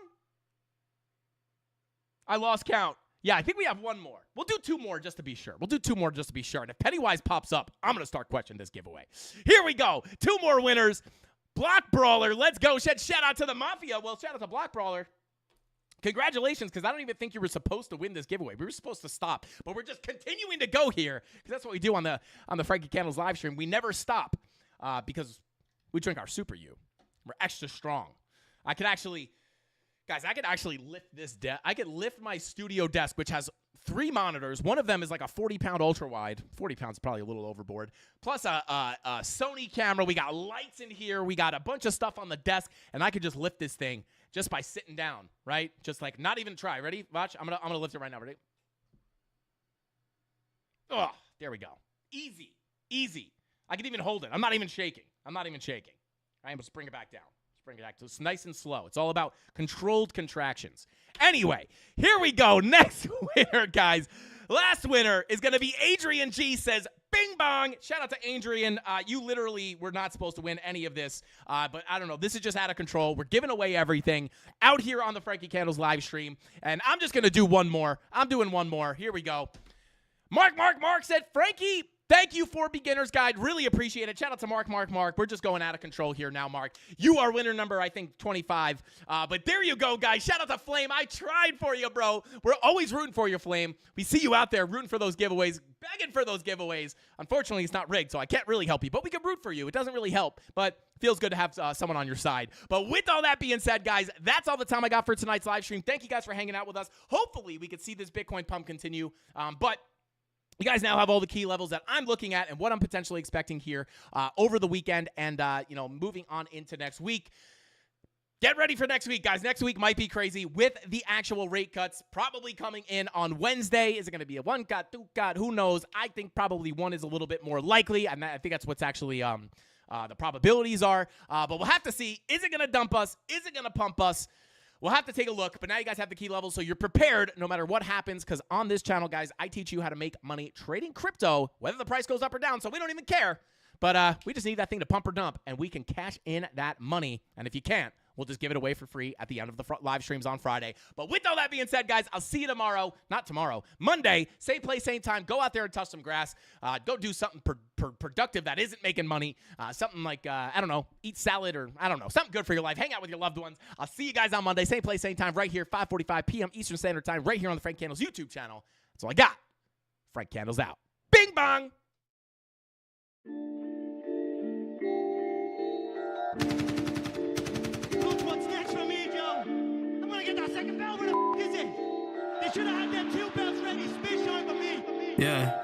I lost count. Yeah, I think we have 1 more. We'll do 2 more just to be sure. And if Pennywise pops up, I'm going to start questioning this giveaway. Here we go. 2 more winners. Block Brawler, let's go. Shout out to the Mafia. Well, shout out to Block Brawler. Congratulations, because I don't even think you were supposed to win this giveaway. We were supposed to stop, but we're just continuing to go here because that's what we do on the Frankie Candles live stream. We never stop because we drink our Super U. We're extra strong. I could actually lift this desk. I could lift my studio desk, which has 3 monitors. One of them is like a 40-pound ultra-wide. 40 pounds is probably a little overboard. Plus a Sony camera. We got lights in here. We got a bunch of stuff on the desk, and I could just lift this thing just by sitting down, right? Just like not even try. Ready? Watch. I'm gonna lift it right now. Ready? Oh, there we go. Easy. I can even hold it. I'm not even shaking. I am going to bring it back down. Bring it back to it's nice and slow. It's all about controlled contractions. Anyway, here we go. Next winner, guys. Last winner is going to be Adrian G. Says, bing bong. Shout out to Adrian. You literally were not supposed to win any of this, but I don't know. This is just out of control. We're giving away everything out here on the Frankie Candles live stream, and I'm just going to do 1 more. I'm doing 1 more. Here we go. Mark said, Frankie, Thank you for Beginner's Guide. Really appreciate it. Shout out to Mark. We're just going out of control here now, Mark. You are winner number, I think, 25. But there you go, guys. Shout out to Flame. I tried for you, bro. We're always rooting for you, Flame. We see you out there rooting for those giveaways, begging for those giveaways. Unfortunately, it's not rigged, so I can't really help you. But we can root for you. It doesn't really help, but feels good to have someone on your side. But with all that being said, guys, that's all the time I got for tonight's live stream. Thank you guys for hanging out with us. Hopefully, we can see this Bitcoin pump continue. But you guys now have all the key levels that I'm looking at and what I'm potentially expecting here over the weekend and, moving on into next week. Get ready for next week, guys. Next week might be crazy with the actual rate cuts probably coming in on Wednesday. Is it going to be a 1 cut, 2 cut? Who knows? I think probably 1 is a little bit more likely. I think that's what's actually the probabilities are. But we'll have to see. Is it going to dump us? Is it going to pump us? We'll have to take a look, but now you guys have the key levels, so you're prepared no matter what happens, because on this channel, guys, I teach you how to make money trading crypto, whether the price goes up or down, so we don't even care. But we just need that thing to pump or dump, and we can cash in that money. And if you can't, we'll just give it away for free at the end of the live streams on Friday. But with all that being said, guys, I'll see you tomorrow. Not tomorrow. Monday, same place, same time. Go out there and touch some grass. Go do something productive that isn't making money. Something like, I don't know, eat salad or, I don't know, something good for your life. Hang out with your loved ones. I'll see you guys on Monday, same place, same time, right here, 5:45 p.m. Eastern Standard Time, right here on the Frank Candles YouTube channel. That's all I got. Frank Candles out. Bing bong! What's next for me, Joe? I'm gonna get that second bell. Where the f is it? They should have had them 2 bells ready. Space shine for me. Yeah.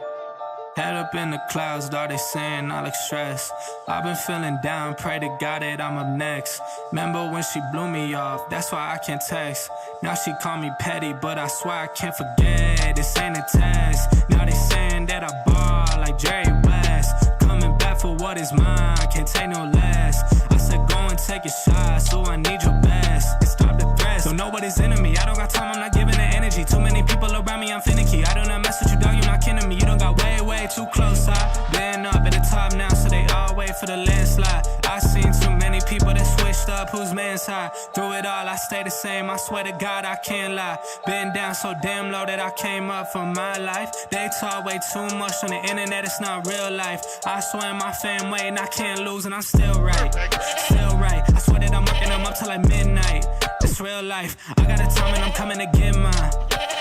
Head up in the clouds, dog, they saying I look stressed. I've been feeling down, pray to God that I'm up next. Remember when she blew me off, that's why I can't text. Now she call me petty, but I swear I can't forget. This ain't a test. Now they saying that I ball like Jerry West. Coming back for what is mine, can't take no less. I said go and take a shot, so I need your best. And stop the threats, don't know what is in me. I don't got time, I'm not giving it energy. Too many people around me, I'm finicky. I do not mess with you, dog, you're not kidding me. You don't got way too close. I've been up at the top now, so they all wait for the landslide. I seen too many people that switched up, whose man's high. Through it all, I stay the same, I swear to God, I can't lie. Been down so damn low that I came up from my life. They talk way too much on the internet, it's not real life. I swear my fam waiting, I can't lose, and I'm still right. Still right, I swear that I'm working them up till like midnight. It's real life, I got a time and I'm coming to get mine.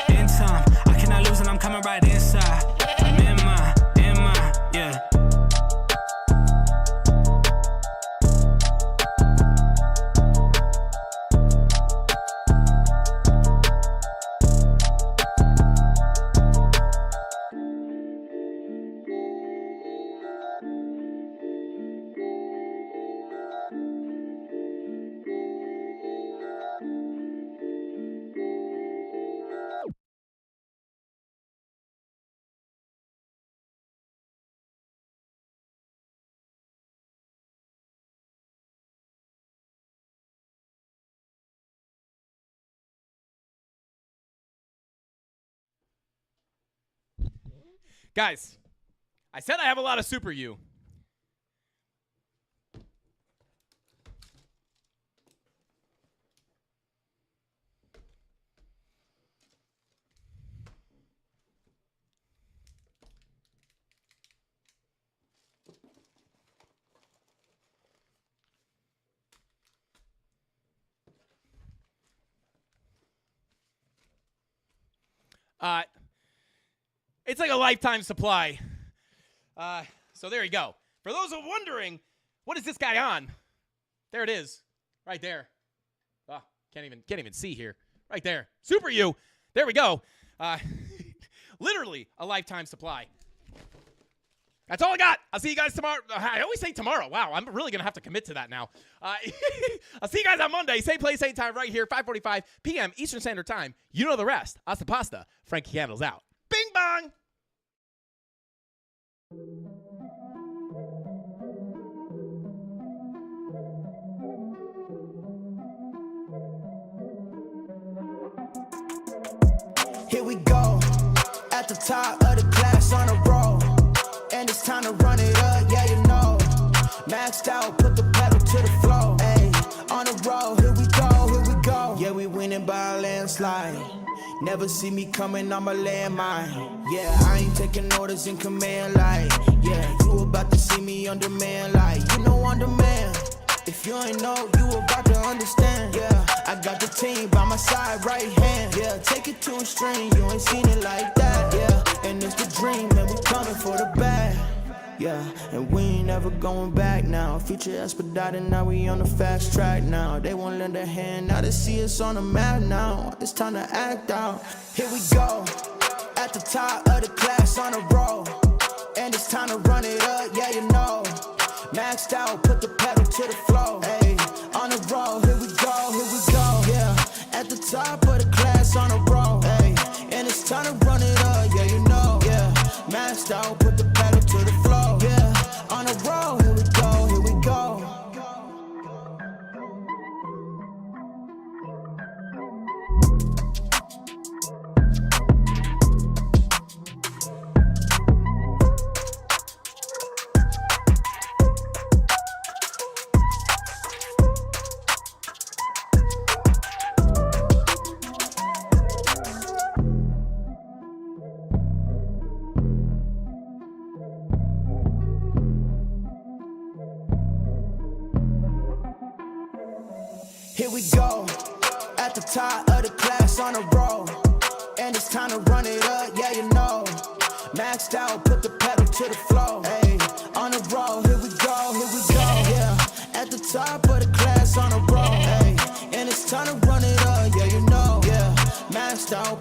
In time, I cannot lose and I'm coming right inside. I'm in my, yeah. Guys, I said I have a lot of Super U. It's like a lifetime supply. So there you go. For those who are wondering, what is this guy on? There it is, right there. Oh, can't even see here. Right there, Super U. There we go. Literally a lifetime supply. That's all I got. I'll see you guys tomorrow. I always say tomorrow. Wow, I'm really gonna have to commit to that now. I'll see you guys on Monday, same place, same time, right here, 5:45 p.m. Eastern Standard Time. You know the rest. Hasta pasta. Frankie Candles out. Bing bong. Here we go, at the top of the class on a roll, and it's time to run it up, yeah, you know. Maxed out, put the pedal to the floor, ayy, on a roll, here we go, yeah, we winning by a landslide. Never see me coming, I'm a landmine. Yeah, I ain't taking orders in command like. Yeah, you about to see me on demand like. You know on demand. If you ain't know, you about to understand. Yeah, I got the team by my side, right hand. Yeah, take it to a string, you ain't seen it like that. Yeah, and it's the dream, and we coming for the bag. Yeah, and we ain't never going back now. Future expedited, now we on the fast track now. They won't lend a hand, now they see us on the map now. It's time to act out. Here we go, at the top of the class on a roll. And it's time to run it up, yeah you know. Maxed out, put the pedal to the floor. Hey, on the roll, here we go, yeah. At the top of the class on a roll. Hey, and it's time to run it up, yeah you know. Yeah, maxed out, put the pedal to the floor. Yeah, on the roll, here we go, here we go. Here we go, at the top of the class on a roll. And it's time to run it up, yeah you know. Maxed out, put the pedal to the floor. Hey, on the roll, here we go, yeah. At the top of the class on a roll. Hey, and it's time to run it up, yeah you know. Yeah, maxed out,